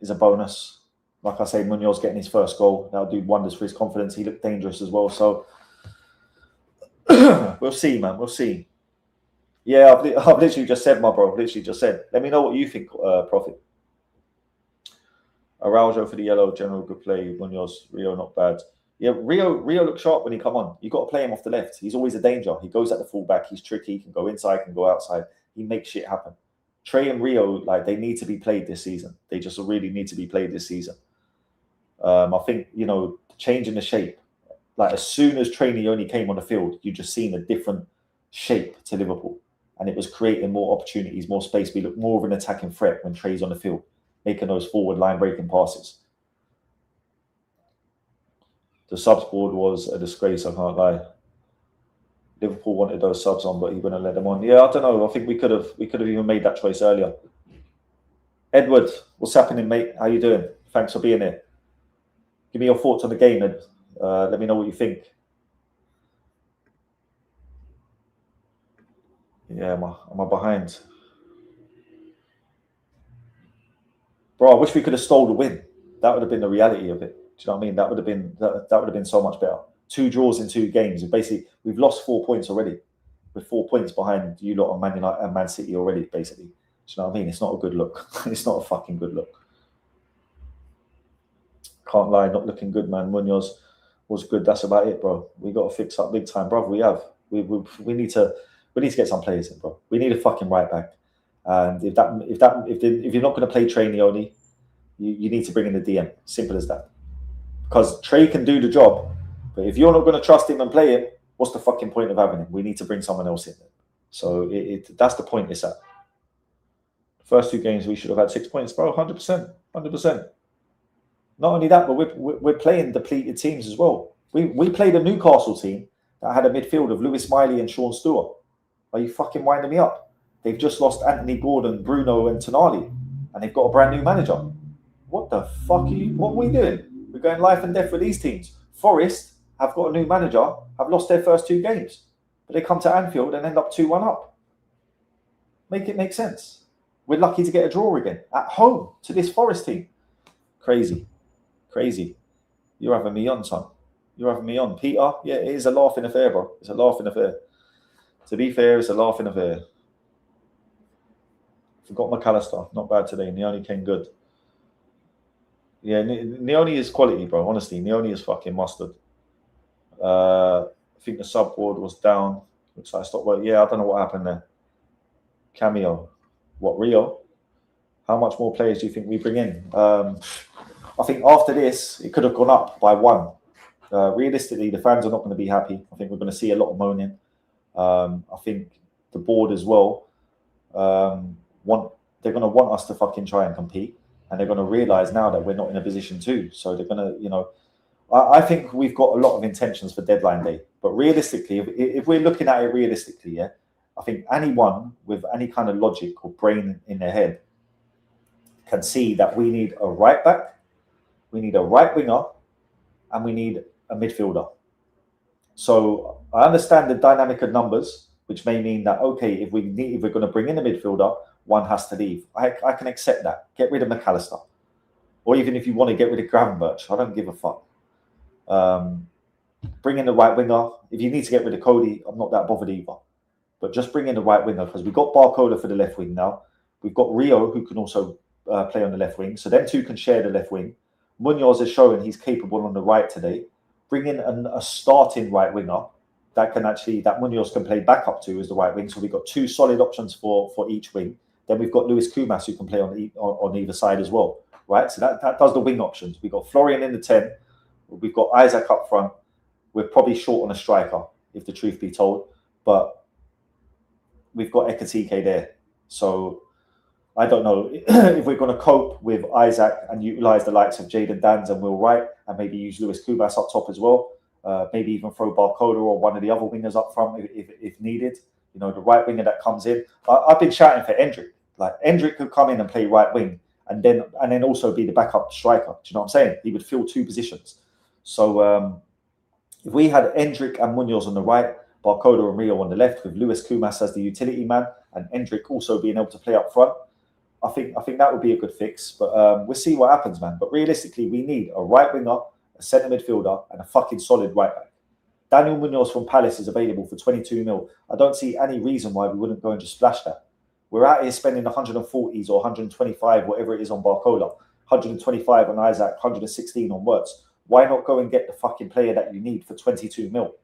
is a bonus. Like I say, Munoz getting his first goal. That'll do wonders for his confidence. He looked dangerous as well. So we'll see, man. We'll see. Yeah, I've literally just said, my bro. I've literally just said. Let me know what you think, Prophet. Araujo for the yellow. General good play. Munoz, Rio not bad. Yeah, Rio looked sharp when he come on. You got to play him off the left. He's always a danger. He goes at the fullback. He's tricky. He can go inside, can go outside. He makes shit happen. Trey and Rio, like, they need to be played this season. They just really need to be played this season. I think, you know, changing the shape. Like, as soon as Trainioni came on the field, you just seen a different shape to Liverpool. And it was creating more opportunities, more space. We look more of an attacking threat when Trey's on the field, making those forward line breaking passes. The subs board was a disgrace, I can't lie. Liverpool wanted those subs on, but he wouldn't let them on. Yeah, I don't know. I think we could have even made that choice earlier. Edward, what's happening, mate? How you doing? Thanks for being here. Give me your thoughts on the game, Ed. Let me know what you think. Yeah, am I behind? Bro, I wish we could have stole the win. That would have been the reality of it. Do you know what I mean? That would have been so much better. 2 draws in 2 games. Basically, we've lost 4 points already. We're 4 points behind you lot on Man United and Man City already, basically. Do you know what I mean? It's not a good look. It's not a fucking good look. Can't lie, not looking good, man. Munoz was good. That's about it, bro. We got to fix up big time, bro. We have. We need to get some players in, bro. We need a fucking right back. And if you're not going to play Trainioni, you need to bring in the DM. Simple as that. Because Trey can do the job, but if you're not going to trust him and play him, what's the fucking point of having him? We need to bring someone else in. So that's the point it's at. First 2 games, we should have had 6 points, bro. 100%. 100%. Not only that, but we're playing depleted teams as well. We played a Newcastle team that had a midfield of Lewis Miley and Sean Stewart. Are you fucking winding me up? They've just lost Anthony Gordon, Bruno and Tonali, and they've got a brand new manager. What the fuck what are we doing? We're going life and death with these teams. Forest have got a new manager, have lost their first 2 games, but they come to Anfield and end up 2-1 up. Make it make sense. We're lucky to get a draw again at home to this Forest team. Crazy. You're having me on, son. You're having me on. Peter, yeah, it is a laughing affair, bro. It's a laughing affair. To be fair, it's a laughing affair. Forgot McAllister. Not bad today. Neoni came good. Yeah, Neoni is quality, bro. Honestly, Neoni is fucking mustard. I think the sub board was down. Looks like I stopped work. Yeah, I don't know what happened there. Cameo. What, Rio? How much more players do you think we bring in? I think after this, it could have gone up by 1. Realistically, the fans are not going to be happy. I think we're going to see a lot of moaning. I think the board as well they're going to want us to fucking try and compete, and they're going to realise now that we're not in a position to. So they're going to, you know, I think we've got a lot of intentions for deadline day. But realistically, if we're looking at it realistically, yeah, I think anyone with any kind of logic or brain in their head can see that we need a right back, we need a right winger, and we need a midfielder. So I understand the dynamic of numbers, which may mean that, okay, if we're going to bring in a midfielder, one has to leave. I can accept that. Get rid of McAllister. Or even if you want to get rid of Gravenberch, I don't give a fuck. Bring in the right winger. If you need to get rid of Cody, I'm not that bothered either. But just bring in the right winger, because we've got Barcola for the left wing now. We've got Rio, who can also play on the left wing. So them two can share the left wing. Munoz is showing he's capable on the right today. Bring in a starting right winger that Munoz can play back up to as the right wing. So we've got two solid options for each wing. Then we've got Lewis Kumas, who can play on either side as well, right? So that does the wing options. We've got Florian in the 10. We've got Isaac up front. We're probably short on a striker, if the truth be told. But we've got Ekatike there. So I don't know if we're going to cope with Isaac and utilise the likes of Jayden Danns and Will Wright, and maybe use Lewis Kumas up top as well. Maybe even throw Barcola or one of the other wingers up front if needed. You know, the right winger that comes in. I've been shouting for Endrick. Like, Endrick could come in and play right wing and then also be the backup striker. Do you know what I'm saying? He would fill two positions. So if we had Endrick and Munoz on the right, Barcola and Rio on the left, with Lewis Kumas as the utility man and Endrick also being able to play up front, I think that would be a good fix. But we'll see what happens, man. But realistically, we need a right winger, a centre midfielder, and a fucking solid right back. Daniel Munoz from Palace is available for 22 mil. I don't see any reason why we wouldn't go and just splash that. We're out here spending 140s or 125, whatever it is, on Barcola, 125 on Isaac, 116 on Wirtz. Why not go and get the fucking player that you need for 22 mil?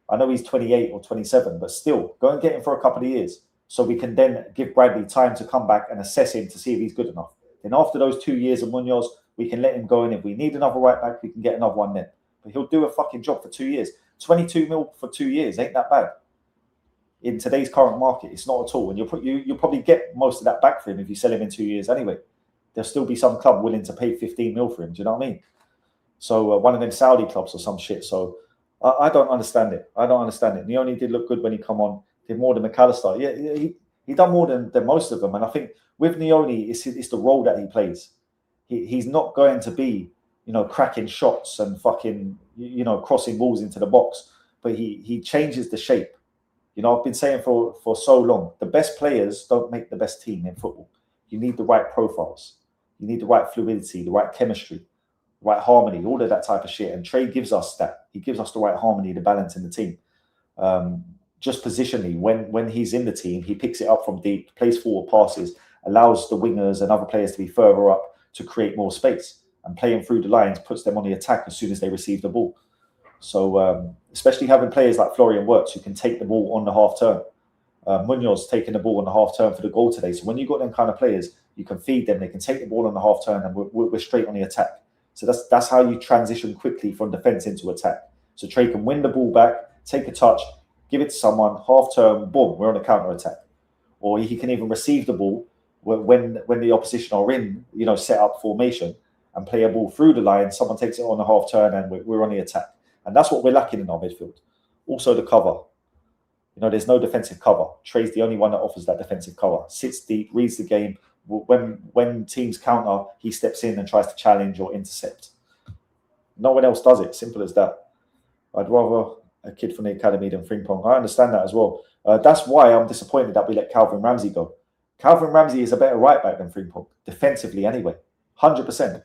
I know he's 28 or 27, but still, go and get him for a couple of years so we can then give Bradley time to come back and assess him to see if he's good enough. Then after those 2 years of Munoz, we can let him go, and if we need another right back, we can get another one then. But he'll do a fucking job for 2 years. 22 mil for 2 years ain't that bad. In today's current market, it's not at all. And you'll probably get most of that back for him if you sell him in 2 years anyway. There'll still be some club willing to pay 15 mil for him. Do you know what I mean? So one of them Saudi clubs or some shit. So I don't understand it. I don't understand it. Nioni did look good when he come on. Did more than McAllister. Yeah, he done more than most of them. And I think with Nioni, it's the role that he plays. He's not going to be, cracking shots and fucking, crossing balls into the box. But he changes the shape. I've been saying for so long, the best players don't make the best team in football. You need the right profiles. You need the right fluidity, the right chemistry, right harmony, all of that type of shit. And Trey gives us that. He gives us the right harmony, the balance in the team. Just positionally, when he's in the team, he picks it up from deep, plays forward passes, allows the wingers and other players to be further up to create more space. And playing through the lines puts them on the attack as soon as they receive the ball. So especially having players like Florian Wirtz who can take the ball on the half turn. Munoz taking the ball on the half turn for the goal today. So when you've got them kind of players, you can feed them. They can take the ball on the half turn, and we're straight on the attack. So that's how you transition quickly from defence into attack. So Trey can win the ball back, take a touch, give it to someone, half turn, boom, we're on a counter attack. Or he can even receive the ball when the opposition are in, set up formation and play a ball through the line. Someone takes it on the half turn, and we're on the attack. And that's what we're lacking in our midfield. Also the cover. There's no defensive cover. Trey's the only one that offers that defensive cover. Sits deep, reads the game. When teams counter, he steps in and tries to challenge or intercept. No one else does it. Simple as that. I'd rather a kid from the academy than Frimpong. I understand that as well. That's why I'm disappointed that we let Calvin Ramsey go. Calvin Ramsey is a better right back than Frimpong, defensively anyway. 100%.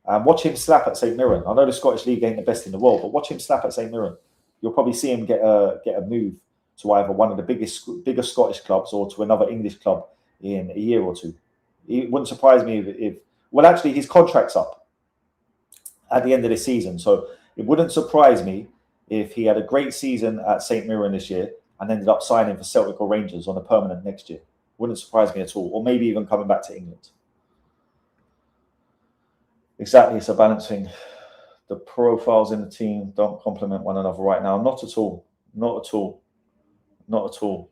Watch him slap at St Mirren. I know the Scottish League ain't the best in the world, but watch him slap at St Mirren. You'll probably see him get a move to either one of the bigger Scottish clubs or to another English club in a year or two. It wouldn't surprise me if actually his contract's up at the end of this season. So it wouldn't surprise me if he had a great season at St Mirren this year and ended up signing for Celtic or Rangers on a permanent next year. Wouldn't surprise me at all. Or maybe even coming back to England. Exactly, it's a balancing. The profiles in the team don't complement one another right now. Not at all. Not at all. Not at all.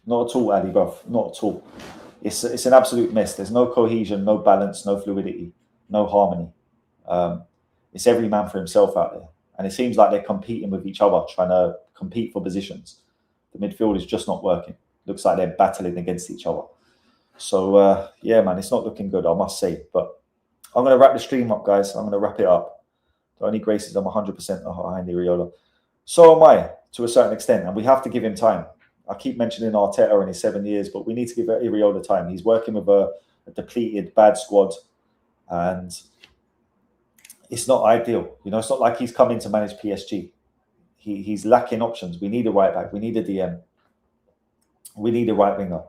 Not at all, Addy, bruv. Not at all. It's an absolute mess. There's no cohesion, no balance, no fluidity, no harmony. It's every man for himself out there. And it seems like they're competing with each other, trying to compete for positions. The midfield is just not working. Looks like they're battling against each other. So, yeah, man, it's not looking good, I must say. But I'm going to wrap the stream up, guys. I'm going to wrap it up. The only grace is I'm 100% behind Iriola. So am I, to a certain extent. And we have to give him time. I keep mentioning Arteta and his 7 years, but we need to give Iriola time. He's working with a depleted, bad squad. And it's not ideal. You know, it's not like he's come in to manage PSG. He's lacking options. We need a right back. We need a DM. We need a right winger.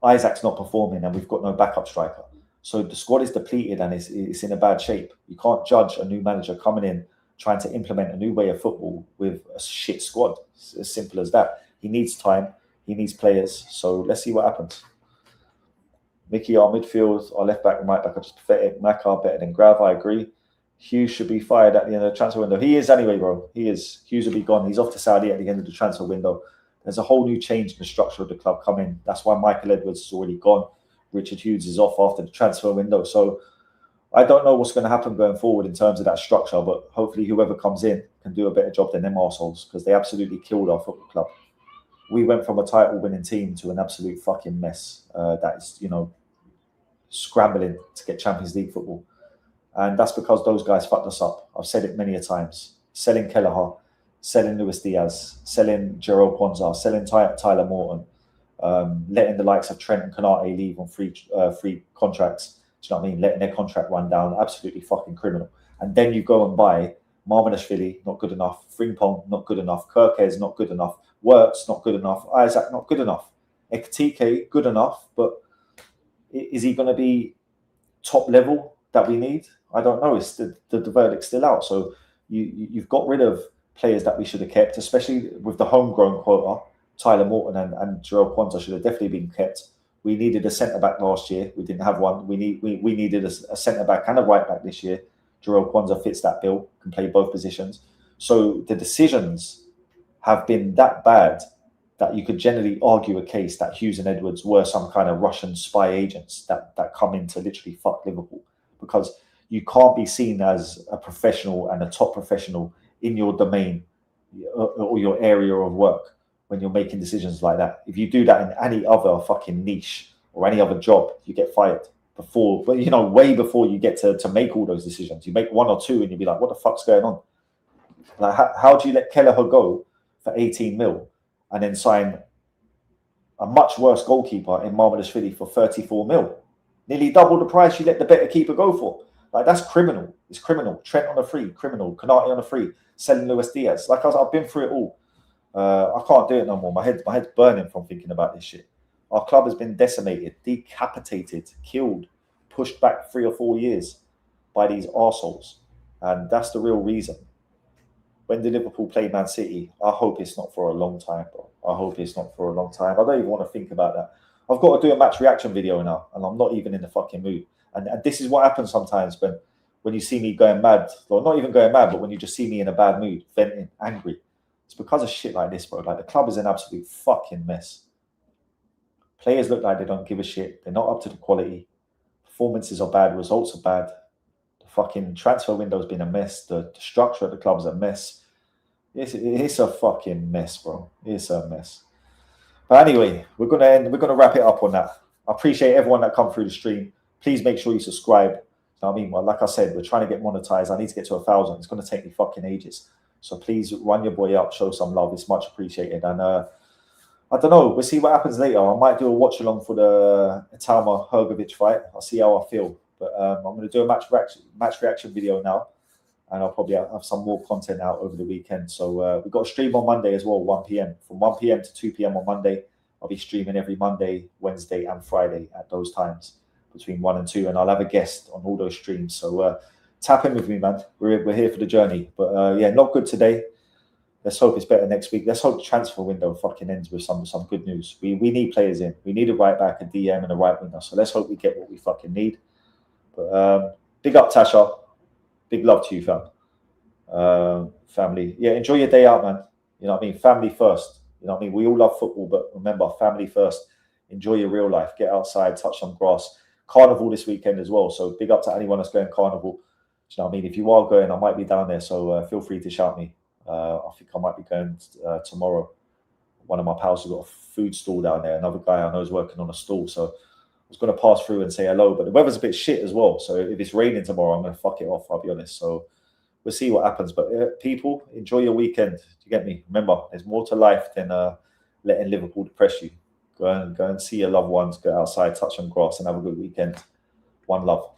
Isaac's not performing, and we've got no backup striker. So the squad is depleted and it's in a bad shape. You can't judge a new manager coming in trying to implement a new way of football with a shit squad. It's as simple as that. He needs time. He needs players. So let's see what happens. Mickey, our midfield, our left back and right back are just pathetic. Makar better than Grav, I agree. Hughes should be fired at the end of the transfer window. He is anyway, bro. He is. Hughes will be gone. He's off to Saudi at the end of the transfer window. There's a whole new change in the structure of the club coming. That's why Michael Edwards is already gone. Richard Hughes is off after the transfer window. So I don't know what's going to happen going forward in terms of that structure, but hopefully whoever comes in can do a better job than them arseholes, because they absolutely killed our football club. We went from a title-winning team to an absolute fucking mess that is, you know, scrambling to get Champions League football. And that's because those guys fucked us up. I've said it many a times. Selling Kelleher, selling Luis Diaz, selling Jerome Kwanzaa, selling Tyler Morton, letting the likes of Trent and Konate leave on free contracts. Do you know what I mean? Letting their contract run down. Absolutely fucking criminal. And then you go and buy Marmonashvili, not good enough. Frimpong, not good enough. Kirkes, not good enough. Wirtz, not good enough. Isaac, not good enough. Ekitike, good enough. But is he going to be top level that we need? I don't know. It's the verdict's still out. So you've got rid of players that we should have kept, especially with the homegrown quota. Tyler Morton and Jerome Kwanzaa should have definitely been kept. We needed a centre-back last year. We didn't have one. We needed a centre-back and a right-back this year. Jerome Kwanzaa fits that bill, can play both positions. So the decisions have been that bad that you could generally argue a case that Hughes and Edwards were some kind of Russian spy agents that come in to literally fuck Liverpool. Because you can't be seen as a professional and a top professional in your domain or your area of work when you're making decisions like that. If you do that in any other fucking niche or any other job, you get fired before, but you know, way before you get to make all those decisions. You make one or two and you'll be like, what the fuck's going on? Like, how do you let Kelleher go for 18 mil and then sign a much worse goalkeeper in Marmonashvili for 34 mil? Nearly double the price you let the better keeper go for. Like, that's criminal. It's criminal. Trent on a free, criminal. Konate on a free, selling Luis Diaz. Like, I've been through it all. I can't do it no more. My head's burning from thinking about this shit. Our club has been decimated, decapitated, killed, pushed back 3 or 4 years by these arseholes. And that's the real reason. When the Liverpool play Man City, I hope it's not for a long time, bro. I hope it's not for a long time. I don't even want to think about that. I've got to do a match reaction video now, and I'm not even in the fucking mood. And this is what happens sometimes when you see me going mad, or not even going mad, but when you just see me in a bad mood, venting, angry. It's because of shit like this, bro. Like, the club is an absolute fucking mess. Players look like they don't give a shit. They're not up to the quality. Performances are bad. Results are bad. The fucking transfer window's been a mess. The structure of the club's a mess. It's a fucking mess, bro. It's a mess. But anyway, we're gonna wrap it up on that. I appreciate everyone that come through the stream. Please make sure you subscribe. You know what I mean? Well, like I said, we're trying to get monetized. I need to get to 1,000. It's going to take me fucking ages. So please run your boy up, show some love. It's much appreciated. And I don't know. We'll see what happens later. I might do a watch along for the Italma Hrgovic fight. I'll see how I feel. But I'm going to do a match reaction video now. And I'll probably have some more content out over the weekend. So we've got a stream on Monday as well, 1 p.m. From 1 p.m. to 2 p.m. on Monday. I'll be streaming every Monday, Wednesday and Friday at those times, between 1 and 2. And I'll have a guest on all those streams. So tap in with me, man. We're here for the journey. But yeah, not good today. Let's hope it's better next week. Let's hope the transfer window fucking ends with some good news. We need players in. We need a right back, a DM, and a right winger. So let's hope we get what we fucking need. But big up, Tasha. Big love to you, fam. Family. Yeah, enjoy your day out, man. You know what I mean? Family first. You know what I mean? We all love football, but remember, family first. Enjoy your real life. Get outside, touch some grass. Carnival this weekend as well. So big up to anyone that's going carnival. You know what I mean? If you are going, I might be down there. So feel free to shout me. I think I might be going tomorrow. One of my pals has got a food stall down there. Another guy I know is working on a stall. So I was going to pass through and say hello. But the weather's a bit shit as well. So if it's raining tomorrow, I'm going to fuck it off, I'll be honest. So we'll see what happens. But people, enjoy your weekend. Do you get me? Remember, there's more to life than letting Liverpool depress you. Go and see your loved ones. Go outside, touch some grass, and have a good weekend. One love.